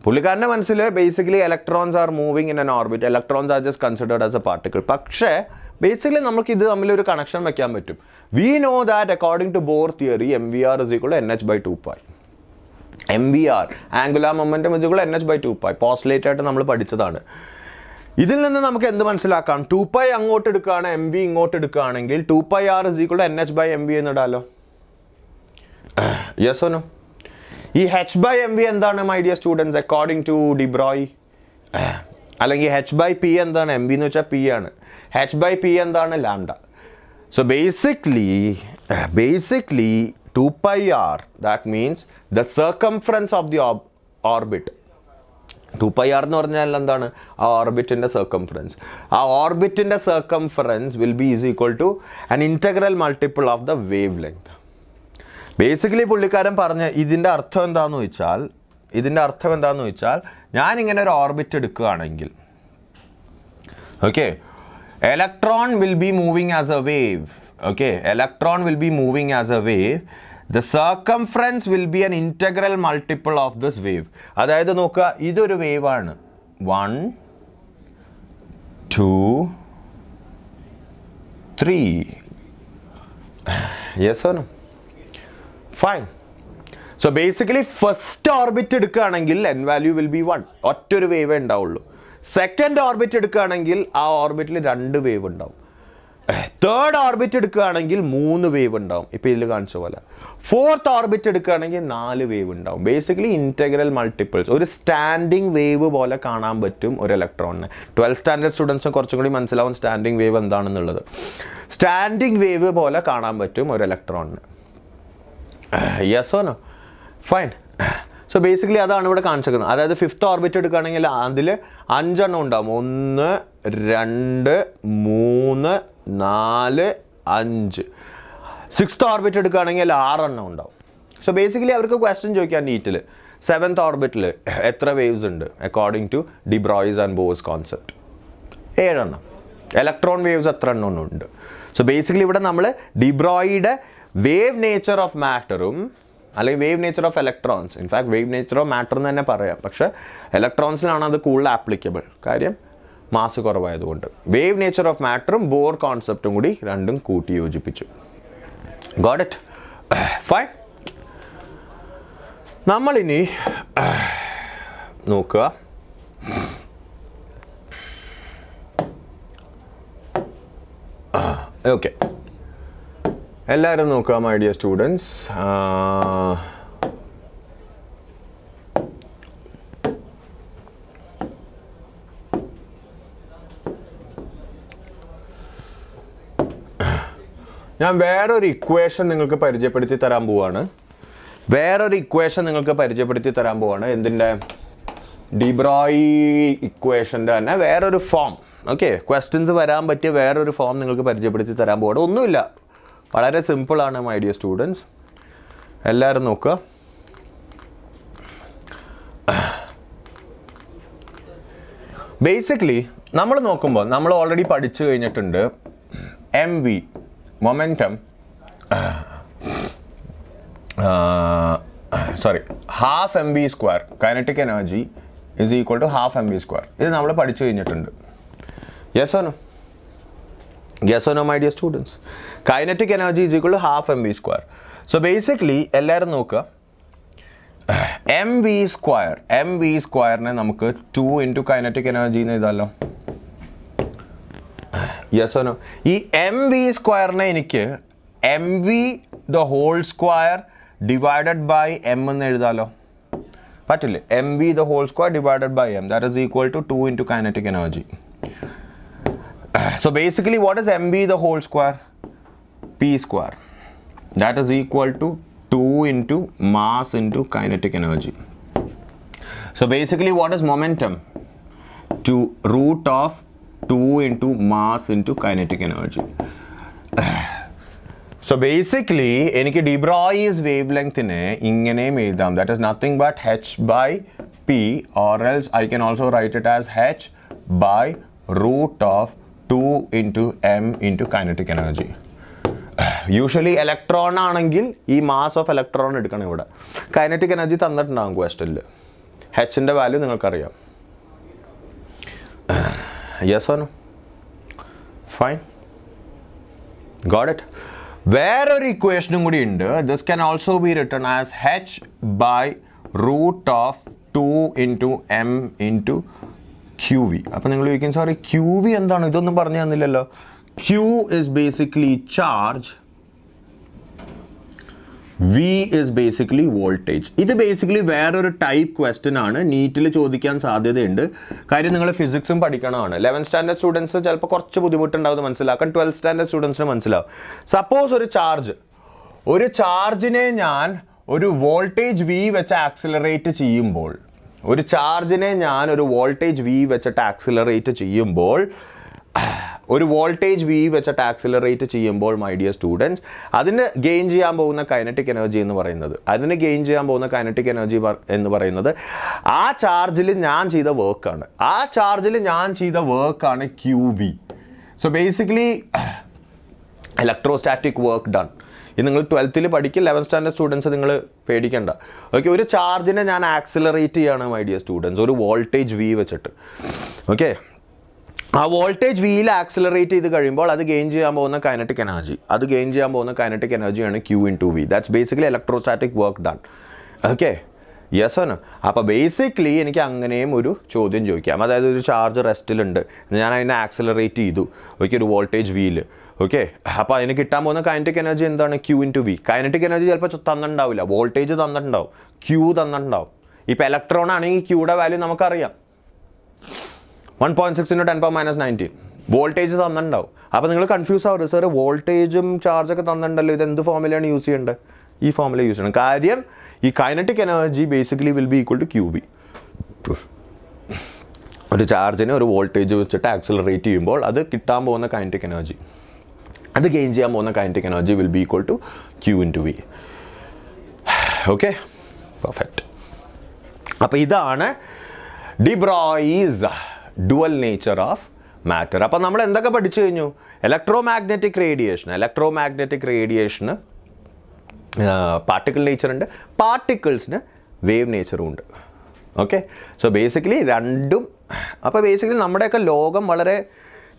Speaker 1: പുള്ളിക്കാരൻ്റെ മനസ്സിൽ basically electrons are moving in an orbit, electrons are just considered as a particle. പക്ഷേ ബേസിക്കലി നമുക്ക് ഇത് തമ്മിലൊരു കണക്ഷൻ വയ്ക്കാൻ പറ്റും. We know that according to Bohr theory mvr is equal to nh/2π. mvr angular momentum is equal to nh/2π. Postulate ആയിട്ട് നമ്മൾ പഠിച്ചതാണ്. ഇതിൽ നിന്ന് നമുക്ക് എന്ത് മനസ്സിലാക്കാം? 2π അങ്ങോട്ട് എടുക്കുകയാണ്, mv ഇങ്ങോട്ട് എടുക്കുകയാണെങ്കിൽ 2πr is equal to nh/mv എന്നിടാലോ. Yes or no? ഈ h/mv എന്താണ് my dear students according to de Broglie? അല്ലെങ്കിൽ h/p എന്താണ്? mv എന്ന് വെച്ചാൽ p ആണ്. h/p എന്താണ്? Lambda. So basically 2πr, that means the circumference of the orbit. 2 pi r എന്ന് പറഞ്ഞാൽ എന്താണ്? ആ ഓർബിറ്റിൻ്റെ സർക്കംഫറൻസ്. ആ ഓർബിറ്റിൻ്റെ circumference will be is equal to an integral multiple of the wave length. Basically പുള്ളിക്കാരൻ പറഞ്ഞ ഇതിൻ്റെ അർത്ഥം എന്താണെന്ന് വെച്ചാൽ ഞാനിങ്ങനെ ഒരു ഓർബിറ്റ് എടുക്കുകയാണെങ്കിൽ, okay, electron will be moving as a wave. Okay, electron will be moving as a wave. The circumference will be an integral multiple of this wave. അതായത് നോക്കുക, ഇതൊരു വേവ് ആണ്. 1 2 3. Yes or no? Fine. So basically first orbit എടുക്കുകയാണെങ്കിൽ n value will be 1. ഒറ്റൊരു wave ഉണ്ടാവുള്ളൂ. Second orbit എടുക്കുകയാണെങ്കിൽ ആ ഓർബിറ്റിൽ 2 wave ഉണ്ടാവും. തേർഡ് ഓർബിറ്റ് എടുക്കുകയാണെങ്കിൽ 3 വേവ് ഉണ്ടാവും, ഇപ്പോൾ ഇതിൽ കാണിച്ച പോലെ. ഫോർത്ത് ഓർബിറ്റ് എടുക്കുകയാണെങ്കിൽ 4 വേവ് ഉണ്ടാവും. ബേസിക്കലി ഇൻറ്റഗ്രൽ മൾട്ടിപ്പിൾസ്, ഒരു സ്റ്റാൻഡിങ് വേവ് പോലെ കാണാൻ പറ്റും ഒരു ഇലക്ട്രോണിന്. 12th സ്റ്റാൻഡേർഡ് സ്റ്റുഡൻസിന് കുറച്ചും കൂടി മനസ്സിലാവും സ്റ്റാൻഡിങ് വേവ് എന്താണെന്നുള്ളത്. സ്റ്റാൻഡിങ് വേവ് പോലെ കാണാൻ പറ്റും ഒരു ഇലക്ട്രോണിന്. Yes or no? Fine. So basically അതാണ് ഇവിടെ കാണിച്ചിരിക്കുന്നത്. അതായത് 5th ഓർബിറ്റ് എടുക്കുകയാണെങ്കിൽ അതിൽ 5 എണ്ണം ഉണ്ടാവും. 1 2 3 4 5. 6th ഓർബിറ്റ് എടുക്കുകയാണെങ്കിൽ 6 എണ്ണം ഉണ്ടാവും. സോ ബേസിക്കലി അവർക്ക് ക്വസ്റ്റ്യൻ ചോദിക്കാൻ നീറ്റിൽ 7th ഓർബിറ്റിൽ എത്ര വേവ്സ് ഉണ്ട് according to de Broglie's and Bohr's concept? 7 എണ്ണം. ഇലക്ട്രോൺ വേവ്സ് എത്ര എണ്ണം ഉണ്ട്? സോ ബേസിക്കലി ഇവിടെ നമ്മൾ ഡി ബ്രോയുടെ വേവ് നേച്ചർ ഓഫ് മാറ്ററും അല്ലെങ്കിൽ wave nature of electrons, in fact wave nature of matter എന്ന് തന്നെ പറയാം, പക്ഷേ ഇലക്ട്രോൺസിലാണ് അത് കൂടുതൽ ആപ്ലിക്കബിൾ, കാര്യം മാസ് കുറവായതുകൊണ്ട്. വേവ് നേച്ചർ ഓഫ് മാറ്ററും ബോർ കോൺസെപ്റ്റും കൂടി രണ്ടും കൂട്ടി യോജിപ്പിച്ചു. Got it? ഫൈൻ. നമ്മളിനി നോക്കുക, ഓക്കെ, എല്ലാവരും നോക്കുക മൈ ഡിയർ സ്റ്റുഡൻസ്. ഞാൻ വേറൊരു ഇക്വേഷൻ നിങ്ങൾക്ക് പരിചയപ്പെടുത്തി തരാൻ പോവാണ്. എന്തിൻ്റെ? ഡി ബ്രോയ് ഇക്വേഷൻ്റെ തന്നെ വേറൊരു ഫോം. ഓക്കെ, ക്വസ്റ്റ്യൻസ് വരാൻ പറ്റിയ വേറൊരു ഫോം നിങ്ങൾക്ക് പരിചയപ്പെടുത്തി തരാൻ പോവാണ്. ഒന്നുമില്ല, വളരെ സിമ്പിളാണ് മൈ ഡിയർ സ്റ്റുഡൻസ്. എല്ലാവരും നോക്കുക. ബേസിക്കലി നമ്മൾ നോക്കുമ്പോൾ നമ്മൾ ഓൾറെഡി പഠിച്ചു കഴിഞ്ഞിട്ടുണ്ട് m v, momentum, half m v square kinetic energy is equal to half m v square. ഇത് നമ്മൾ പഠിച്ചു കഴിഞ്ഞിട്ടുണ്ട്. Yes or no? Yes or no, my dear students? Kinetic energy is equal to half mv square. So basically എല്ലാവരും നോക്കുക, mv സ്ക്വയറിനെ നമുക്ക് 2 into kinetic energy എന്ന് എഴുതാമല്ലോ. Yes or no? ഈ mv സ്ക്വയറിനെ എനിക്ക് mv the whole square divided by m എന്ന് എഴുതാമല്ലോ. പറ്റില്ലേ? mv the whole square divided by m, that is equal to 2 into kinetic energy. So basically what is mv the whole square? P square, that is equal to 2 into mass into kinetic energy. So basically what is momentum? To root of 2 into mass into kinetic energy. So basically എനിക്ക് D bruise wave ലെങ്തിനെ ഇങ്ങനെയും എഴുതാം, that is nothing but h by p, or else I can also write it as h by root of 2 into m into kinetic energy. Usually electron ആണെങ്കിൽ ഈ mass of electron എടുക്കണം. ഇവിടെ kinetic energy തന്നിട്ടുണ്ടാകും ക്വസ്റ്റനിൽ. ഹെച്ചിൻ്റെ value നിങ്ങൾക്കറിയാം. Yes or no? Fine, got it? വേറൊരു ഇക്വേഷനും കൂടി ഉണ്ട്. This can also be written as h by root of 2 into m into QV. അപ്പോൾ നിങ്ങൾ ചോദിക്കും, സോറി QV എന്താണ്? ഇതൊന്നും പറഞ്ഞു തന്നില്ലല്ലോ. Q is basically charge, V is basically voltage. ഇത് ബേസിക്കലി വേറൊരു ടൈപ്പ് ക്വസ്റ്റ്യൻ ആണ്, നീറ്റിൽ ചോദിക്കാൻ സാധ്യതയുണ്ട്. കാര്യം നിങ്ങൾ ഫിസിക്സും പഠിക്കണമാണ്. 11th സ്റ്റാൻഡേർഡ് സ്റ്റുഡൻസ് ചിലപ്പോൾ കുറച്ച് ബുദ്ധിമുട്ടുണ്ടാവും മനസ്സിലാക്കാൻ. 12th സ്റ്റാൻഡേർഡ് സ്റ്റുഡൻസിന് മനസ്സിലാവും. സപ്പോസ് ഒരു ചാർജിനെ ഞാൻ ഒരു വോൾട്ടേജ് V വെച്ച് ആക്സിലറേറ്റ് ചെയ്യുമ്പോൾ, ഒരു ചാർജിനെ ഞാൻ ഒരു വോൾട്ടേജ് വി വെച്ചിട്ട് ആക്സിലറേറ്റ് ചെയ്യുമ്പോൾ മൈ ഡിയർ സ്റ്റുഡൻസ്, അതിന് ഗെയിൻ ചെയ്യാൻ പോകുന്ന കൈനറ്റിക് എനർജി എന്ന് പറയുന്നത് ആ ചാർജിൽ ഞാൻ ചെയ്ത വർക്കാണ് q v. So basically electrostatic work done. ഇത് നിങ്ങൾ 12th പഠിക്കും, 11th സ്റ്റാൻഡേർഡ് സ്റ്റുഡൻസ് നിങ്ങൾ പേടിക്കണ്ട. ഓക്കെ, ഒരു ചാർജിനെ ഞാൻ ആക്സിലറേറ്റ് ചെയ്യാണ് മൈ ഡിയർ സ്റ്റുഡൻസ്, ഒരു വോൾട്ടേജ് വി വെച്ചിട്ട്. ഓക്കെ, ആ വോൾട്ടേജ് വിയിൽ ആക്സിലറേറ്റ് ചെയ്ത് കഴിയുമ്പോൾ അത് ഗെയിൻ ചെയ്യാൻ പോകുന്ന കൈനറ്റിക് എനർജിയാണ് Q into V. That's basically electrostatic work done. Okay, yes or no? അപ്പോൾ ബേസിക്കലി എനിക്ക് അങ്ങനെയും ഒരു ചോദ്യം ചോദിക്കാം. അതായത് ഒരു ചാർജ് റെസ്റ്റിലുണ്ട്, ഞാൻ അതിനെ ആക്സിലറേറ്റ് ചെയ്തു, ഓക്കെ, ഒരു വോൾട്ടേജ് വിയിൽ. ഓക്കെ, അപ്പോൾ അതിന് കിട്ടാൻ പോകുന്ന കൈനറ്റിക് എനർജി എന്താണ്? Q into v. Kinetic energy ചിലപ്പോൾ തന്നിട്ടുണ്ടാവില്ല, വോൾട്ടേജ് തന്നിട്ടുണ്ടാവും, ക്യൂ തന്നിട്ടുണ്ടാവും. ഇപ്പോൾ ഇലക്ട്രോൺ ആണെങ്കിൽ ക്യൂയുടെ വാല്യൂ നമുക്കറിയാം, 1.6 × 10⁻⁹. വോൾട്ടേജ് തന്നിട്ടുണ്ടാവും. അപ്പോൾ നിങ്ങൾ കൺഫ്യൂസ് ആവരുത്, സാർ വോൾട്ടേജും ചാർജൊക്കെ തന്നിട്ടുണ്ടല്ലോ, ഇത് എന്ത് ഫോമിലാണ് യൂസ് ചെയ്യേണ്ടത്? ഈ ഫോമില യൂസ് ചെയ്യണം. കാര്യം ഈ kinetic energy basically will be equal to q v. ഒരു ചാർജിനെ ഒരു വോൾട്ടേജ് വെച്ചിട്ട് ആക്സിലറേറ്റ് ചെയ്യുമ്പോൾ അത് കിട്ടാൻ പോകുന്ന കൈനറ്റിക് എനർജി, അത് ഗെയിൻ ചെയ്യാൻ പോകുന്ന kinetic energy will be equal to Q into V. Okay, perfect. അപ്പോൾ ഇതാണ് de Broglie's dual nature of matter. അപ്പോൾ നമ്മൾ എന്തൊക്കെ പഠിച്ചു കഴിഞ്ഞു? ഇലക്ട്രോ മാഗ്നറ്റിക് റേഡിയേഷന് പാർട്ടിക്കിൾ നേച്ചർ ഉണ്ട്, പാർട്ടിക്കിൾസിന് വേവ് നേച്ചറും ഉണ്ട്. ഓക്കെ, സോ ബേസിക്കലി രണ്ടും. അപ്പോൾ ബേസിക്കലി നമ്മുടെയൊക്കെ ലോകം വളരെ,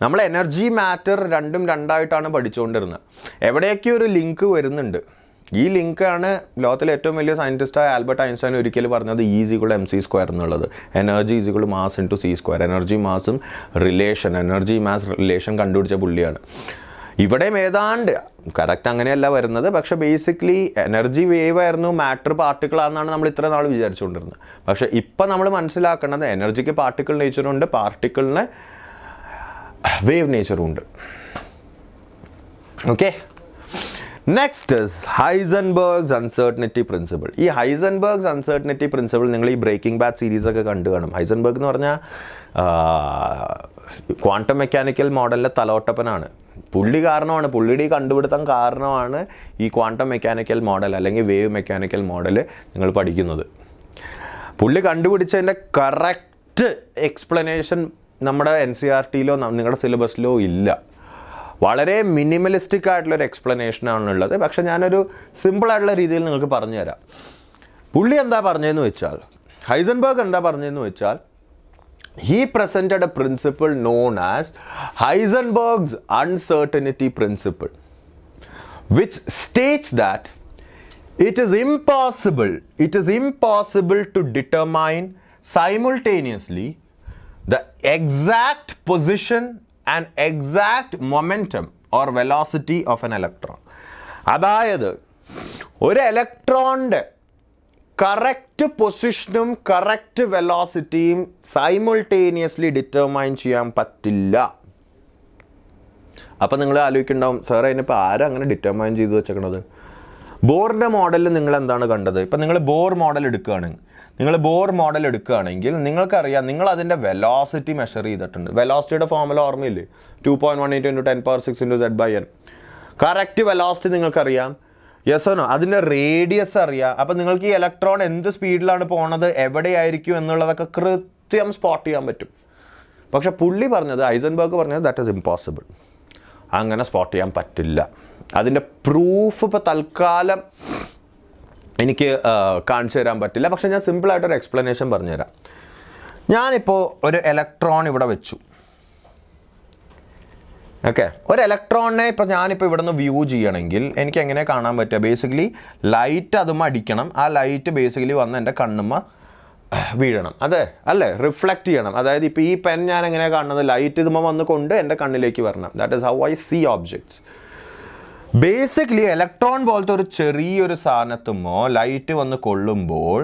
Speaker 1: നമ്മൾ എനർജി മാറ്റർ രണ്ടും രണ്ടായിട്ടാണ് പഠിച്ചുകൊണ്ടിരുന്നത്. എവിടെയൊക്കെ ഒരു ലിങ്ക് വരുന്നുണ്ട്. ഈ ലിങ്കാണ് ലോകത്തിലെ ഏറ്റവും വലിയ സയൻറ്റിസ്റ്റായ ആൽബർട്ട് ഐൻസ്റ്റൈൻ ഒരിക്കൽ പറഞ്ഞത് E=mc² എന്നുള്ളത്. Energy mass × c². Energy mass relation കണ്ടുപിടിച്ച പുള്ളിയാണ്. ഇവിടെയും ഏതാണ്ട് കറക്റ്റ് അങ്ങനെയല്ല വരുന്നത്, പക്ഷേ ബേസിക്കലി എനർജി വേവ് ആയിരുന്നു, മാറ്റർ പാർട്ടിക്കിൾ ആണെന്നാണ് നമ്മൾ ഇത്ര നാൾ വിചാരിച്ചുകൊണ്ടിരുന്നത്. പക്ഷേ ഇപ്പം നമ്മൾ മനസ്സിലാക്കേണ്ടത് എനർജിക്ക് പാർട്ടിക്കിൾ നേച്ചറും ഉണ്ട്, പാർട്ടിക്കിളിന് വേവ് നേച്ചറും ഉണ്ട്. Okay, next is Heisenberg's uncertainty principle. ഈ ഹൈസൻബർഗ്സ് അൺസർട്ടനിറ്റി പ്രിൻസിപ്പിൾ നിങ്ങൾ ഈ ബ്രേക്കിംഗ് ബാഡ് സീരീസൊക്കെ കണ്ടു കാണും. ഹൈസൻബർഗ് എന്ന് പറഞ്ഞാൽ ക്വാണ്ടം മെക്കാനിക്കൽ മോഡലിലെ തലോട്ടപ്പനാണ്. പുള്ളിയുടെ ഈ കണ്ടുപിടുത്തം കാരണമാണ് ഈ ക്വാണ്ടം മെക്കാനിക്കൽ മോഡൽ അല്ലെങ്കിൽ വേവ് മെക്കാനിക്കൽ മോഡൽ നിങ്ങൾ പഠിക്കുന്നത്. പുള്ളി കണ്ടുപിടിച്ചതിൻ്റെ കറക്റ്റ് എക്സ്പ്ലനേഷൻ നമ്മുടെ NCERTയിലോ നിങ്ങളുടെ സിലബസിലോ ഇല്ല. വളരെ മിനിമലിസ്റ്റിക് ആയിട്ടുള്ളൊരു എക്സ്പ്ലനേഷനാണുള്ളത്. പക്ഷെ ഞാനൊരു സിമ്പിളായിട്ടുള്ള രീതിയിൽ നിങ്ങൾക്ക് പറഞ്ഞുതരാം. ഹൈസൻബർഗ് എന്താ പറഞ്ഞതെന്ന് വെച്ചാൽ he presented a principle known as Heisenberg's uncertainty principle, which states that it is impossible to determine simultaneously the exact position and exact momentum or velocity of an electron. അതായത് ഒരു ഇലക്ട്രോണിൻ്റെ കറക്റ്റ് പൊസിഷനും കറക്റ്റ് വെലോസിറ്റിയും സൈമിൾട്ടേനിയസ്ലി ഡിറ്റർമൈൻ ചെയ്യാൻ പറ്റില്ല. അപ്പം നിങ്ങൾ ആലോചിക്കുന്നുണ്ടാവും, sir അതിനിപ്പോൾ ആരാ അങ്ങനെ determine ചെയ്ത് വെച്ചേക്കണത്? ബോറിൻ്റെ മോഡലിൽ നിങ്ങൾ എന്താണ് കണ്ടത്? ഇപ്പം നിങ്ങൾ ബോർ മോഡൽ എടുക്കുകയാണെങ്കിൽ നിങ്ങൾക്കറിയാം, നിങ്ങൾ അതിൻ്റെ വെലോസിറ്റി മെഷർ ചെയ്തിട്ടുണ്ട്. വെലോസിറ്റിയുടെ ഫോർമുല ഓർമ്മയില്ലേ? 2.18 × 10⁻⁶ × Z/n. കറക്റ്റ് വെലോസിറ്റി നിങ്ങൾക്കറിയാം. യെസ് ഓനോ? അതിൻ്റെ റേഡിയസ് അറിയാം. അപ്പം നിങ്ങൾക്ക് ഈ ഇലക്ട്രോൺ എന്ത് സ്പീഡിലാണ് പോണത്, എവിടെയായിരിക്കും എന്നുള്ളതൊക്കെ കൃത്യം സ്പോട്ട് ചെയ്യാൻ പറ്റും. പക്ഷെ ഹൈസൻബർഗ് പറഞ്ഞത് ദാറ്റ് ഈസ് ഇമ്പോസിബിൾ. അങ്ങനെ സ്പോട്ട് ചെയ്യാൻ പറ്റില്ല. അതിൻ്റെ പ്രൂഫ് ഇപ്പോൾ തൽക്കാലം എനിക്ക് കാണിച്ചു തരാൻ പറ്റില്ല. പക്ഷെ ഞാൻ സിമ്പിളായിട്ടൊരു എക്സ്പ്ലനേഷൻ പറഞ്ഞുതരാം. ഞാനിപ്പോൾ ഒരു ഇലക്ട്രോൺ ഇവിടെ വെച്ചു. ഓക്കെ, ഒരു ഇലക്ട്രോണിനെ ഞാനിപ്പോൾ ഇവിടെ നിന്ന് വ്യൂ ചെയ്യണമെങ്കിൽ എനിക്ക് എങ്ങനെ കാണാൻ പറ്റുക? ബേസിക്കലി ലൈറ്റ് അതും അടിക്കണം. ആ ലൈറ്റ് ബേസിക്കലി വന്ന് എൻ്റെ കണ്ണുമ്മ വീഴണം. അല്ലേ, റിഫ്ലക്റ്റ് ചെയ്യണം. അതായത് ഇപ്പോൾ ഈ പെൻ ഞാൻ എങ്ങനെയാണ് കാണുന്നത്? ലൈറ്റ് ഇതുമ്പോൾ വന്ന് കൊണ്ട് എൻ്റെ കണ്ണിലേക്ക് വരണം. That is how I see objects. Basically electron പോലത്തെ ഒരു ചെറിയൊരു സാധനത്തുമ്പോൾ ലൈറ്റ് വന്ന് കൊള്ളുമ്പോൾ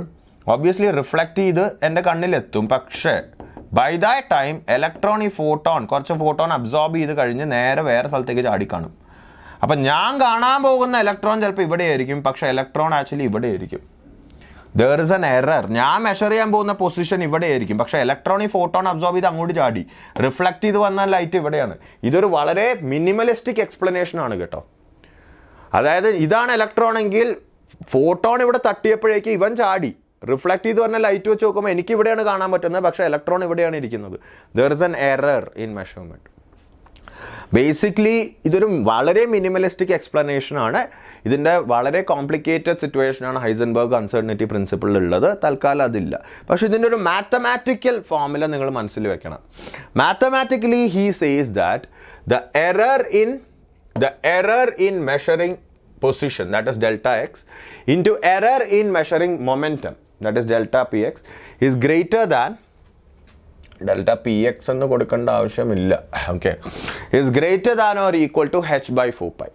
Speaker 1: ഒബ്വിയസ്ലി റിഫ്ലക്റ്റ് ചെയ്ത് എൻ്റെ കണ്ണിലെത്തും. പക്ഷേ ബൈ ദാറ്റ് ടൈം ഇലക്ട്രോൺ കുറച്ച് ഫോട്ടോൺ അബ്സോർബ് ചെയ്ത് കഴിഞ്ഞ് നേരെ വേറെ സ്ഥലത്തേക്ക് ചാടിക്കാണും. അപ്പം ഞാൻ കാണാൻ പോകുന്ന ഇലക്ട്രോൺ ചിലപ്പോൾ ഇവിടെ ആയിരിക്കും, പക്ഷേ ഇലക്ട്രോൺ ആക്ച്വലി ഇവിടെ ആയിരിക്കും. there is an error. ഞാൻ മെഷർ ചെയ്യാൻ പോകുന്ന പൊസിഷൻ ഇവിടെ ആയിരിക്കും, പക്ഷേ ഇലക്ട്രോണിക് ഫോട്ടോൺ അബ്സോർബ് ചെയ്ത് അങ്ങോട്ട് ചാടി റിഫ്ലക്ട് ചെയ്ത് വന്ന ലൈറ്റ് ഇവിടെയാണ്. ഇതൊരു വളരെ മിനിമലിസ്റ്റിക് എക്സ്പ്ലനേഷൻ ആണ് കേട്ടോ. അതായത് ഇതാണ് ഇലക്ട്രോൺ എങ്കിൽ ഫോട്ടോൺ ഇവിടെ തട്ടിയപ്പോഴേക്ക് ഇവൻ ചാടി റിഫ്ലക്ട് ചെയ്ത് വന്ന ലൈറ്റ് വെച്ച് നോക്കുമ്പോൾ എനിക്ക് ഇവിടെയാണ് കാണാൻ പറ്റുന്നത്, പക്ഷേ ഇലക്ട്രോൺ ഇവിടെയാണ് ഇരിക്കുന്നത്. there is an error in measurement. Basically ഇതൊരു വളരെ മിനിമലിസ്റ്റിക് എക്സ്പ്ലനേഷൻ ആണ്. ഇതിൻ്റെ വളരെ കോംപ്ലിക്കേറ്റഡ് സിറ്റുവേഷനാണ് ഹൈസൻബർഗ് അൺസർട്ടനിറ്റി പ്രിൻസിപ്പിളിൽ ഉള്ളത്. തൽക്കാലം അതില്ല. പക്ഷേ ഇതിൻ്റെ ഒരു മാത്തമാറ്റിക്കൽ ഫോർമുല നിങ്ങൾ മനസ്സിൽ വെക്കണം. Mathematically he says that the error in measuring position, that is delta x, into error in measuring momentum, that is delta px, is greater than delta px എന്ന് കൊടുക്കേണ്ട ആവശ്യമില്ല. Okay, is greater than or equal to h by 4 pi.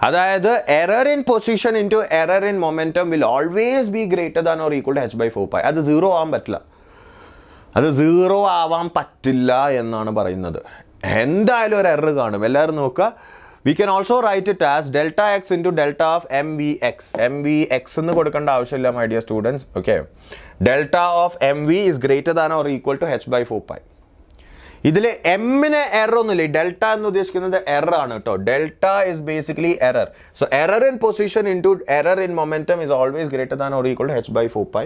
Speaker 1: അതായത് error in position into error in momentum will always be greater than or equal to h by 4 pi. അത് 0 ആവാൻ പറ്റില്ല, അത് 0 ആവാൻ പറ്റില്ല എന്നാണ് പറയുന്നത്. എന്തായാലും ഒരു എറർ കാണും. എല്ലാവരും നോക്കുക. We can also write it as delta x into delta of mvx. mvx എന്ന് കൊടുക്കേണ്ട ആവശ്യമില്ല my dear students. Okay, delta of mv is greater than or equal to h by 4 pi. ഇതിൽ എമ്മിന് എറർ ഒന്നുമില്ല. ഈ ഡെൽറ്റ എന്ന് ഉദ്ദേശിക്കുന്നത് error ആണ് കേട്ടോ. Delta is basically error. So error in position into error in momentum is always greater than or equal to h by 4 pi.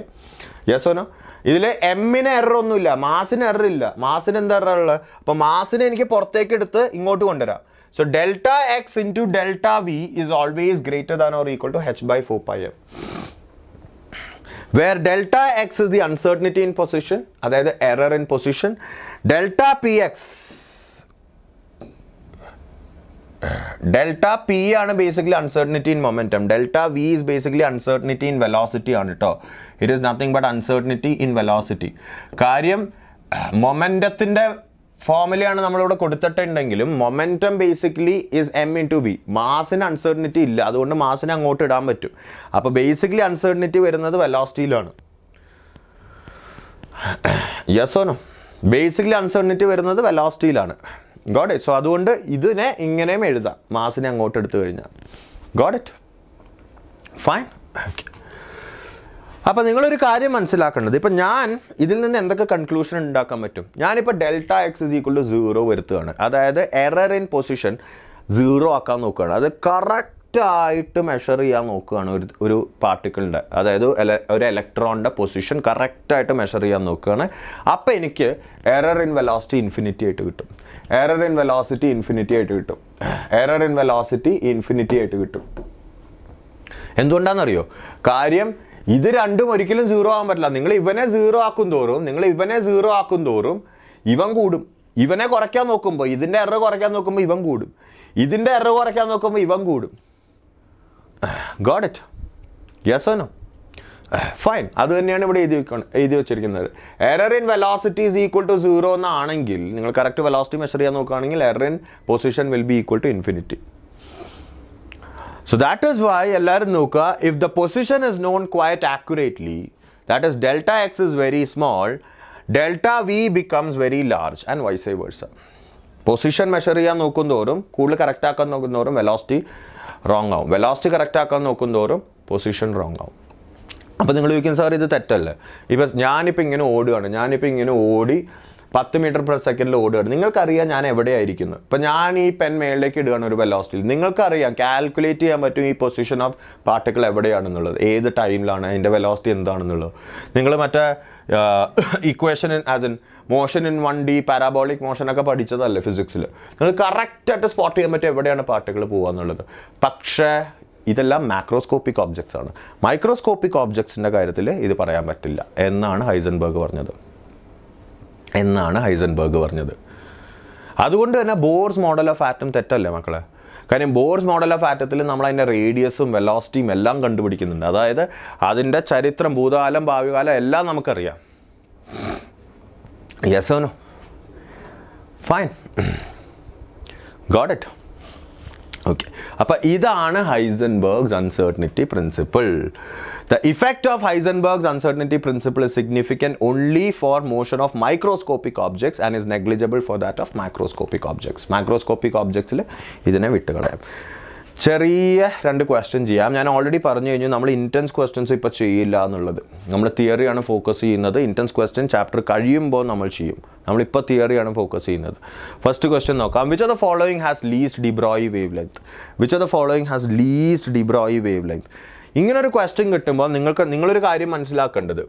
Speaker 1: Yes or no? ഇതിൽ എമ്മിന് എറർ ഒന്നുമില്ല, മാസിന് എറർ ഇല്ല. മാസിന് എന്താ എറർ ഉള്ളത്? അപ്പോൾ മാസിനെ എനിക്ക് പുറത്തേക്ക് എടുത്ത് ഇങ്ങോട്ട് കൊണ്ടുവരാം. So delta x into delta v is always greater than or equal to h by 4 pi m. Where delta x is the uncertainty in position, അതായത് error in position, delta px, delta p ആണ് basically uncertainty in momentum, delta v is basically uncertainty in velocity ആണ് കേട്ടോ. It is nothing but uncertainty in velocity. കാര്യം മൊമെൻറ്റത്തിൻ്റെ ഫോർമുലയാണ് നമ്മളിവിടെ കൊടുത്തിട്ടുണ്ടെങ്കിലും momentum basically is M into B. മാസിന് uncertainty ഇല്ല, അതുകൊണ്ട് മാസിനെ അങ്ങോട്ട് ഇടാൻ പറ്റും. അപ്പോൾ ബേസിക്കലി അൺസർട്ടനിറ്റി വരുന്നത് വെലോസിറ്റിയിലാണ്. Yes or no? Basically uncertainty വരുന്നത് വെലോസിറ്റിയിലാണ്. Got it? സോ അതുകൊണ്ട് ഇതിനെ ഇങ്ങനെയും എഴുതാം, മാസിനെ അങ്ങോട്ട് എടുത്തു കഴിഞ്ഞാൽ. Got it? ഫൈൻ. ഓക്കെ. അപ്പോൾ നിങ്ങളൊരു കാര്യം മനസ്സിലാക്കേണ്ടത്, ഇപ്പം ഞാൻ ഇതിൽ നിന്ന് എന്തൊക്കെ കൺക്ലൂഷൻ ഉണ്ടാക്കാൻ പറ്റും? ഞാനിപ്പോൾ delta x is equal to 0 വരുത്തുകയാണ്. അതായത് എറർ ഇൻ പൊസിഷൻ 0 ആക്കാൻ നോക്കുകയാണ്. അത് കറക്റ്റായിട്ട് മെഷർ ചെയ്യാൻ നോക്കുകയാണ് ഒരു പാർട്ടിക്കിളിൻ്റെ, അതായത് ഒരു ഇലക്ട്രോണിൻ്റെ പൊസിഷൻ കറക്റ്റായിട്ട് മെഷർ ചെയ്യാൻ നോക്കുകയാണ്. അപ്പോൾ എനിക്ക് എറർ ഇൻ വെലോസിറ്റി ഇൻഫിനിറ്റി ആയിട്ട് കിട്ടും. എറർ ഇൻ വെലോസിറ്റി ഇൻഫിനിറ്റി ആയിട്ട് കിട്ടും. എറർ ഇൻ വെലോസിറ്റി ഇൻഫിനിറ്റി ആയിട്ട് കിട്ടും. എന്തുകൊണ്ടാണെന്നറിയോ? കാര്യം ഇത് രണ്ടും ഒരിക്കലും 0 ആകാൻ പറ്റില്ല. നിങ്ങൾ ഇവനെ 0 ആക്കും തോറും ഇവൻ കൂടും. ഇവനെ കുറയ്ക്കാൻ നോക്കുമ്പോൾ, ഇതിൻ്റെ എറർ കുറയ്ക്കാൻ നോക്കുമ്പോൾ ഇവൻ കൂടും. ഇതിൻ്റെ എറർ കുറയ്ക്കാൻ നോക്കുമ്പോൾ ഇവൻ കൂടും. Got it? Yes or no? Fine. അത് തന്നെയാണ് ഇവിടെ എഴുതി വെച്ചിരിക്കുന്നത്. Error in velocity is equal to 0 എന്നാണെങ്കിൽ, നിങ്ങൾ കറക്റ്റ് വെലോസിറ്റി മെഷർ ചെയ്യാൻ നോക്കുകയാണെങ്കിൽ error in position will be equal to infinity. So that is why എല്ലാവരും നോക്കുക, if the position is known quite accurately, that is delta x is very small, delta v becomes very large and vice versa. Position measure ചെയ്യാൻ നോക്കുന്തോറും, കൂടുതൽ correct ആക്കാൻ നോക്കുന്നതോറും velocity wrong ആവും. Velocity correct ആക്കാൻ നോക്കുന്തോറും position wrong ആവും. അപ്പോൾ നിങ്ങൾ ചോദിക്കും, sir ഇത് തെറ്റല്ലേ? ഇപ്പം ഞാനിപ്പോൾ ഇങ്ങനെ ഓടി 10 മീറ്റർ പെർ സെക്കൻഡിൽ ഓടുകയാണ്. നിങ്ങൾക്കറിയാം ഞാൻ എവിടെയായിരിക്കുന്നു. ഇപ്പം ഞാൻ ഈ പെൻ മേളിലേക്ക് ഇടുകയാണ് ഒരു വെലോസിറ്റിയിൽ. നിങ്ങൾക്കറിയാം, കാൽക്കുലേറ്റ് ചെയ്യാൻ പറ്റും ഈ പൊസിഷൻ ഓഫ് പാർട്ടിക്കിൾ എവിടെയാണെന്നുള്ളത്, ഏത് ടൈമിലാണ്, അതിൻ്റെ വെലോസിറ്റി എന്താണെന്നുള്ളത്. നിങ്ങൾ മറ്റേ equation as in motion in 1D parabolic മോഷനൊക്കെ പഠിച്ചതല്ലേ ഫിസിക്സിൽ. നിങ്ങൾ കറക്റ്റായിട്ട് സ്പോട്ട് ചെയ്യാൻ പറ്റും എവിടെയാണ് പാർട്ടിക്കിൾ പോകുക എന്നുള്ളത്. പക്ഷേ ഇതെല്ലാം മാക്രോസ്കോപ്പിക് ഓബ്ജക്ട്സ് ആണ്. മൈക്രോസ്കോപ്പിക് ഓബ്ജക്ട്സിൻ്റെ കാര്യത്തിൽ ഇത് പറയാൻ പറ്റില്ല എന്നാണ് ഹൈസൻബർഗ് പറഞ്ഞത്. അതുകൊണ്ട് തന്നെ ബോർസ് മോഡൽ ഓഫ് ആറ്റം തെറ്റല്ലേ മക്കളെ? കാര്യം ബോർസ് മോഡൽ ഓഫ് ആറ്റത്തിൽ നമ്മൾ അതിൻ്റെ റേഡിയസും വെലോസിറ്റിയും എല്ലാം കണ്ടുപിടിക്കുന്നുണ്ട്. അതായത് അതിൻ്റെ ചരിത്രം, ഭൂതകാലം, ഭാവികാലം എല്ലാം നമുക്കറിയാം. Yes or no? Fine. Got it? Okay. അപ്പോൾ ഇതാണ് Heisenberg's uncertainty principle. The effect of Heisenberg's uncertainty principle is significant only for motion of microscopic objects and is negligible for that of macroscopic objects. Macroscopic objects ഇതിനെ വിട്ടുകളയാം. ചെറിയ 2 question ചെയ്യാം. ഞാൻ already പറഞ്ഞു കഴിഞ്ഞു നമ്മൾ intense questions ഇപ്പോൾ ചെയ്യില്ല എന്നുള്ളത്. നമ്മൾ തിയറിയാണ് ഫോക്കസ് ചെയ്യുന്നത്. ഇൻറ്റൻസ് ക്വസ്റ്റ്യൻ ചാപ്റ്റർ കഴിയുമ്പോൾ നമ്മൾ ചെയ്യും. നമ്മളിപ്പോൾ തിയറിയാണ് ഫോക്കസ് ചെയ്യുന്നത്. ഫസ്റ്റ് ക്വസ്റ്റ്യൻ നോക്കാം. Which of the following has least D Broglie wave length? Which of the following has least D Broglie wave length? ഇങ്ങനൊരു ക്വസ്റ്റ്യൻ കിട്ടുമ്പോൾ നിങ്ങളൊരു കാര്യം മനസ്സിലാക്കേണ്ടത്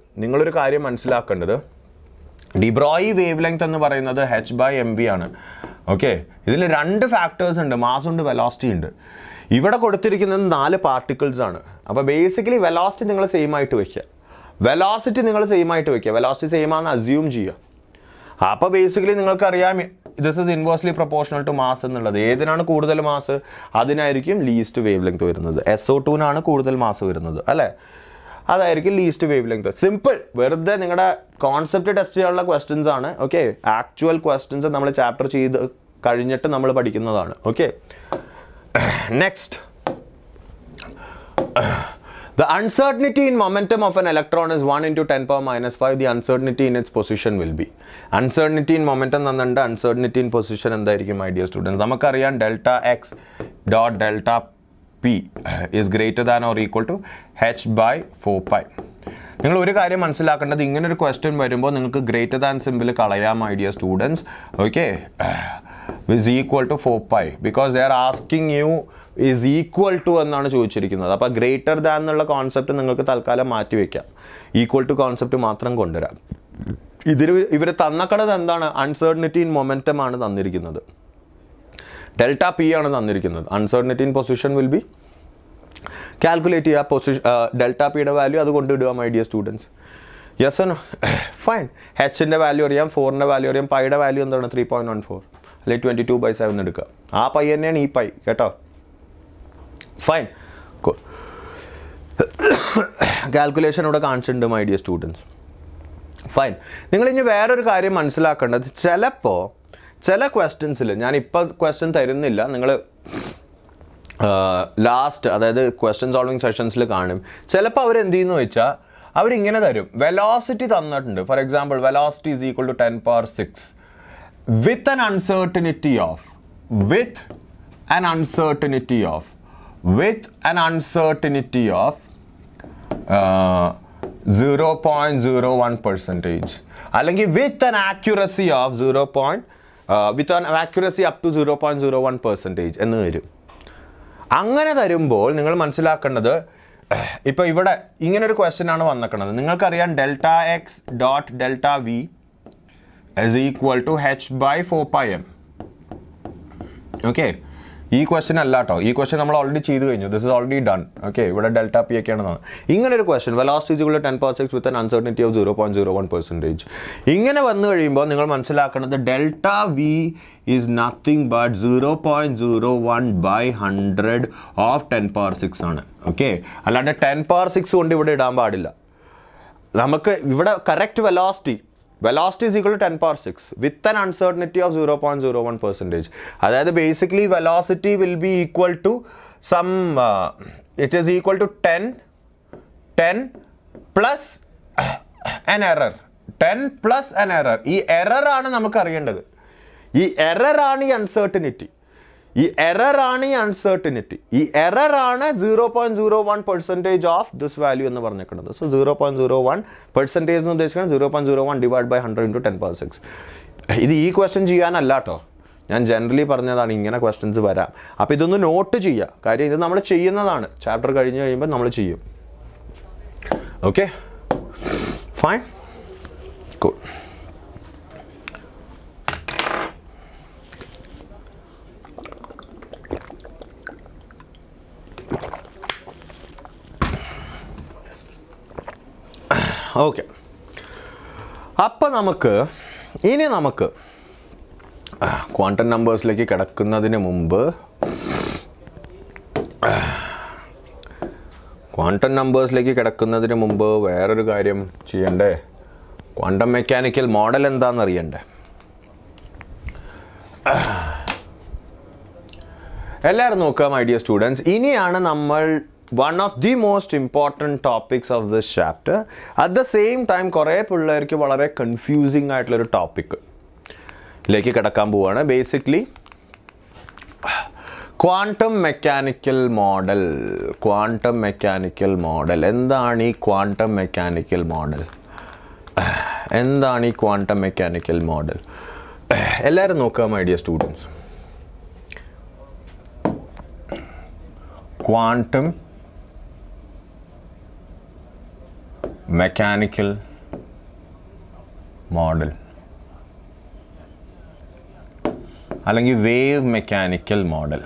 Speaker 1: ഡി ബ്രോയി വേവ് ലെങ്ത് എന്ന് പറയുന്നത് h/mv ആണ്. ഓക്കെ, ഇതിൽ 2 ഫാക്ടേഴ്സ് ഉണ്ട്, മാസ് ഉണ്ട്, വെലോസിറ്റി ഉണ്ട്. ഇവിടെ കൊടുത്തിരിക്കുന്നത് 4 പാർട്ടിക്കിൾസ് ആണ്. അപ്പോൾ ബേസിക്കലി വെലോസിറ്റി നിങ്ങൾ സെയിം ആയിട്ട് വയ്ക്കുക. വെലോസിറ്റി സെയിം ആണെന്ന് അസ്യൂം ചെയ്യുക. അപ്പോൾ ബേസിക്കലി നിങ്ങൾക്കറിയാം this is inversely proportional to mass എന്നുള്ളത്. ഏതിനാണ് കൂടുതൽ മാസ് അതിനായിരിക്കും ലീസ്റ്റ് വേവ് ലെങ്ത് വരുന്നത്. SO2-നാണ് കൂടുതൽ മാസ് വരുന്നത് അല്ലേ, അതായിരിക്കും ലീസ്റ്റ് വേവ് ലെങ്ത്. സിമ്പിൾ, വെറുതെ നിങ്ങളുടെ കോൺസെപ്റ്റ് ടെസ്റ്റ് ചെയ്യാനുള്ള ക്വസ്റ്റ്യൻസ് ആണ്. ഓക്കെ, ആക്ച്വൽ ക്വസ്റ്റ്യൻസ് നമ്മൾ ചാപ്റ്റർ ചെയ്ത് കഴിഞ്ഞിട്ട് നമ്മൾ പഠിക്കുന്നതാണ്. Okay, next. The uncertainty in momentum of an electron is 1 into 10 power minus 5. The uncertainty in its position will be. Uncertainty in momentum തന്നിട്ടുണ്ട്. Uncertainty in position എന്തായിരിക്കും my dear students? നമുക്കറിയാം delta x dot delta p is greater than or equal to h/4 pi. നിങ്ങൾ ഒരു കാര്യം മനസ്സിലാക്കേണ്ടത്, ഇങ്ങനൊരു question വരുമ്പോൾ നിങ്ങൾക്ക് ഗ്രേറ്റർ ദാൻ സിമ്പിൾ കളയാം my dear students. Okay, is equal to 4 pi because they are asking you is equal to എന്നാണ് ചോദിച്ചിരിക്കുന്നത്. അപ്പോൾ ഗ്രേറ്റർ ദാൻ എന്നുള്ള കോൺസെപ്റ്റ് നിങ്ങൾക്ക് തൽക്കാലം മാറ്റി വയ്ക്കാം. ഈക്വൽ ടു കോൺസെപ്റ്റ് മാത്രം കൊണ്ടുവരാം. ഇവർ തന്നക്കടത് എന്താണ്? അൺസർട്ടനിറ്റി ഇൻ മൊമെൻറ്റം ആണ് തന്നിരിക്കുന്നത്. ഡെൽറ്റ പി ആണ് തന്നിരിക്കുന്നത്. Uncertainty in position will be calculate ചെയ്യുക. ഡെൽറ്റ പിയുടെ വാല്യൂ അത് കൊണ്ടിടുക my dear students. Yes or no? Fine. എച്ചിൻ്റെ വാല്യൂ അറിയാം, 4ൻ്റെ വാല്യൂ അറിയാം, പൈയുടെ വാല്യൂ എന്താണ്? 3.14 അല്ലെങ്കിൽ 22/7 എടുക്കുക. ആ പൈ തന്നെയാണ് ഈ പൈ കേട്ടോ. ഫൈൻ, കാൽക്കുലേഷൻ ഇവിടെ കാണിച്ചിട്ടുണ്ട് മൈ ഡിയർ സ്റ്റുഡൻസ്. ഫൈൻ. നിങ്ങളിനി വേറൊരു കാര്യം മനസ്സിലാക്കേണ്ടത്, ചിലപ്പോൾ ചില ക്വസ്റ്റ്യൻസിൽ ഞാനിപ്പോൾ ക്വസ്റ്റ്യൻ തരുന്നില്ല, നിങ്ങൾ ലാസ്റ്റ് അതായത് ക്വസ്റ്റ്യൻ സോൾവിങ് സെഷൻസിൽ കാണും. ചിലപ്പോൾ അവരെന്ത് ചെയ്യുന്നു വെച്ചാൽ അവരിങ്ങനെ തരും, വെലോസിറ്റി തന്നിട്ടുണ്ട്. For example, velocity is equal to 10 power 6 with an uncertainty of 0.01%, അല്ലെങ്കിൽ with an accuracy of up to 0.01% എന്ന് തരും. അങ്ങനെ തരുമ്പോൾ നിങ്ങൾ മനസ്സിലാക്കേണ്ടത്, ഇപ്പോൾ ഇവിടെ ഇങ്ങനൊരു ക്വസ്റ്റ്യൻ ആണ് വന്നിരിക്കുന്നത്. നിങ്ങൾക്കറിയാം delta x dot delta v is equal to h/4 pi m. Okay, ഈ ക്വസ്റ്റ്യൻ അല്ല കേട്ടോ. ഈ ക്വസ്റ്റ്യൻ നമ്മൾ ഓൾറെഡി ചെയ്ത് കഴിഞ്ഞു. This is already done. Okay, ഇവിടെ ഡെൽറ്റ പി ഒക്കെയാണ്. ഇങ്ങനെ ഒരു question, velocity is equal to 10 power 6 with an uncertainty of 0.01%. ഇങ്ങനെ വന്നു കഴിയുമ്പോൾ നിങ്ങൾ മനസ്സിലാക്കുന്നത് delta v is nothing but 0.01/100 of 10 power 6 ആണ്. ഓക്കെ, അല്ലാണ്ട് 10 power 6 കൊണ്ട് ഇവിടെ ഇടാൻ പാടില്ല. നമുക്ക് ഇവിടെ correct velocity is equal to 10 power 6 with an uncertainty of 0.01%. അതായത് basically velocity will be equal to some it is equal to 10 plus an error. 10 plus an error. ഈ എറർ ആണ് നമുക്ക് അറിയേണ്ടത്. ഈ എറർ ആണ് ഈ അൺസർട്ടനിറ്റി. ഈ എറർ ആണ് 0.01% ഓഫ് ദിസ് വാല്യൂ എന്ന് പറഞ്ഞേക്കുന്നത്. സോ 0.01% എന്ന് ഉദ്ദേശിക്കുന്നത് 0.01 ഡിവൈഡ് ബൈ 100 into 10 power 6. ഇത് ഈ ക്വസ്റ്റ്യൻ ചെയ്യാനല്ല കേട്ടോ, ഞാൻ ജനറലി പറഞ്ഞതാണ്. ഇങ്ങനെ ക്വസ്റ്റ്യൻസ് വരാം. അപ്പോൾ ഇതൊന്ന് നോട്ട് ചെയ്യുക. കാര്യം ഇത് നമ്മൾ ചെയ്യുന്നതാണ്. ചാപ്റ്റർ കഴിഞ്ഞ് കഴിയുമ്പോൾ നമ്മൾ ചെയ്യും. Okay, fine, cool. ഓക്കെ, അപ്പം നമുക്ക് ക്വാണ്ടം നമ്പേഴ്സിലേക്ക് കിടക്കുന്നതിന് മുമ്പ് വേറൊരു കാര്യം ചെയ്യണ്ടേ? ക്വാണ്ടം മെക്കാനിക്കൽ മോഡൽ എന്താണെന്ന് അറിയണ്ടേ? എല്ലാവരും നോക്കുക മൈ ഡിയർ സ്റ്റുഡൻസ്. ഇനിയാണ് നമ്മൾ one of the most important topics of this chapter. At the same time, കുറേ പിള്ളേർക്ക് വളരെ കൺഫ്യൂസിങ് ആയിട്ടുള്ളൊരു ടോപ്പിക്കിലേക്ക് കിടക്കാൻ പോവുകയാണ്. Basically quantum mechanical model. Quantum mechanical model എന്താണ്? ഈ ക്വാണ്ടം മെക്കാനിക്കൽ മോഡൽ എന്താണ്? ഈ ക്വാണ്ടം മെക്കാനിക്കൽ മോഡൽ എല്ലാവരും നോക്കുക my dear students. Quantum mechanical model അല്ലെങ്കിൽ wave mechanical model.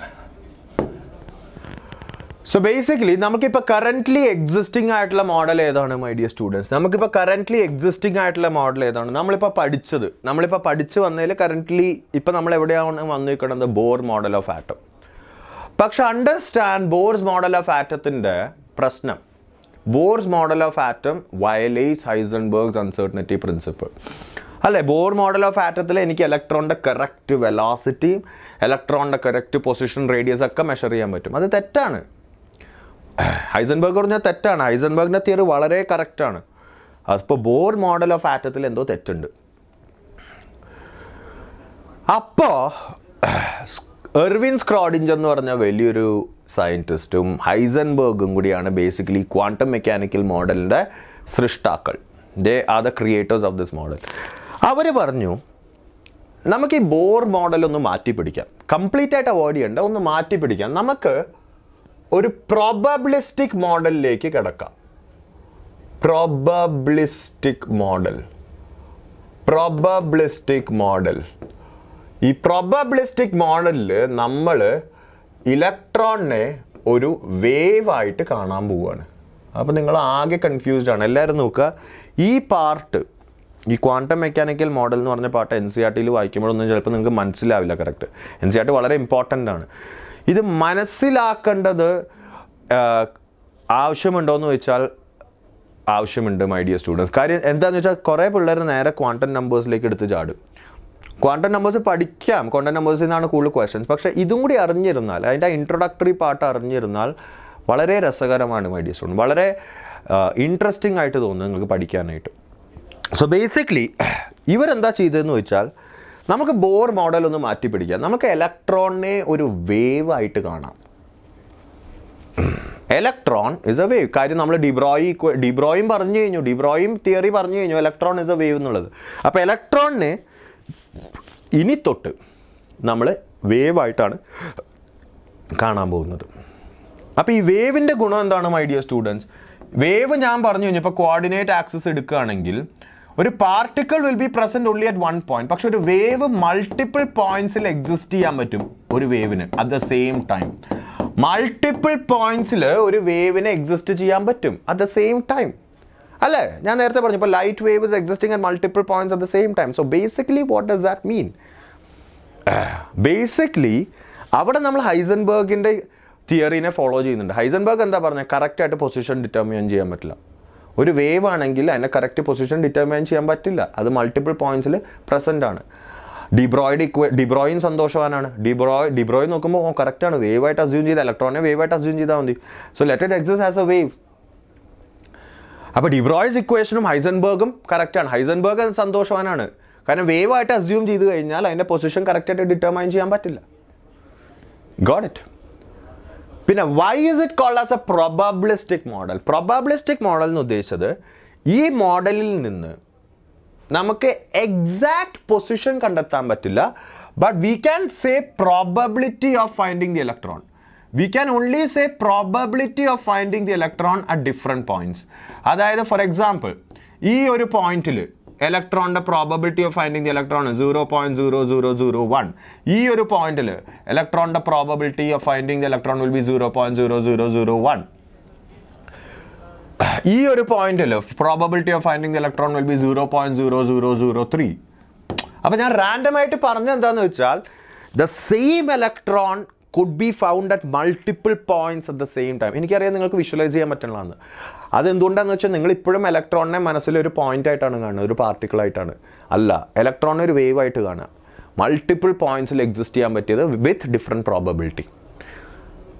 Speaker 1: So basically നമുക്കിപ്പോൾ കറൻ്റ്ലി എക്സിസ്റ്റിംഗ് ആയിട്ടുള്ള മോഡൽ ഏതാണ് മൈ ഡിയർ സ്റ്റുഡൻസ്? നമുക്കിപ്പോൾ കറൻ്റ്ലി എക്സിസ്റ്റിംഗ് ആയിട്ടുള്ള മോഡൽ ഏതാണ്? നമ്മളിപ്പോൾ പഠിച്ച് വന്നതിൽ കറൻ്റ്ലി ഇപ്പോൾ നമ്മൾ എവിടെയാണ് വന്നിരിക്കുന്നത്? Bohr model of atom. പക്ഷെ അണ്ടർസ്റ്റാൻഡ് ബോർസ് മോഡൽ ഓഫ് ആറ്റത്തിൻ്റെ പ്രശ്നം. Bohr's model of atom violates Heisenberg's uncertainty principle അല്ലേ? ബോർ മോഡൽ ഓഫ് ആറ്റത്തിൽ എനിക്ക് ഇലക്ട്രോണിൻ്റെ കറക്റ്റ് വെലോസിറ്റിയും ഇലക്ട്രോണിൻ്റെ കറക്റ്റ് പൊസിഷൻ റേഡിയസ് ഒക്കെ മെഷർ ചെയ്യാൻ പറ്റും. അത് തെറ്റാണ്. ഹൈസൻബർഗ് പറഞ്ഞാൽ തെറ്റാണ്. ഹൈസൻബർഗിൻ്റെ തിയറി വളരെ കറക്റ്റാണ്. അപ്പോൾ ബോർ മോഡൽ ഓഫ് ആറ്റത്തിൽ എന്തോ തെറ്റുണ്ട്. അപ്പോൾ എർവിൻ സ്ക്രോഡിഞ്ചർ എന്ന് പറഞ്ഞ വലിയൊരു സയൻറ്റിസ്റ്റും ഹൈസൻബർഗും കൂടിയാണ് ബേസിക്കലി ക്വാണ്ടം മെക്കാനിക്കൽ മോഡലിൻ്റെ സൃഷ്ടാക്കൾ. They are the creators of this model. അവർ പറഞ്ഞു നമുക്ക് ഈ ബോർ മോഡലൊന്ന് മാറ്റി പിടിക്കാം. കംപ്ലീറ്റ് ആയിട്ട് അവോയ്ഡ് ചെയ്യേണ്ട, ഒന്ന് മാറ്റി പിടിക്കാം. നമുക്ക് ഒരു പ്രോബബിലിസ്റ്റിക് മോഡലിലേക്ക് കിടക്കാം. Probabilistic model. ഈ പ്രോബബിലിസ്റ്റിക് മോഡലിൽ നമ്മൾ ഇലക്ട്രോണിനെ ഒരു വേവ് ആയിട്ട് കാണാൻ പോവുകയാണ്. അപ്പോൾ നിങ്ങൾ ആകെ കൺഫ്യൂസ്ഡ് ആണ്. എല്ലാവരും നോക്കുക, ഈ പാർട്ട്, ഈ ക്വാണ്ടം മെക്കാനിക്കൽ മോഡൽ എന്ന് പറഞ്ഞ പാർട്ട് NCERT വായിക്കുമ്പോഴൊന്നും ചിലപ്പോൾ നിങ്ങൾക്ക് മനസ്സിലാവില്ല. കറക്റ്റ്, NCERT വളരെ ഇമ്പോർട്ടൻ്റ് ആണ്. ഇത് മനസ്സിലാക്കേണ്ടത് ആവശ്യമുണ്ടോയെന്ന് ചോദിച്ചാൽ ആവശ്യമുണ്ട് മൈ ഡിയർ സ്റ്റുഡൻസ്. കാര്യം എന്താണെന്ന് വെച്ചാൽ കുറേ പിള്ളേർ നേരെ ക്വാണ്ടം നമ്പേഴ്സിലേക്ക് എടുത്ത് ചാടും. ക്വാണ്ടം നമ്പേഴ്സ് പഠിക്കാം, ക്വാണ്ടം നമ്പേഴ്സിൽ നിന്നാണ് കൂടുതൽ ക്വസ്റ്റ്യൻസ്. പക്ഷേ ഇതും കൂടി അറിഞ്ഞിരുന്നാൽ, അതിൻ്റെ ഇൻട്രൊഡക്ടറി പാർട്ട് അറിഞ്ഞിരുന്നാൽ വളരെ രസകരമാണ് മൈ ഡിയർ സ്റ്റുഡൻസ്. വളരെ ഇൻട്രസ്റ്റിംഗ് ആയിട്ട് തോന്നും നിങ്ങൾക്ക് പഠിക്കാനായിട്ട്. സോ ബേസിക്കലി ഇവരെന്താ ചെയ്തതെന്ന് വെച്ചാൽ നമുക്ക് ബോർ മോഡൽ ഒന്ന് മാറ്റി പിടിക്കാം. നമുക്ക് ഇലക്ട്രോണിനെ ഒരു വേവ് ആയിട്ട് കാണാം. Electron is a wave. കാര്യം നമ്മൾ ഡിബ്രോയും പറഞ്ഞു കഴിഞ്ഞു, ഡിബ്രോയും തിയറി പറഞ്ഞു കഴിഞ്ഞു ഇലക്ട്രോൺ ഇസ് എ വേവ് എന്നുള്ളത്. അപ്പോൾ ഇലക്ട്രോണിനെ ഇനി തൊട്ട് നമ്മൾ വേവായിട്ടാണ് കാണാൻ പോകുന്നത്. അപ്പോൾ ഈ വേവിൻ്റെ ഗുണം എന്താണ് മൈ ഡിയർ സ്റ്റുഡൻസ്? വേവ് ഞാൻ പറഞ്ഞു കഴിഞ്ഞു. ഇപ്പോൾ കോർഡിനേറ്റ് ആക്സിസ് എടുക്കുകയാണെങ്കിൽ ഒരു particle will be present only at 1 point. പക്ഷെ ഒരു വേവ് മൾട്ടിപ്പിൾ പോയിന്റ്സിൽ എക്സിസ്റ്റ് ചെയ്യാൻ പറ്റും ഒരു വേവിന് at the same time. Multiple പോയിന്റ്സിൽ ഒരു വേവിന് എക്സിസ്റ്റ് ചെയ്യാൻ പറ്റും അറ്റ് ദ സെയിം ടൈം അല്ലേ? ഞാൻ നേരത്തെ പറഞ്ഞു, ഇപ്പോൾ light wave is existing at multiple points at the same time. So basically what does that mean? Basically അവിടെ നമ്മൾ ഹൈസൻബർഗിൻ്റെ തിയറിനെ ഫോളോ ചെയ്യുന്നുണ്ട്. ഹൈസൻബർഗ് എന്താ പറഞ്ഞത്? കറക്റ്റായിട്ട് പൊസിഷൻ ഡിറ്റർമിൻ ചെയ്യാൻ പറ്റില്ല. ഒരു വേവ് ആണെങ്കിൽ അതിനെ കറക്റ്റ് പൊസിഷൻ ഡിറ്റർമൈൻ ചെയ്യാൻ പറ്റില്ല. അത് മൾട്ടിപ്പിൾ പോയിന്റ്സിൽ പ്രസൻ്റ് ആണ്. ഡിബ്രോയും സന്തോഷവാനാണ്. ഡിബ്രോയ് നോക്കുമ്പോൾ കറക്റ്റാണ്, വേവായിട്ട് അസ്യൂം ചെയ്ത ഇലക്ട്രോണിനെ വേവായിട്ട് അസ്യൂം ചെയ്താൽ മതി. So let it exist as a wave. അപ്പോൾ ഡിബ്രോയ്സ് ഇക്വേഷനും ഹൈസൻബർഗും കറക്റ്റാണ്. ഹൈസൻബർഗ് സന്തോഷവാനാണ്, കാരണം വേവായിട്ട് അസ്യൂം ചെയ്ത് കഴിഞ്ഞാൽ അതിൻ്റെ പൊസിഷൻ കറക്റ്റായിട്ട് ഡിറ്റർമൈൻ ചെയ്യാൻ പറ്റില്ല. Got it? പിന്നെ why is it called as a probabilistic model? Probabilistic model എന്ന് ഉദ്ദേശിച്ചത് ഈ മോഡലിൽ നിന്ന് നമുക്ക് എക്സാക്ട് പൊസിഷൻ കണ്ടെത്താൻ പറ്റില്ല, but we can say probability of finding the electron. We can only say probability of finding the electron at different points. അതായത് for example ഈ ഒരു പോയിന്റിൽ ഇലക്ട്രോണിൻ്റെ probability of finding the electron 0.0001. ഈ ഒരു പോയിന്റിൽ ഇലക്ട്രോണിൻ്റെ probability of finding the electron will be 0.0001. ഈ ഒരു പോയിന്റിൽ probability of finding the electron will be 0.0003. അപ്പോൾ ഞാൻ റാൻഡമായിട്ട് പറഞ്ഞ എന്താണെന്ന് വെച്ചാൽ the same electron could be found at multiple points at the same time. എനിക്കറിയാം നിങ്ങൾക്ക് വിഷ്വലൈസ് ചെയ്യാൻ പറ്റുന്നതാണ്. അതെന്തുകൊണ്ടാണെന്ന് വെച്ചാൽ നിങ്ങൾ ഇപ്പോഴും ഇലക്ട്രോണിനെ മനസ്സിലൊരു പോയിന്റ് ആയിട്ടാണ് കാണുന്നത്, ഒരു പാർട്ടിക്കിൾ ആയിട്ടാണ് അല്ല. ഇലക്ട്രോണിനെ ഒരു വേവ് ആയിട്ട് കാണുക. മൾട്ടിപ്പിൾ പോയിന്റ്സിൽ എക്സിസ്റ്റ് ചെയ്യാൻ പറ്റിയത് വിത്ത് ഡിഫറെൻറ്റ് പ്രോബബിലിറ്റി.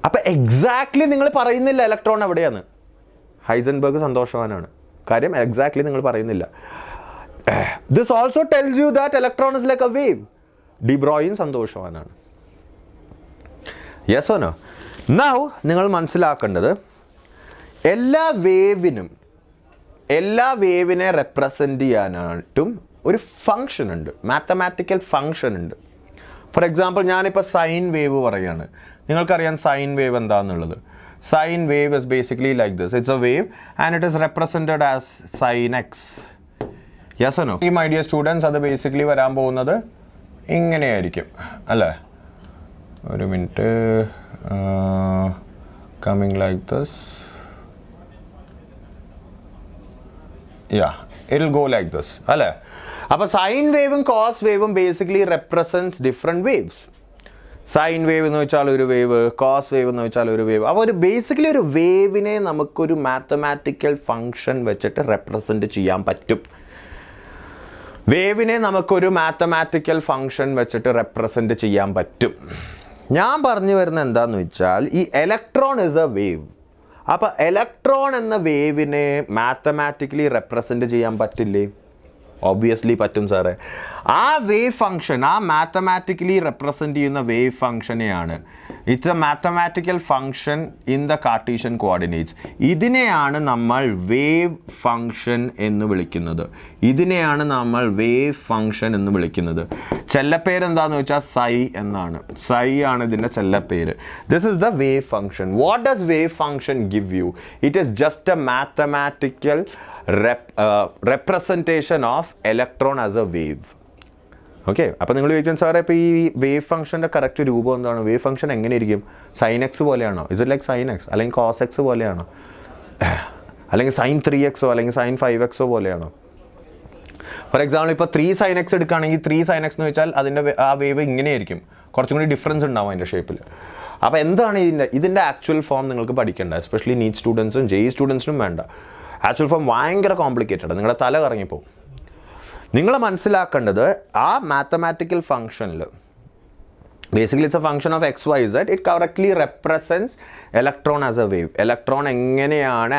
Speaker 1: അപ്പോൾ എക്സാക്ട്ലി നിങ്ങൾ പറയുന്നില്ല ഇലക്ട്രോൺ എവിടെയാണ്. ഹൈസൻബർഗ് സന്തോഷവാനാണ്, കാര്യം എക്സാക്ട്ലി നിങ്ങൾ പറയുന്നില്ല. This also tells you that electron is like a wave. ഡിബ്രോയും സന്തോഷവാനാണ്. Yes or no? നൗ നിങ്ങൾ മനസ്സിലാക്കേണ്ടത് എല്ലാ വേവിനെ റെപ്രസെൻ്റ് ചെയ്യാനായിട്ടും ഒരു ഫങ്ഷൻ ഉണ്ട്, മാത്തമാറ്റിക്കൽ ഫങ്ഷൻ ഉണ്ട്. ഫോർ എക്സാമ്പിൾ ഞാനിപ്പോൾ സൈൻ വേവ് പറയുകയാണ്. നിങ്ങൾക്കറിയാം സൈൻ വേവ് എന്താണെന്നുള്ളത്. Sine wave is basically like this. It's a wave and it is represented as sine x. Yes or no? ഈ മൈ ഡിയർ സ്റ്റുഡൻസ്, അത് ബേസിക്കലി വരാൻ പോകുന്നത് ഇങ്ങനെയായിരിക്കും അല്ലേ? ഒരു minute. Coming like this. it will go like this അല്ലേ? അപ്പോൾ സൈൻ വേവും കോസ് വേവും basically represents different waves. Sine wave എന്ന് വെച്ചാൽ ഒരു വേവ്, കോസ് വേവ് എന്ന് വെച്ചാൽ ഒരു വേവ്. അപ്പോൾ ബേസിക്കലി ഒരു വേവിനെ നമുക്കൊരു മാത്തമാറ്റിക്കൽ ഫങ്ഷൻ വെച്ചിട്ട് റെപ്രസെൻറ്റ് ചെയ്യാൻ പറ്റും. വേവിനെ നമുക്കൊരു മാത്തമാറ്റിക്കൽ ഫങ്ഷൻ വെച്ചിട്ട് റെപ്രസെൻറ്റ് ചെയ്യാൻ പറ്റും. ഞാൻ പറഞ്ഞു വരുന്നത് എന്താണെന്ന് വെച്ചാൽ ഈ ഇലക്ട്രോൺ ഇസ് എ വേവ്. അപ്പോൾ ഇലക്ട്രോൺ എന്ന വേവിനെ മാത്തമാറ്റിക്കലി റെപ്രസെൻറ്റ് ചെയ്യാൻ പറ്റില്ലേ? ഒബ്വിയസ്ലി പറ്റും സാറേ. ആ വേവ് ഫങ്ഷൻ, ആ മാത്തമാറ്റിക്കലി റെപ്രസെൻറ്റ് ചെയ്യുന്ന വേവ് ഫങ്ഷനെയാണ്, it's a mathematical function in the Cartesian coordinates. ഇതിനെയാണ് നമ്മൾ വേവ് ഫങ്ഷൻ എന്ന് വിളിക്കുന്നത്. ഇതിനെയാണ് നമ്മൾ വേവ് ഫങ്ഷൻ എന്ന് വിളിക്കുന്നത്. ചെല്ലപ്പേര് എന്താണെന്ന് വെച്ചാൽ സൈ എന്നാണ്. സൈ ആണ് ഇതിൻ്റെ ചെല്ലപ്പേര്. This is the wave function. What does wave function give you? It is just a mathematical representation of electron as a wave. Okay, അപ്പോൾ നിങ്ങൾ ചോദിക്കും സാറേ ഇപ്പോൾ ഈ വേവ് ഫംഗ്ഷൻ്റെ കറക്റ്റ് രൂപം എന്താണ്? വേവ് ഫംഗ്ഷൻ എങ്ങനെ ഇരിക്കും? സൈൻ എക്സ് പോലെയാണോ? Is it like sine x, അല്ലെങ്കിൽ കോസ് എക്സ് പോലെയാണോ, അല്ലെങ്കിൽ സൈൻ 3x അല്ലെങ്കിൽ സൈൻ 5x പോലെയാണോ? ഫോർ എക്സാമ്പിൾ ഇപ്പോൾ 3 sin x എടുക്കുകയാണെങ്കിൽ 3 sin x എന്ന് വെച്ചാൽ അതിൻ്റെ ആ വേവ് ഇങ്ങനെയായിരിക്കും, കുറച്ചും കൂടി ഡിഫറൻസ് ഉണ്ടാവും അതിൻ്റെ ഷേപ്പിൽ. അപ്പോൾ എന്താണ് ഇതിൻ്റെ ആക്ച്വൽ ഫോം നിങ്ങൾക്ക് പഠിക്കേണ്ട, എസ്പെഷ്യലി നീറ്റ് സ്റ്റുഡൻസും JEE സ്റ്റുഡൻസിനും വേണ്ട. ആക്ച്വൽ ഫോം ഭയങ്കര കോംപ്ലിക്കേറ്റഡ്, നിങ്ങളുടെ തല കറങ്ങിപ്പോവും. നിങ്ങൾ മനസ്സിലാക്കേണ്ടത് ആ മാത്തമാറ്റിക്കൽ ഫംഗ്ഷനിൽ basically it's A function of XYZ. It correctly represents electron as a wave. Electron എങ്ങനെയാണ്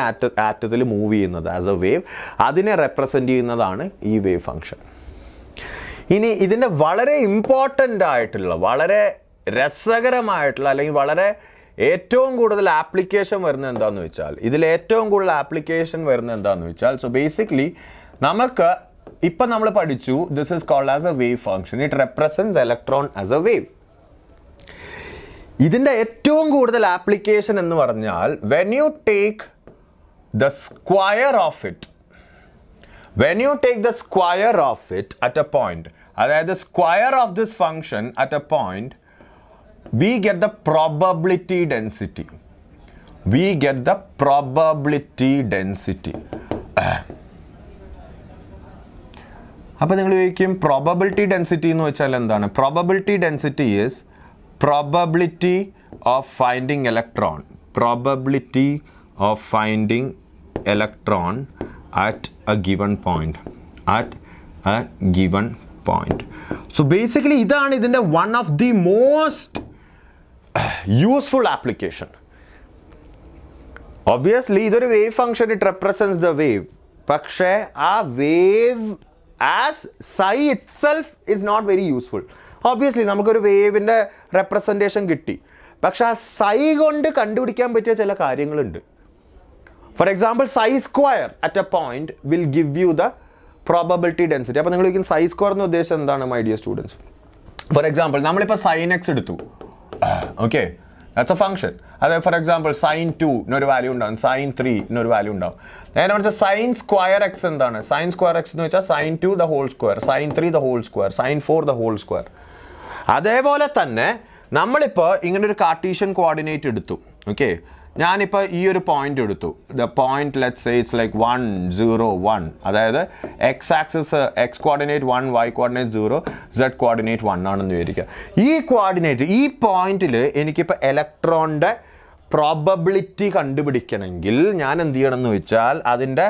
Speaker 1: ആറ്റത്തിൽ മൂവ് ചെയ്യുന്നത് ആസ് എ വേവ്, അതിനെ റെപ്രസെൻറ്റ് ചെയ്യുന്നതാണ് ഈ വേവ് ഫംഗ്ഷൻ. ഇനി ഇതിൻ്റെ വളരെ ഇമ്പോർട്ടൻ്റ് ആയിട്ടുള്ള, വളരെ രസകരമായിട്ടുള്ള, അല്ലെങ്കിൽ വളരെ ഏറ്റവും കൂടുതൽ ആപ്ലിക്കേഷൻ വരുന്നത് എന്താണെന്ന് വെച്ചാൽ, ഇതിലേറ്റവും കൂടുതൽ ആപ്ലിക്കേഷൻ വരുന്നത് എന്താണെന്ന് വെച്ചാൽ, സോ ബേസിക്കലി നമുക്ക് ഇപ്പം നമ്മൾ പഠിച്ചു this is called as a wave function. It represents electron as a wave. ഇതിൻ്റെ ഏറ്റവും കൂടുതൽ ആപ്ലിക്കേഷൻ എന്ന് പറഞ്ഞാൽ when you take the square of it at a point, അതായത് square of this function at a point, we get the probability density. അപ്പോൾ നിങ്ങൾ ചോദിക്കും probability density എന്ന് വെച്ചാൽ എന്താണ്? Probability density is probability of finding electron. Probability of finding electron at a given point. So basically ഇതാണ് ഇതിൻ്റെ one of the most useful application. Obviously ഇതൊരു wave function, it represents the wave. പക്ഷേ ആ wave as psi itself is not very useful. Obviously നമുക്കൊരു വേവിൻ്റെ representation കിട്ടി, പക്ഷെ ആ സൈ കൊണ്ട് കണ്ടുപിടിക്കാൻ പറ്റിയ ചില കാര്യങ്ങളുണ്ട്. For example psi square at a point will give you the probability density. അപ്പോൾ നിങ്ങൾ ചോദിക്കും സൈ സ്ക്വയർ എന്ന് ഉദ്ദേശം എന്താണ് my dear students? For example നമ്മളിപ്പോൾ സൈൻ എക്സ് എടുത്തു. Okay, that's a function. അതായത് ഫോർ എക്സാമ്പിൾ സൈൻ 2 ഒരു വാല്യൂ ഉണ്ടാവും, സൈൻ 3 ഒരു വാല്യൂ ഉണ്ടാവും. നേരെ വെച്ചാൽ സൈൻ സ്ക്വയർ എക്സ് എന്താണ്? സൈൻ സ്ക്വയർ എക്സ് എന്ന് വെച്ചാൽ sine 2 the whole square, sine 3 the whole square, sine 4 the whole square. അതേപോലെ തന്നെ നമ്മളിപ്പോൾ ഇങ്ങനൊരു കാർട്ടീഷ്യൻ കോർഡിനേറ്റ് എടുത്തു. ഓക്കെ, ഞാനിപ്പോൾ ഈ ഒരു പോയിന്റ് എടുത്തു. The point let's say it's like 1 0 1, അതായത് x axis x coordinate 1, y coordinate 0, z coordinate 1 ആണെന്ന് വിചാരിക്കുക. ഈ കോർഡിനേറ്റ്, ഈ പോയിന്റിൽ എനിക്കിപ്പോൾ ഇലക്ട്രോണിൻ്റെ പ്രോബബിലിറ്റി കണ്ടുപിടിക്കണമെങ്കിൽ ഞാൻ എന്ത് ചെയ്യണം എന്ന് വെച്ചാൽ അതിൻ്റെ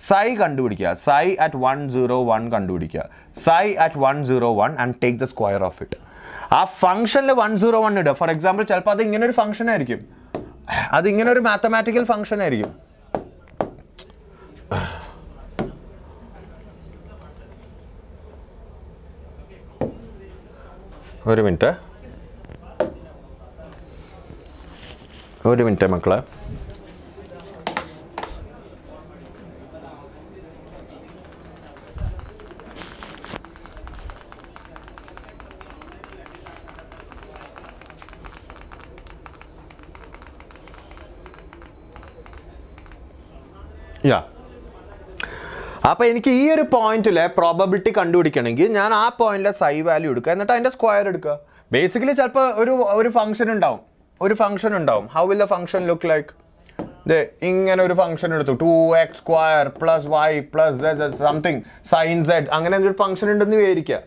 Speaker 1: സൈ കണ്ടുപിടിക്കുക. സൈ അറ്റ് 1 0 1 കണ്ടുപിടിക്കുക. Psi at 1 0 1 and take the square of it. ആ ഫംഗ്ഷനിൽ 1 0 1 ഇടുക. ഫോർ എക്സാമ്പിൾ ചിലപ്പോൾ അത് ഇങ്ങനെ ഒരു ഫംഗ്ഷൻ ആയിരിക്കും, അതിങ്ങനെ ഒരു മാത്തമാറ്റിക്കൽ ഫംഗ്ഷൻ ആയിരിക്കും. ഒരു മിനിറ്റ്. ഒരു മിനിറ്റ് മക്കളെ. അപ്പോൾ എനിക്ക് ഈ ഒരു പോയിന്റിലെ പ്രോബബിലിറ്റി കണ്ടുപിടിക്കണമെങ്കിൽ ഞാൻ ആ പോയിന്റിലെ സൈ വാല്യൂ എടുക്കുക, എന്നിട്ട് അതിൻ്റെ സ്ക്വയർ എടുക്കുക. ബേസിക്കലി ചിലപ്പോൾ ഒരു ഫംഗ്ഷൻ ഉണ്ടാവും. How will the function look like? ഇങ്ങനെ ഒരു ഫംഗ്ഷൻ എടുത്തു, 2x² + y + z something sin z, അങ്ങനെ ഒരു ഫംഗ്ഷൻ ഉണ്ടെന്ന് വിചാരിക്കുക.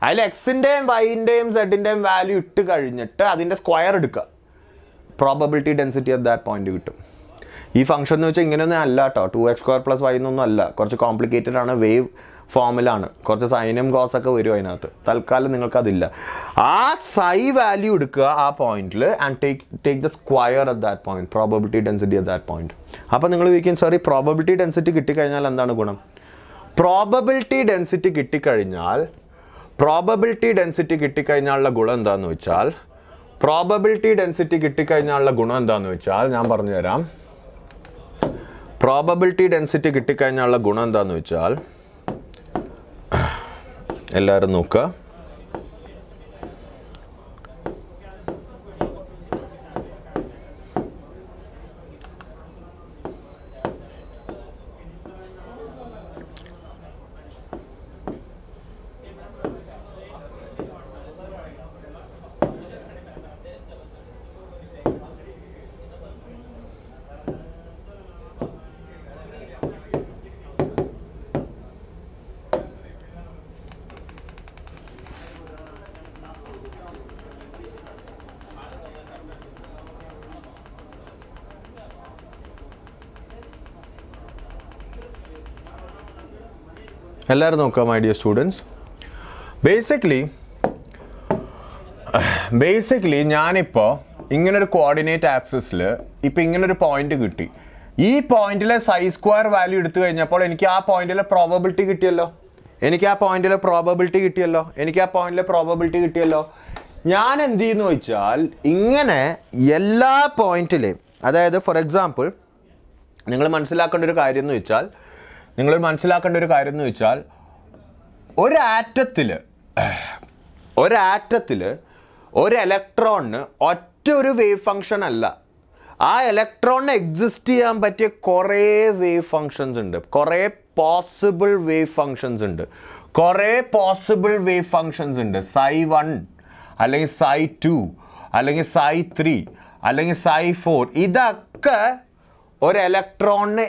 Speaker 1: അതിൽ എക്സിൻ്റെയും വൈൻ്റെയും സെഡിൻ്റെയും വാല്യൂ ഇട്ട് കഴിഞ്ഞിട്ട് അതിൻ്റെ സ്ക്വയർ എടുക്കുക. Probability density at that point കിട്ടും. ഈ ഫംഗ്ഷൻ എന്ന് വെച്ചാൽ ഇങ്ങനെയൊന്നും അല്ല കേട്ടോ, 2x² + y എന്നൊന്നും അല്ല. കുറച്ച് കോംപ്ലിക്കേറ്റഡ് ആണ്, വേവ് ഫോമിലാണ്, കുറച്ച് സൈനും കോസൊക്കെ വരും അതിനകത്ത്. തൽക്കാലം നിങ്ങൾക്കതില്ല. ആ സൈ വാല്യൂ എടുക്കുക ആ പോയിന്റിൽ and take the square at that point, probability density at that point. അപ്പോൾ നിങ്ങൾ ചോദിക്കും സോറി പ്രോബബിലിറ്റി ഡെൻസിറ്റി കിട്ടിക്കഴിഞ്ഞാൽ എന്താണ് ഗുണം? പ്രോബബിലിറ്റി ഡെൻസിറ്റി കിട്ടിക്കഴിഞ്ഞാലുള്ള ഗുണം എന്താണെന്ന് വെച്ചാൽ ഞാൻ പറഞ്ഞുതരാം. പ്രോബബിലിറ്റി ഡെൻസിറ്റി കിട്ടിക്കഴിഞ്ഞാലുള്ള ഗുണം എന്താണെന്ന് വെച്ചാൽ എല്ലാവരും നോക്കുക. എല്ലാവരും നോക്കാം മൈ ഡിയർ സ്റ്റുഡൻസ്. ബേസിക്കലി ഞാനിപ്പോൾ ഇങ്ങനൊരു കോർഡിനേറ്റ് ആക്സിസിൽ ഇപ്പോൾ ഇങ്ങനൊരു പോയിന്റ് കിട്ടി. ഈ പോയിന്റിലെ സൈ സ്ക്വയർ വാല്യൂ എടുത്തു കഴിഞ്ഞപ്പോൾ എനിക്ക് ആ പോയിന്റിലെ പ്രോബബിലിറ്റി കിട്ടിയല്ലോ. ഞാൻ എന്ത് ചെയ്യുന്നു വെച്ചാൽ ഇങ്ങനെ എല്ലാ പോയിന്റിലെയും, അതായത് ഫോർ എക്സാമ്പിൾ നിങ്ങൾ മനസ്സിലാക്കേണ്ട ഒരു കാര്യം എന്ന് വെച്ചാൽ ഒരു ആറ്റത്തിൽ ഒരു ഇലക്ട്രോണിന് ഒറ്റ ഒരു വേവ് ഫംഗ്ഷൻ അല്ല, ആ ഇലക്ട്രോണിന് എക്സിസ്റ്റ് ചെയ്യാൻ പറ്റിയ കുറേ വേവ് ഫംഗ്ഷൻസ് ഉണ്ട്, കുറേ പോസിബിൾ വേവ് ഫംഗ്ഷൻസ് ഉണ്ട്. Psi1 അല്ലെങ്കിൽ Psi2 അല്ലെങ്കിൽ Psi3 അല്ലെങ്കിൽ Psi4, ഇതൊക്കെ ഒരു ഇലക്ട്രോണിന്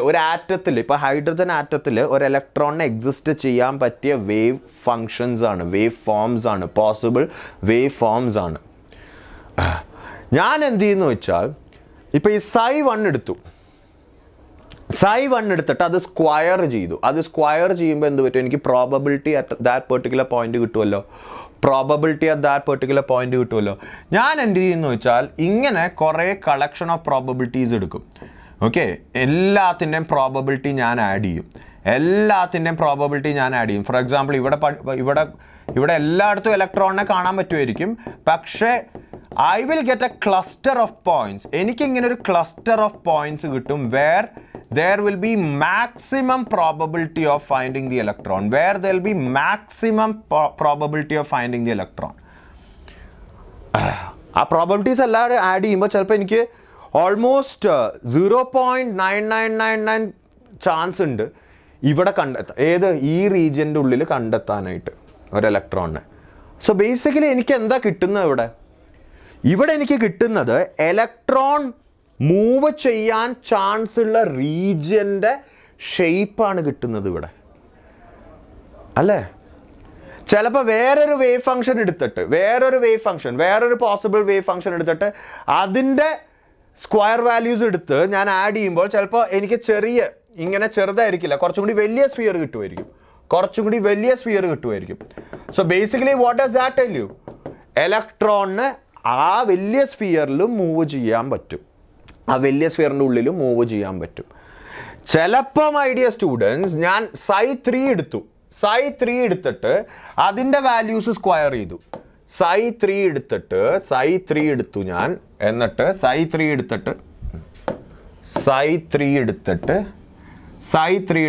Speaker 1: ഒരു ആറ്റത്തിൽ, ഇപ്പോൾ ഹൈഡ്രജൻ ആറ്റത്തിൽ ഒരു ഇലക്ട്രോണിന് എക്സിസ്റ്റ് ചെയ്യാൻ പറ്റിയ വേവ് ഫങ്ഷൻസ് ആണ്, വേവ് ഫോംസ് ആണ്, പോസിബിൾ വേവ് ഫോംസ് ആണ്. ഞാൻ എന്ത് ചെയ്യുന്നു വെച്ചാൽ ഇപ്പോൾ ഈ Psi1 എടുത്തിട്ട് അത് സ്ക്വയർ ചെയ്തു. അത് സ്ക്വയർ ചെയ്യുമ്പോൾ എന്ത് പറ്റും? എനിക്ക് probability at that particular point കിട്ടുമല്ലോ. ഞാൻ എന്ത് ചെയ്യുന്നു വെച്ചാൽ ഇങ്ങനെ കുറേ കളക്ഷൻ ഓഫ് പ്രോബബിലിറ്റീസ് എടുക്കും. ഓക്കെ, എല്ലാത്തിൻ്റെയും പ്രോബബിലിറ്റി ഞാൻ ആഡ് ചെയ്യും. ഫോർ എക്സാമ്പിൾ ഇവിടെ എല്ലായിടത്തും ഇലക്ട്രോണിനെ കാണാൻ പറ്റുമായിരിക്കും, പക്ഷേ I will get A cluster of points. എനിക്കിങ്ങനെ ഒരു ക്ലസ്റ്റർ ഓഫ് പോയിന്റ്സ് കിട്ടും where there will be maximum probability of finding the electron, ആ പ്രോബബിലിറ്റീസ് എല്ലാവരും ആഡ് ചെയ്യുമ്പോൾ ചിലപ്പോൾ എനിക്ക് ഓൾമോസ്റ്റ് 0.9999 ചാൻസ് ഉണ്ട് ഇവിടെ കണ്ടെത്താൻ, ഈ റീജിയൻ്റെ ഉള്ളിൽ കണ്ടെത്താനായിട്ട് ഒരു ഇലക്ട്രോണിനെ. സോ ബേസിക്കലി എനിക്ക് എന്താ കിട്ടുന്നത് ഇവിടെ എനിക്ക് കിട്ടുന്നത് ഇലക്ട്രോൺ മൂവ് ചെയ്യാൻ ചാൻസ് ഉള്ള റീജിയൻ്റെ ഷേപ്പാണ് കിട്ടുന്നത് ഇവിടെ, അല്ലേ? ചിലപ്പോൾ വേറൊരു വേവ് ഫംഗ്ഷൻ എടുത്തിട്ട് വേറൊരു പോസിബിൾ വേവ് ഫംഗ്ഷൻ എടുത്തിട്ട് അതിൻ്റെ സ്ക്വയർ വാല്യൂസ് എടുത്ത് ഞാൻ ആഡ് ചെയ്യുമ്പോൾ ചിലപ്പോൾ എനിക്ക് ഇങ്ങനെ ചെറുതായിരിക്കില്ല, കുറച്ചും കൂടി വലിയ സ്ഫിയർ കിട്ടുമായിരിക്കും. So basically what does that tell you? ഇലക്ട്രോണിന് ആ വലിയ സ്ഫിയറിലും മൂവ് ചെയ്യാൻ പറ്റും, ആ വലിയ സ്ഫിയറിൻ്റെ ഉള്ളിലും മൂവ് ചെയ്യാൻ പറ്റും. ചിലപ്പോൾ മൈ ഡിയർ സ്റ്റുഡൻസ് ഞാൻ Psi3 എടുത്തിട്ട് അതിൻ്റെ വാല്യൂസ് സ്ക്വയർ ചെയ്തു. psi 3 എടുത്തിട്ട് psi 3 എടുത്തു ഞാൻ എന്നിട്ട് psi 3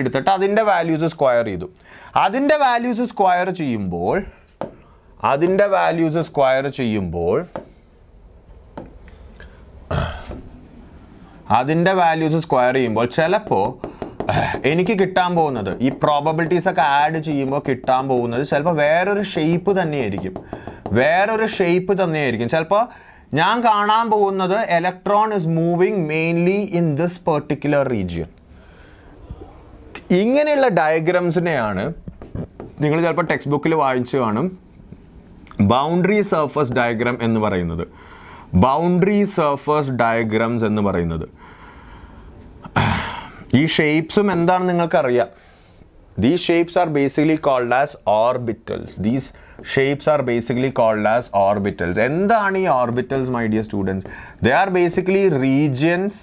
Speaker 1: എടുത്തിട്ട് അതിൻ്റെ വാല്യൂസ് സ്ക്വയർ ചെയ്തു. അതിൻ്റെ വാല്യൂസ് സ്ക്വയർ ചെയ്യുമ്പോൾ ചിലപ്പോൾ എനിക്ക് കിട്ടാൻ പോകുന്നത് ഈ പ്രോബബിലിറ്റീസ് ഒക്കെ ആഡ് ചെയ്യുമ്പോൾ കിട്ടാൻ പോകുന്നത് ചിലപ്പോൾ വേറൊരു ഷേപ്പ് തന്നെയായിരിക്കും. ചിലപ്പോൾ ഞാൻ കാണാൻ പോകുന്നത് electron is moving mainly in this particular region. ഇങ്ങനെയുള്ള ഡയഗ്രാംസിനെയാണ് നിങ്ങൾ ചിലപ്പോൾ ടെക്സ്റ്റ് ബുക്കിൽ വായിച്ചു കാണും ബൗണ്ടറി സർഫസ് ഡയഗ്രാം എന്ന് പറയുന്നത്. ഈ ഷേപ്സും എന്താണെന്ന് നിങ്ങൾക്കറിയാം. These shapes are basically called as orbitals. എന്താണ് ഈ orbitals, my dear students? They are basically regions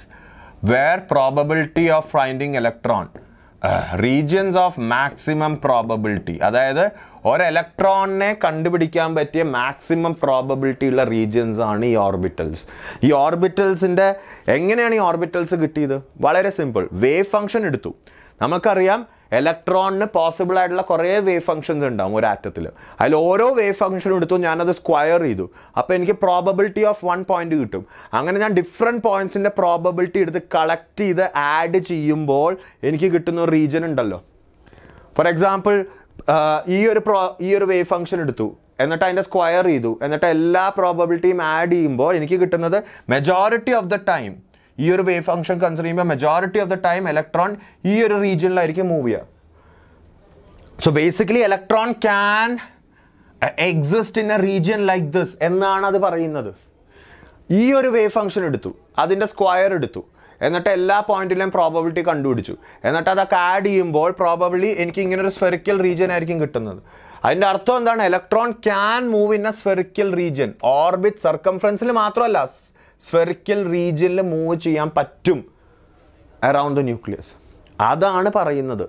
Speaker 1: where probability of finding electron, regions of maximum probability, അതായത് ഒരു ഇലക്ട്രോണിനെ കണ്ടുപിടിക്കാൻ പറ്റിയ മാക്സിമം പ്രോബബിലിറ്റി ഉള്ള റീജിയൻസ് ആണ് ഈ ഓർബിറ്റൽസ്. ഈ ഓർബിറ്റൽസിൻ്റെ എങ്ങനെയാണ് ഈ ഓർബിറ്റൽസ് കിട്ടിയത്? വളരെ സിമ്പിൾ. വേവ് ഫംഗ്ഷൻ എടുത്തു. നമുക്കറിയാം ഇലക്ട്രോണിന് പോസിബിൾ ആയിട്ടുള്ള കുറേ വേവ് ഫംഗ്ഷൻസ് ഉണ്ടാവും ഒരു ആറ്റത്തിൽ. അതിൽ ഓരോ വേവ് ഫംഗ്ഷനും എടുത്തു, ഞാനത് സ്ക്വയർ ചെയ്തു. അപ്പോൾ എനിക്ക് പ്രോബബിലിറ്റി ഓഫ് 1 പോയിന്റ് കിട്ടും. അങ്ങനെ ഞാൻ ഡിഫറെൻറ്റ് പോയിന്റ്സിൻ്റെ പ്രോബബിലിറ്റി എടുത്ത് കളക്ട് ചെയ്ത് ആഡ് ചെയ്യുമ്പോൾ എനിക്ക് കിട്ടുന്ന ഒരു റീജിയൻ ഉണ്ടല്ലോ. ഫോർ എക്സാമ്പിൾ ഈ ഒരു വേവ് ഫംഗ്ഷൻ എടുത്തു, എന്നിട്ട് അതിൻ്റെ സ്ക്വയർ ചെയ്തു, എന്നിട്ട് എല്ലാ പ്രോബബിലിറ്റിയും ആഡ് ചെയ്യുമ്പോൾ എനിക്ക് കിട്ടുന്നത് മെജോറിറ്റി ഓഫ് ദ ടൈം ഈ ഒരു വേവ് ഫംഗ്ഷൻ കൺസിഡർ ചെയ്യുമ്പോൾ majority of the time electron ഈ ഒരു റീജിയനിലായിരിക്കും മൂവ് ചെയ്യുക. So basically electron can exist in A region like this എന്നാണ് അത് പറയുന്നത്. ഈ ഒരു വേവ് ഫംഗ്ഷൻ എടുത്തു, അതിൻ്റെ സ്ക്വയർ എടുത്തു, എന്നിട്ട് എല്ലാ പോയിന്റിലും പ്രോബബിലിറ്റി കണ്ടുപിടിച്ചു, എന്നിട്ട് അതൊക്കെ ആഡ് ചെയ്യുമ്പോൾ പ്രോബബിളി എനിക്ക് ഇങ്ങനെ ഒരു സ്ഫെറിക്കൽ റീജിയൻ ആയിരിക്കും കിട്ടുന്നത്. അതിൻ്റെ അർത്ഥം എന്താണ്? Electron can move in a spherical region. Orbit സർക്കംഫറൻസിൽ മാത്രമല്ല, സ്ഫെറിക്കൽ റീജിയനിൽ മൂവ് ചെയ്യാൻ പറ്റും അറൗണ്ട് ദ ന്യൂക്ലിയസ്. അതാണ് പറയുന്നത്.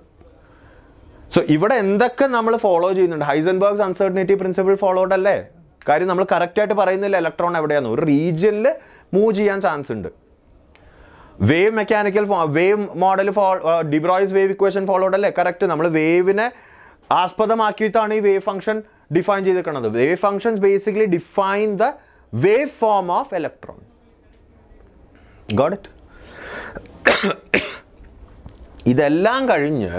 Speaker 1: സോ ഇവിടെ എന്തൊക്കെ നമ്മൾ ഫോളോ ചെയ്യുന്നുണ്ട്? ഹൈസൻബർഗ്സ് അൺസർട്ടനിറ്റി പ്രിൻസിപ്പിൾ ഫോളോഡ് അല്ലേ? കാര്യം നമ്മൾ കറക്റ്റായിട്ട് പറയുന്നില്ല ഇലക്ട്രോൺ എവിടെയാണ്. ഒരു റീജിയനിൽ മൂവ് ചെയ്യാൻ ചാൻസ് ഉണ്ട്. Wave mechanical wave model de Broglie's wave equation followed അല്ലേ? കറക്റ്റ്. നമ്മൾ വേവിനെ ആസ്പദമാക്കിയിട്ടാണ് ഈ വേവ് ഫംഗ്ഷൻ ഡിഫൈൻ ചെയ്തിരിക്കുന്നത്. Wave functions basically define the wave form of electron. Got it? ഇതെല്ലാം കഴിഞ്ഞ്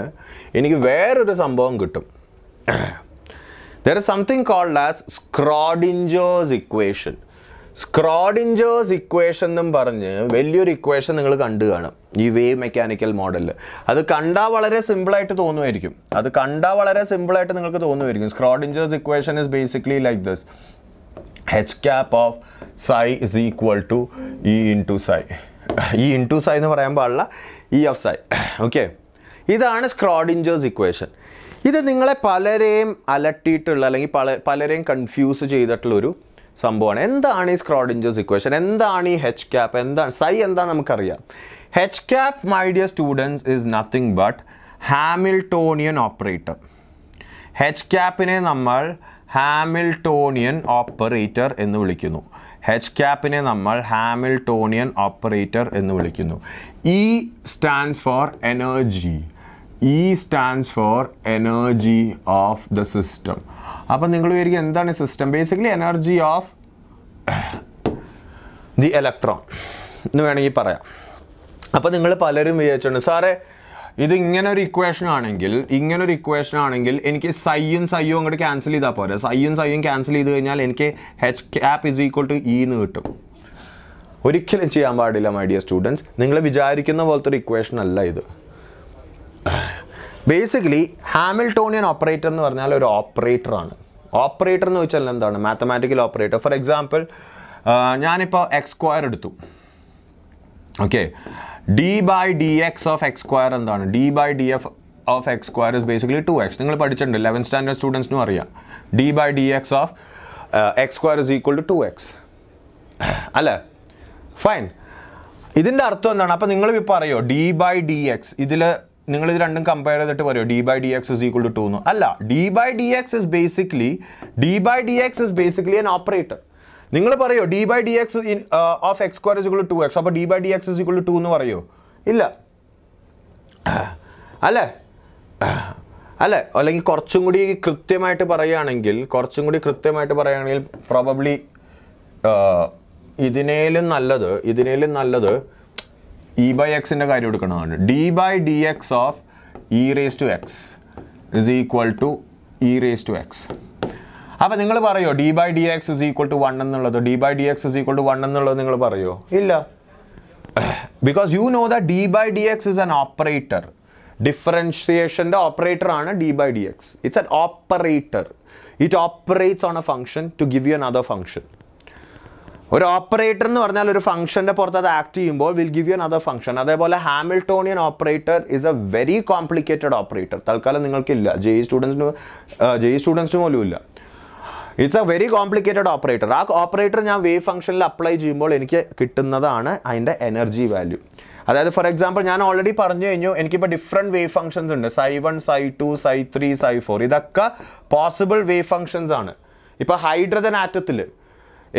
Speaker 1: എനിക്ക് വേറൊരു സംഭവം കിട്ടും. There is something called as Schrodinger's equation. Schrodinger's equation എന്നും പറഞ്ഞ് വലിയൊരു ഇക്വേഷൻ നിങ്ങൾ കണ്ടു കാണും ഈ വേവ് മെക്കാനിക്കൽ മോഡലിൽ. അത് കണ്ടാൽ വളരെ സിമ്പിളായിട്ട് തോന്നുമായിരിക്കും. നിങ്ങൾക്ക് തോന്നുമായിരിക്കും. Schrodinger's equation is basically like this. H cap of psi is equal to E into psi. E into psi എന്ന് പറയാൻ പാടില്ല, E of psi. ഓക്കെ, ഇതാണ് Schrodinger's equation. ഇത് നിങ്ങളെ പലരെയും അലട്ടിയിട്ടുള്ള അല്ലെങ്കിൽ പലരെയും കൺഫ്യൂസ് ചെയ്തിട്ടുള്ളൊരു സംഭവമാണ്. എന്താണ് ഈ Schrodinger's equation? എന്താണ് ഈ H cap? എന്താണ് psi? എന്താണ് നമുക്കറിയാം. H cap, my dear students, is nothing but Hamiltonian operator. H capനെ നമ്മൾ ഹാമിൽട്ടോണിയൻ ഓപ്പറേറ്റർ എന്ന് വിളിക്കുന്നു. H capനെ നമ്മൾ ഹാമിൽട്ടോണിയൻ ഓപ്പറേറ്റർ എന്ന് വിളിക്കുന്നു. E stands for energy. E stands for energy of the system. അപ്പോൾ നിങ്ങൾ വിചാരിക്കും എന്താണ് system? Basically energy of the electron എന്ന് വേണമെങ്കിൽ പറയാം. അപ്പോൾ നിങ്ങൾ പലരും വിചാരിച്ചിട്ടുണ്ട്, സാറേ ഇത് ഇങ്ങനൊരു ഇക്വേഷൻ ആണെങ്കിൽ എനിക്ക് സൈയും അങ്ങോട്ട് ക്യാൻസൽ ചെയ്താൽ പോരെ. സൈയും ക്യാൻസൽ ചെയ്ത് കഴിഞ്ഞാൽ എനിക്ക് H cap is equal to E എന്ന് കിട്ടും. ഒരിക്കലും ചെയ്യാൻ പാടില്ല മൈ ഡിയർ സ്റ്റുഡൻസ്. നിങ്ങൾ വിചാരിക്കുന്ന പോലത്തെ ഒരു ഇക്വേഷൻ അല്ല ഇത്. ബേസിക്കലി ഹാമിൽട്ടോണിയൻ ഓപ്പറേറ്റർ എന്ന് പറഞ്ഞാൽ ഒരു ഓപ്പറേറ്ററാണ്. ഓപ്പറേറ്റർ എന്ന് വെച്ചാൽ എന്താണ്? Mathematical operator. ഫോർ എക്സാമ്പിൾ ഞാനിപ്പോൾ x² എടുത്തു. ഓക്കെ, d/dx of x² എന്താണ്? d/df of x² is basically 2x. നിങ്ങൾ പഠിച്ചിട്ടുണ്ട്, 11th സ്റ്റാൻഡേർഡ് സ്റ്റുഡൻസിനും അറിയാം. d/dx of x² is equal to 2x അല്ലേ? ഫൈൻ. ഇതിൻ്റെ അർത്ഥം എന്താണ്? അപ്പോൾ നിങ്ങൾ പറയോ d/dx ഇതിൽ നിങ്ങൾ ഇത് രണ്ടും കമ്പയർ ചെയ്തിട്ട് പറയുമോ d by dx is equal to 2 എന്ന്? അല്ല, d by dx is basically an operator. നിങ്ങൾ പറയോ d by dx of x square is equal to 2x, അപ്പോൾ d by dx is equal to 2 എന്ന് പറയോ? ഇല്ല അല്ലേ? അല്ലെങ്കിൽ കുറച്ചും കൂടി കൃത്യമായിട്ട് പറയുകയാണെങ്കിൽ പ്രോബബ്ലി ഇതിനേലും നല്ലത് e by x ന്റെ കാര്യം എടുക്കണതാണ്. d by dx of e raised to x is equal to e raised to x. അപ്പോൾ നിങ്ങൾ പറയോ d by dx is equal to 1 എന്നുള്ളത്? d by dx is equal to 1 എന്നുള്ളത് നിങ്ങൾ പറയോ? ഇല്ല. Because you know that d by dx is an operator. ഡിഫറൻഷിയേഷൻ്റെ operator ആണ് d by dx. It's an operator. It operates on a function to give you another function. ഒരു operator എന്ന് പറഞ്ഞാൽ ഒരു ഫംഗ്ഷൻ്റെ പുറത്ത് അത് ആക്ട് ചെയ്യുമ്പോൾ will give you another function. അതേപോലെ Hamiltonian operator is a very complicated operator. തൽക്കാലം നിങ്ങൾക്കില്ല, JEE സ്റ്റുഡൻസിന് പോലും ഇല്ല. It's a very complicated operator. ആ ഓപ്പറേറ്റർ ഞാൻ വേവ് ഫംഗ്ഷനിൽ അപ്ലൈ ചെയ്യുമ്പോൾ എനിക്ക് കിട്ടുന്നതാണ് അതിൻ്റെ എനർജി വാല്യൂ. അതായത് ഫോർ എക്സാമ്പിൾ ഞാൻ ഓൾറെഡി പറഞ്ഞു കഴിഞ്ഞു, എനിക്കിപ്പോൾ ഡിഫറെൻറ്റ് വേവ് ഫംഗ്ഷൻസ് ഉണ്ട്. ψ1, ψ2, ψ3, ψ4. ഇതൊക്കെ പോസിബിൾ വേവ് ഫംഗ്ഷൻസ് ആണ്. ഇപ്പോൾ ഹൈഡ്രജൻ ആറ്റത്തിൽ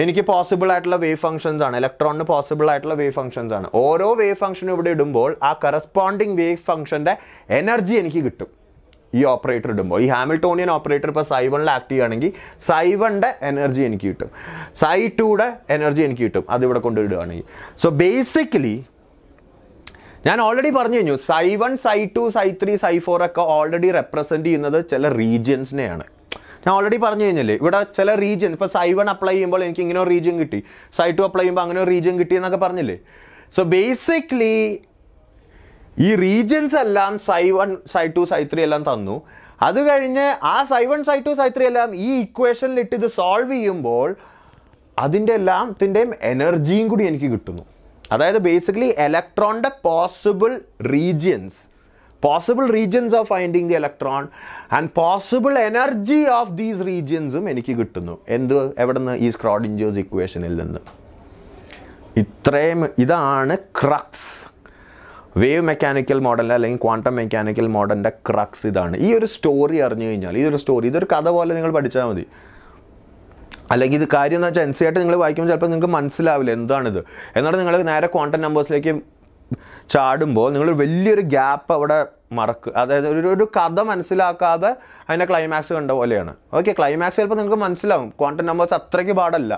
Speaker 1: എനിക്ക് പോസിബിൾ ആയിട്ടുള്ള വേവ് ഫംഗ്ഷൻസ് ആണ്, ഇലക്ട്രോണിന് പോസിബിൾ ആയിട്ടുള്ള വേവ് ഫംഗ്ഷൻസ് ആണ്. ഓരോ വേവ് ഫംഗ്ഷനും ഇവിടെ ഇടുമ്പോൾ ആ കറസ്പോണ്ടിങ് വേവ് ഫംഗ്ഷൻ്റെ എനർജി എനിക്ക് കിട്ടും ഈ ഓപ്പറേറ്റർ ഇടുമ്പോൾ. ഈ ഹാമിൽട്ടോണിയൻ ഓപ്പറേറ്റർ ഇപ്പോൾ ψ1 ആക്ട് ചെയ്യുകയാണെങ്കിൽ ψ1 എനർജി എനിക്ക് കിട്ടും, ψ2 എനർജി എനിക്ക് കിട്ടും അതിവിടെ കൊണ്ടിടുകയാണെങ്കിൽ. സോ ബേസിക്കലി ഞാൻ ഓൾറെഡി പറഞ്ഞു കഴിഞ്ഞു, ψ1, ψ2, ψ3, ψ4 ഒക്കെ ഓൾറെഡി റെപ്രസെൻറ്റ് ചെയ്യുന്നത് ചില റീജിയൻസിനെയാണ്. ഞാൻ ഓൾറെഡി പറഞ്ഞു കഴിഞ്ഞല്ലേ, ഇവിടെ ചില റീജിയൻ, ഇപ്പോൾ ψ1 അപ്ലൈ ചെയ്യുമ്പോൾ എനിക്ക് ഇങ്ങനെ ഒരു റീജിയൻ കിട്ടി, ψ2 അപ്ലൈ ചെയ്യുമ്പോൾ അങ്ങനെ ഒരു റീജിയൻ കിട്ടി എന്നൊക്കെ പറഞ്ഞില്ലേ. സോ ബേസിക്കലി ഈ റീജിയൻസ് എല്ലാം ψ1, ψ2, ψ3 എല്ലാം തന്നു. അത് കഴിഞ്ഞ് ആ ψ1, ψ2, ψ3 എല്ലാം ഈ ഇക്വേഷനിലിട്ട് ഇത് സോൾവ് ചെയ്യുമ്പോൾ അതിൻ്റെ എല്ലാത്തിൻ്റെയും എനർജിയും കൂടി എനിക്ക് കിട്ടുന്നു. അതായത് ബേസിക്കലി ഇലക്ട്രോണിൻ്റെ possible regions of finding the electron and possible energy of these റീജിയൻസും എനിക്ക് കിട്ടുന്നു. എവിടെ നിന്ന്? ഈ സ്ക്രോഡിഞ്ചേഴ്സ് ഇക്വേഷനിൽ നിന്ന്. ഇതാണ് ക്രക്സ്. വേവ് മെക്കാനിക്കൽ മോഡൽ അല്ലെങ്കിൽ ക്വാണ്ടം മെക്കാനിക്കൽ മോഡലിൻ്റെ ക്രക്സ് ഇതാണ്. ഈ ഒരു സ്റ്റോറി അറിഞ്ഞു കഴിഞ്ഞാൽ, ഇതൊരു കഥ പോലെ നിങ്ങൾ പഠിച്ചാൽ മതി. അല്ലെങ്കിൽ ഇത് കാര്യം എന്ന് വെച്ചാൽ NCERT നിങ്ങൾ വായിക്കുമ്പോൾ ചിലപ്പോൾ നിങ്ങൾക്ക് മനസ്സിലാവില്ല എന്താണിത്. എന്നിട്ട് നിങ്ങൾ നേരെ ക്വാണ്ടം നമ്പേഴ്സിലേക്ക് ചാടുമ്പോൾ നിങ്ങൾ വലിയൊരു ഗ്യാപ്പ് അവിടെ മറക്കുക. അതായത് ഒരു കഥ മനസ്സിലാക്കാതെ അതിൻ്റെ ക്ലൈമാക്സ് കണ്ട പോലെയാണ്. ഓക്കെ, ക്ലൈമാക്സ് ചിലപ്പോൾ നിങ്ങൾക്ക് മനസ്സിലാവും, ക്വാണ്ടം നമ്പേഴ്സ് അത്രയ്ക്ക് പാടല്ല.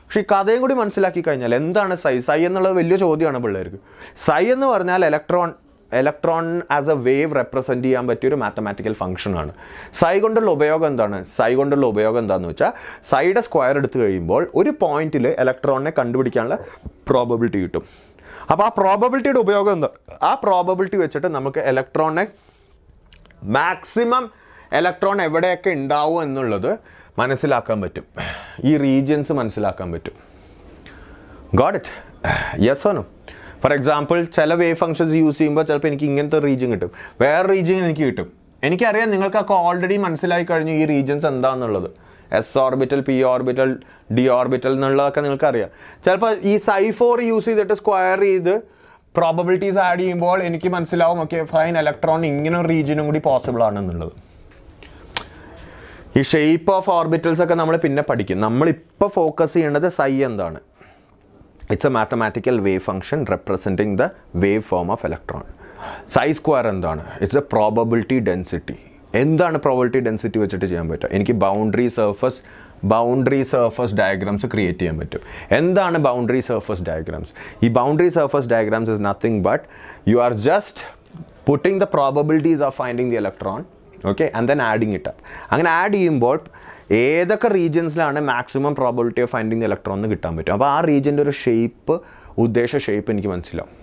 Speaker 1: പക്ഷേ ഈ കഥയും കൂടി മനസ്സിലാക്കി കഴിഞ്ഞാൽ എന്താണ് സൈ എന്നുള്ളത് വലിയ ചോദ്യമാണ് പിള്ളേർക്ക്. സൈ എന്ന് പറഞ്ഞാൽ electron as a wave represent ചെയ്യാൻ പറ്റിയൊരു മാത്തമാറ്റിക്കൽ ഫംഗ്ഷനാണ്. സൈ കൊണ്ടുള്ള ഉപയോഗം എന്താണെന്ന് വെച്ചാൽ സൈയുടെ സ്ക്വയർ എടുത്തു കഴിയുമ്പോൾ ഒരു പോയിന്റിൽ ഇലക്ട്രോണിനെ കണ്ടുപിടിക്കാനുള്ള പ്രോബബിലിറ്റി കിട്ടും. അപ്പോൾ ആ പ്രോബബിലിറ്റിയുടെ ഉപയോഗം എന്താ? ആ പ്രോബബിലിറ്റി വെച്ചിട്ട് നമുക്ക് മാക്സിമം ഇലക്ട്രോൺ എവിടെയൊക്കെ ഉണ്ടാവും എന്നുള്ളത് മനസ്സിലാക്കാൻ പറ്റും. ഈ റീജിയൻസ് മനസ്സിലാക്കാൻ പറ്റും. Got it? Yes or no? For example ചില വേവ് ഫംഗ്ഷൻസ് യൂസ് ചെയ്യുമ്പോൾ ചിലപ്പോൾ എനിക്ക് ഇങ്ങനത്തെ റീജിയൻ കിട്ടും, വേറെ റീജിയൻ എനിക്ക് കിട്ടും. എനിക്കറിയാം നിങ്ങൾക്കൊക്കെ ഓൾറെഡി മനസ്സിലായി കഴിഞ്ഞു ഈ റീജിയൻസ് എന്താണെന്നുള്ളത്. S orbital, P orbital, D orbital എന്നുള്ളതൊക്കെ നിങ്ങൾക്കറിയാം. ചിലപ്പോൾ ഈ ψ4 യൂസ് ചെയ്തിട്ട് സ്ക്വയർ ചെയ്ത് പ്രോബബിലിറ്റീസ് ആഡ് ചെയ്യുമ്പോൾ എനിക്ക് മനസ്സിലാവും, ഓക്കെ ഫൈൻ, ഇലക്ട്രോൺ ഇങ്ങനെ ഒരു റീജിയനും കൂടി പോസിബിൾ ആണെന്നുള്ളത്. ഈ ഷേപ്പ് ഓഫ് ഓർബിറ്റൽസ് ഒക്കെ നമ്മൾ പിന്നെ പഠിക്കും. നമ്മളിപ്പോൾ ഫോക്കസ് ചെയ്യേണ്ടത് സൈ എന്താണ്. It's a mathematical wave function representing the wave form of electron. Psi square എന്താണ്? It's a probability density. എന്താണ് പ്രോബബിലിറ്റി ഡെൻസിറ്റി വെച്ചിട്ട് ചെയ്യാൻ പറ്റുക? എനിക്ക് ബൗണ്ടറി സർഫസ് ഡയഗ്രാംസ് ക്രിയേറ്റ് ചെയ്യാൻ പറ്റും. എന്താണ് ബൗണ്ടറി സർഫസ് ഡയഗ്രാംസ്? ഈ boundary surface diagrams is nothing but you are just putting the probabilities of finding the electron, okay, and then adding it up. അങ്ങനെ add ചെയ്യുമ്പോൾ ഏതൊക്കെ റീജിയൻസിലാണ് maximum probability of finding the electron എന്ന് കിട്ടാൻ പറ്റും. അപ്പോൾ ആ റീജിയൻ്റെ ഒരു ഉദ്ദേശ ഷേപ്പ് എനിക്ക് മനസ്സിലാവും.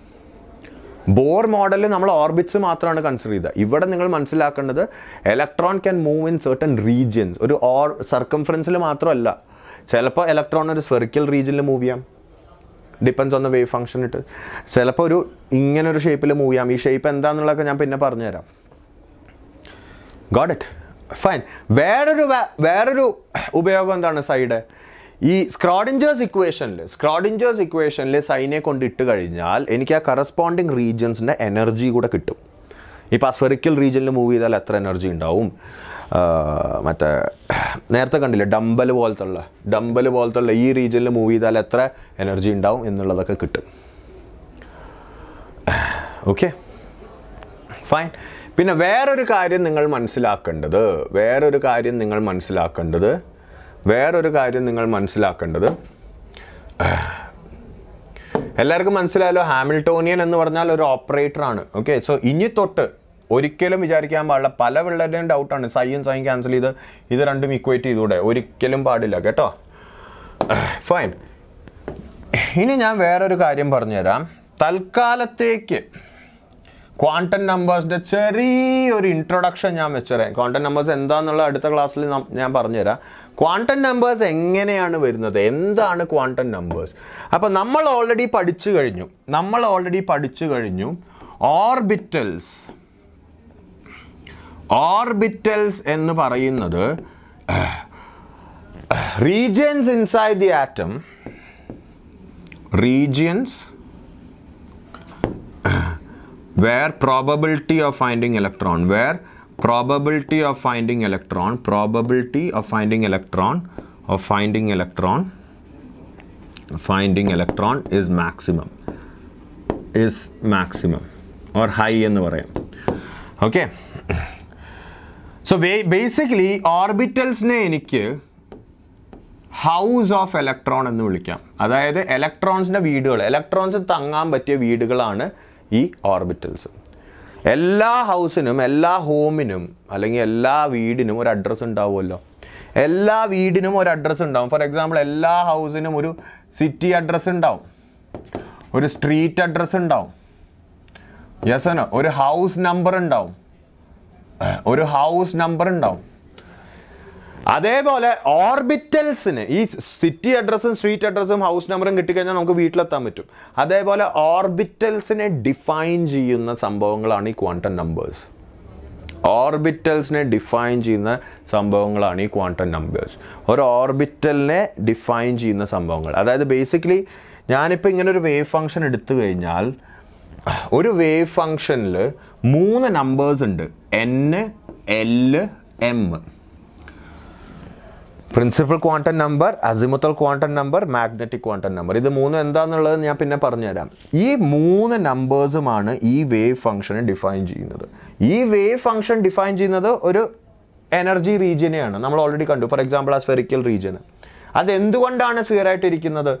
Speaker 1: ബോർ മോഡലിൽ നമ്മൾ ഓർബിറ്റ്സ് മാത്രമാണ് കൺസിഡർ ചെയ്തത്. ഇവിടെ നിങ്ങൾ മനസ്സിലാക്കേണ്ടത് electron can move in certain regions. ഒരു സർക്കംഫറൻസിൽ മാത്രമല്ല, ചിലപ്പോൾ ഇലക്ട്രോൺ ഒരു സ്ഫെറിക്കൽ റീജിയനിൽ മൂവ് ചെയ്യാം, depends on the wave function ഇട്ട്. ചിലപ്പോൾ ഇങ്ങനൊരു ഷേപ്പിൽ മൂവ് ചെയ്യാം. ഈ ഷേപ്പ് എന്താണെന്നുള്ളതൊക്കെ ഞാൻ പിന്നെ പറഞ്ഞുതരാം. Got it? ഫൈൻ. വേറൊരു ഉപയോഗം എന്താണ് സൈഡ്? ഈ സ്ക്രോഡിഞ്ചേഴ്സ് ഇക്വേഷനിൽ സൈനെ കൊണ്ട് ഇട്ട് കഴിഞ്ഞാൽ എനിക്ക് ആ കറസ്പോണ്ടിങ് റീജിയൻസിൻ്റെ എനർജി കൂടെ കിട്ടും. ഇപ്പോൾ ആ സ്ഫെറിക്കൽ റീജിയനിൽ മൂവ് ചെയ്താൽ എത്ര എനർജി ഉണ്ടാവും, മറ്റേ നേരത്തെ കണ്ടില്ലേ ഡംബൽ പോലത്തുള്ള ഈ റീജിയനിൽ മൂവ് ചെയ്താൽ എത്ര എനർജി ഉണ്ടാവും എന്നുള്ളതൊക്കെ കിട്ടും. Okay fine. പിന്നെ വേറൊരു കാര്യം നിങ്ങൾ മനസ്സിലാക്കേണ്ടത് എല്ലാവർക്കും മനസ്സിലായല്ലോ, ഹാമിൽട്ടോണിയൻ എന്ന് പറഞ്ഞാൽ ഒരു ഓപ്പറേറ്ററാണ്. ഓക്കെ, സോ ഇനി തൊട്ട് ഒരിക്കലും വിചാരിക്കാൻ പാടില്ല, പല പിള്ളേരുടെയും ഡൗട്ടാണ് സൈൻ ക്യാൻസൽ ചെയ്ത് ഇത് രണ്ടും ഇക്വേറ്റ് ചെയ്തുകൂടെ, ഒരിക്കലും പാടില്ല കേട്ടോ. ഫൈൻ. ഇനി ഞാൻ വേറൊരു കാര്യം പറഞ്ഞുതരാം. തൽക്കാലത്തേക്ക് ക്വാണ്ടം നമ്പേഴ്സിൻ്റെ ചെറിയൊരു ഇൻട്രൊഡക്ഷൻ ഞാൻ വെച്ചുതരാം. ക്വാണ്ടം നമ്പേഴ്സ് എന്താണെന്നുള്ള അടുത്ത ക്ലാസ്സിൽ ഞാൻ പറഞ്ഞുതരാം. ക്വാണ്ടം നമ്പേഴ്സ് എങ്ങനെയാണ് വരുന്നത്, എന്താണ് ക്വാണ്ടം നമ്പേഴ്സ്. അപ്പോൾ നമ്മൾ ഓൾറെഡി പഠിച്ചു കഴിഞ്ഞു ഓർബിറ്റൽസ് എന്ന് പറയുന്നത് regions inside the atom, where probability of finding electron is maximum or high എന്ന് പറയാം. ഓക്കെ, സോ ബേസിക്കലി ഓർബിറ്റൽസിനെ എനിക്ക് ഹൗസ് ഓഫ് ഇലക്ട്രോൺ എന്ന് വിളിക്കാം. അതായത് ഇലക്ട്രോൺസിൻ്റെ വീടുകൾ, ഇലക്ട്രോൺസ് തങ്ങാൻ പറ്റിയ വീടുകളാണ് ഈ ഓർബിറ്റൽസ്. എല്ലാ ഹൗസിനും, എല്ലാ ഹോമിനും അല്ലെങ്കിൽ എല്ലാ വീടിനും ഒരു അഡ്രസ്സ് ഉണ്ടാവുമല്ലോ. എല്ലാ വീടിനും ഒരു അഡ്രസ്സ് ഉണ്ടാവും. ഫോർ എക്സാമ്പിൾ, എല്ലാ ഹൗസിനും ഒരു സിറ്റി അഡ്രസ്സ് ഉണ്ടാവും, ഒരു സ്ട്രീറ്റ് അഡ്രസ്സ് ഉണ്ടാവും. Yes no? ഒരു ഹൗസ് നമ്പർ ഉണ്ടാവും. അതേപോലെ ഓർബിറ്റൽസിന് ഈ സിറ്റി അഡ്രസ്സും സ്ട്രീറ്റ് അഡ്രസ്സും ഹൗസ് നമ്പറും കിട്ടിക്കഴിഞ്ഞാൽ നമുക്ക് വീട്ടിലെത്താൻ പറ്റും. അതേപോലെ ഓർബിറ്റൽസിനെ ഡിഫൈൻ ചെയ്യുന്ന സംഭവങ്ങളാണ് ഈ ക്വാണ്ടം നമ്പേഴ്സ്. ഒരു ഓർബിറ്റലിനെ ഡിഫൈൻ ചെയ്യുന്ന സംഭവങ്ങൾ, അതായത് ബേസിക്കലി ഞാനിപ്പോൾ ഇങ്ങനെ ഒരു വേവ് ഫംഗ്ഷൻ എടുത്തു കഴിഞ്ഞാൽ ഒരു വേവ് ഫംഗ്ഷനിൽ 3 നമ്പേഴ്സ് ഉണ്ട്, N, L, M. Principal quantum number, azimuthal quantum number, magnetic quantum number. ഇത് 3 എന്താണെന്നുള്ളത് ഞാൻ പിന്നെ പറഞ്ഞുതരാം. ഈ 3 നമ്പേഴ്സുമാണ് ഈ വേവ് ഫംഗ്ഷനെ ഡിഫൈൻ ചെയ്യുന്നത്. ഈ വേവ് ഫംഗ്ഷൻ ഡിഫൈൻ ചെയ്യുന്നത് ഒരു എനർജി റീജിയനെയാണ്. നമ്മൾ ഓൾറെഡി കണ്ടു. ഫോർ എക്സാമ്പിൾ ആ സ്ഫെറിക്കൽ റീജിയൻ, അതെന്തുകൊണ്ടാണ് സ്ഫിയർ ആയിട്ടിരിക്കുന്നത്,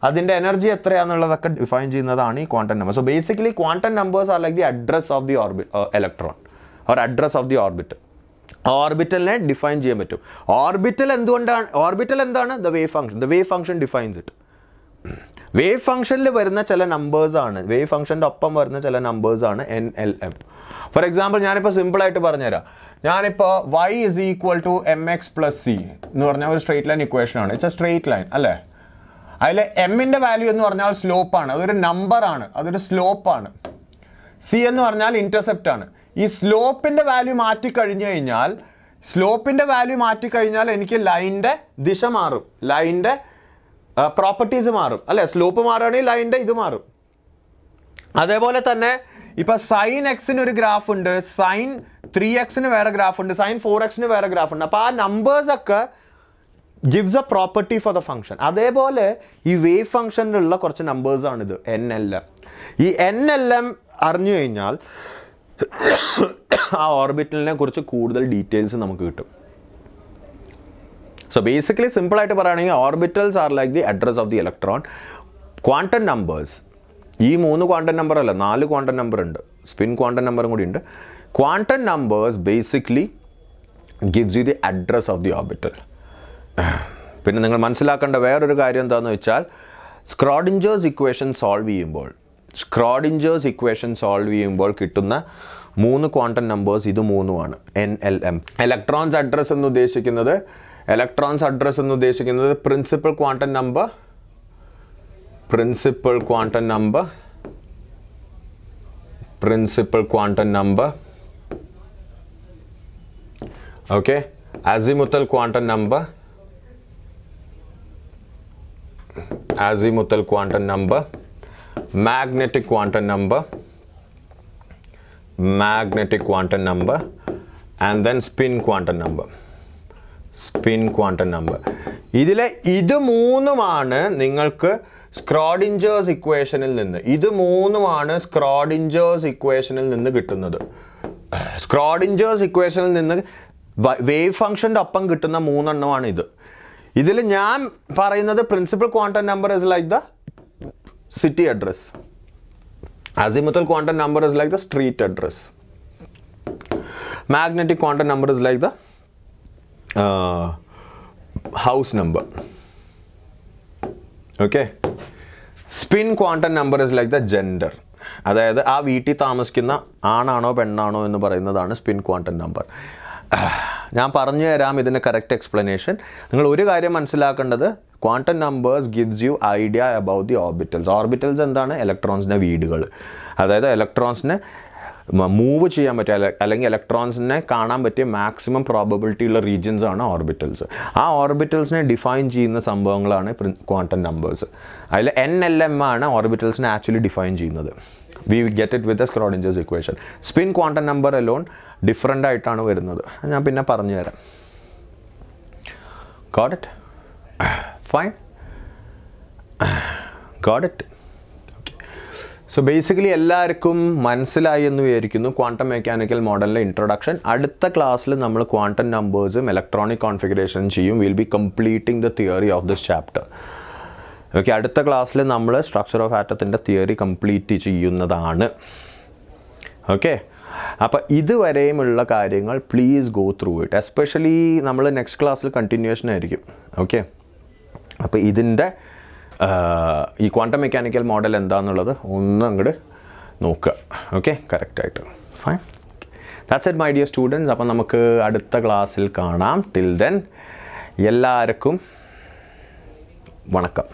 Speaker 1: അതിൻ്റെ എനർജി എത്രയാണെന്നുള്ളതൊക്കെ ഡിഫൈൻ ചെയ്യുന്നതാണ് ഈ quantum number. So basically quantum numbers are like the address of the electron or address of the orbital. ഓർബിറ്റലിനെ ഡിഫൈൻ ചെയ്യാൻ പറ്റും. ഓർബിറ്റൽ എന്താണ്? The wave function defines it. Wave ഫംഗ്ഷനിൽ വരുന്ന ചില നമ്പേഴ്സാണ്, വേവ് ഫംഗ്ഷൻ്റെ ഒപ്പം വരുന്ന ചില നമ്പേഴ്സാണ് NLM. ഫോർ എക്സാമ്പിൾ, ഞാനിപ്പോൾ സിമ്പിളായിട്ട് പറഞ്ഞുതരാം. ഞാനിപ്പോൾ y is equal to mx plus c എന്ന് പറഞ്ഞാൽ ഒരു സ്ട്രെയിറ്റ് ലൈൻ ഇക്വേഷനാണ്. ഇറ്റ്സ് എ സ്ട്രെയിറ്റ് ലൈൻ അല്ലേ? അതിൽ എമ്മിൻ്റെ വാല്യൂ എന്ന് പറഞ്ഞാൽ സ്ലോപ്പാണ്, അതൊരു നമ്പറാണ്, അതൊരു സ്ലോപ്പാണ്. സി എന്ന് പറഞ്ഞാൽ ഇൻ്റർസെപ്റ്റ് ആണ്. ഈ സ്ലോപ്പിൻ്റെ വാല്യൂ മാറ്റിക്കഴിഞ്ഞു കഴിഞ്ഞാൽ എനിക്ക് ലൈനിൻ്റെ ദിശ മാറും, ലൈനിൻ്റെ പ്രോപ്പർട്ടീസ് മാറും അല്ലേ? സ്ലോപ്പ് മാറുകയാണെങ്കിൽ ലൈനിൻ്റെ ഇത് മാറും. അതേപോലെ തന്നെ ഇപ്പോൾ സൈൻ എക്സിന് ഒരു ഗ്രാഫ് ഉണ്ട്, സൈൻ 3x വേറെ ഗ്രാഫ് ഉണ്ട്, സൈൻ 4x വേറെ ഗ്രാഫ് ഉണ്ട്. അപ്പോൾ ആ നമ്പേഴ്സൊക്കെ gives a property for the function. അതേപോലെ ഈ വേവ് ഫംഗ്ഷനിലുള്ള കുറച്ച് നമ്പേഴ്സാണിത് NLM. ഈ NLM അറിഞ്ഞു കഴിഞ്ഞാൽ ആ ഓർബിറ്റലിനെ കുറിച്ച് കൂടുതൽ ഡീറ്റെയിൽസ് നമുക്ക് കിട്ടും. സോ ബേസിക്കലി സിമ്പിളായിട്ട് പറയുകയാണെങ്കിൽ orbitals R like the address of the electron. Quantum numbers, ഈ 3 ക്വാണ്ടം നമ്പർ അല്ല, 4 ക്വാണ്ടം നമ്പർ ഉണ്ട്, സ്പിൻ ക്വാണ്ടം നമ്പറും കൂടി ഉണ്ട്. Quantum numbers basically gives you the address of the orbital. പിന്നെ നിങ്ങൾ മനസ്സിലാക്കേണ്ട വേറൊരു കാര്യം എന്താണെന്ന് വെച്ചാൽ, സ്ക്രോഡിഞ്ചേഴ്സ് ഇക്വേഷൻ സോൾവ് ചെയ്യുമ്പോൾ കിട്ടുന്ന 3 ക്വാണ്ടം നമ്പേഴ്സ് ഇത് 3 NLM. ഇലക്ട്രോൺസ് അഡ്രസ് എന്ന് ഉദ്ദേശിക്കുന്നത് principal quantum number, okay, azimuthal quantum number, magnetic quantum number, magnetic quantum number, and then spin quantum number. Spin quantum number. ഇതിലെ ഇത് മൂന്നുമാണ് നിങ്ങൾക്ക് സ്ക്രോഡിഞ്ചേഴ്സ് ഇക്വേഷനിൽ നിന്ന് കിട്ടുന്നത്. സ്ക്രോഡിഞ്ചേഴ്സ് ഇക്വേഷനിൽ നിന്ന് വേവ് ഫംഗ്ഷൻ്റെ ഒപ്പം കിട്ടുന്ന മൂന്നെണ്ണമാണ് ഇത്. ഇതിൽ ഞാൻ പറയുന്നത് principal quantum number is like the city address. Azimuthal quantum number is like the street address. Magnetic quantum number is like the house number. Okay. Spin quantum number is like the gender. അതായത് ആ വീട്ടിൽ താമസിക്കുന്ന ആണാണോ പെണ്ണാണോ എന്ന് പറയുന്നതാണ് spin quantum number. ഞാൻ പറഞ്ഞു തരാം ഇതിൻ്റെ കറക്റ്റ് എക്സ്പ്ലനേഷൻ. നിങ്ങൾ ഒരു കാര്യം മനസ്സിലാക്കേണ്ടത്, quantum numbers gives you idea about the orbitals. Orbitals എന്താണ്? ഇലക്ട്രോൺസിൻ്റെ വീടുകൾ. അതായത് ഇലക്ട്രോൺസിനെ മൂവ് ചെയ്യാൻ പറ്റിയ അല്ലെങ്കിൽ ഇലക്ട്രോൺസിനെ കാണാൻ പറ്റിയ മാക്സിമം പ്രോബബിലിറ്റി ഉള്ള റീജിയൻസ് ആണ് ഓർബിറ്റൽസ്. ആ ഓർബിറ്റൽസിനെ ഡിഫൈൻ ചെയ്യുന്ന സംഭവങ്ങളാണ് ക്വാണ്ടം നമ്പേഴ്സ്. അതിൽ NLM ആണ് ഓർബിറ്റൽസിനെ ആക്ച്വലി ഡിഫൈൻ ചെയ്യുന്നത്. We get it with the Schrodinger's equation. Spin quantum number alone different ആയിട്ടാണ് വരുന്നത്. ഞാൻ പിന്നെ പറഞ്ഞു തരാം. Got it? Fine? Got it? Okay. So basically എല്ലാവർക്കും മനസ്സിലായി എന്ന് വിചാരിക്കുന്നു ക്വാണ്ടം മെക്കാനിക്കൽ മോഡലിൻ്റെ ഇൻട്രൊഡക്ഷൻ. അടുത്ത ക്ലാസ്സിൽ നമ്മൾ ക്വാണ്ടം നമ്പേഴ്സും ഇലക്ട്രോണിക് കോൺഫിഗറേഷൻ ചെയ്യും. Will be completing the theory of this chapter. Okay, അടുത്ത ക്ലാസ്സിൽ നമ്മൾ സ്ട്രക്ചർ ഓഫ് ആറ്റത്തിൻ്റെ തിയറി കംപ്ലീറ്റ് ചെയ്യുന്നതാണ്. ഓക്കെ, അപ്പോൾ ഇതുവരെയുമുള്ള കാര്യങ്ങൾ please go through it. Especially നമ്മൾ നെക്സ്റ്റ് ക്ലാസ്സിൽ കണ്ടിന്യൂവേഷൻ ആയിരിക്കും. ഓക്കെ, അപ്പോൾ ഇതിൻ്റെ ഈ ക്വാണ്ടം മെക്കാനിക്കൽ മോഡൽ എന്താണെന്നുള്ളത് ഒന്ന് അങ്ങോട്ട് നോക്കുക. ഓക്കെ, കറക്റ്റായിട്ട്. Fine, that's it my dear students. അപ്പോൾ നമുക്ക് അടുത്ത ക്ലാസ്സിൽ കാണാം. ടിൽ ദെൻ എല്ലാവർക്കും വണക്കം.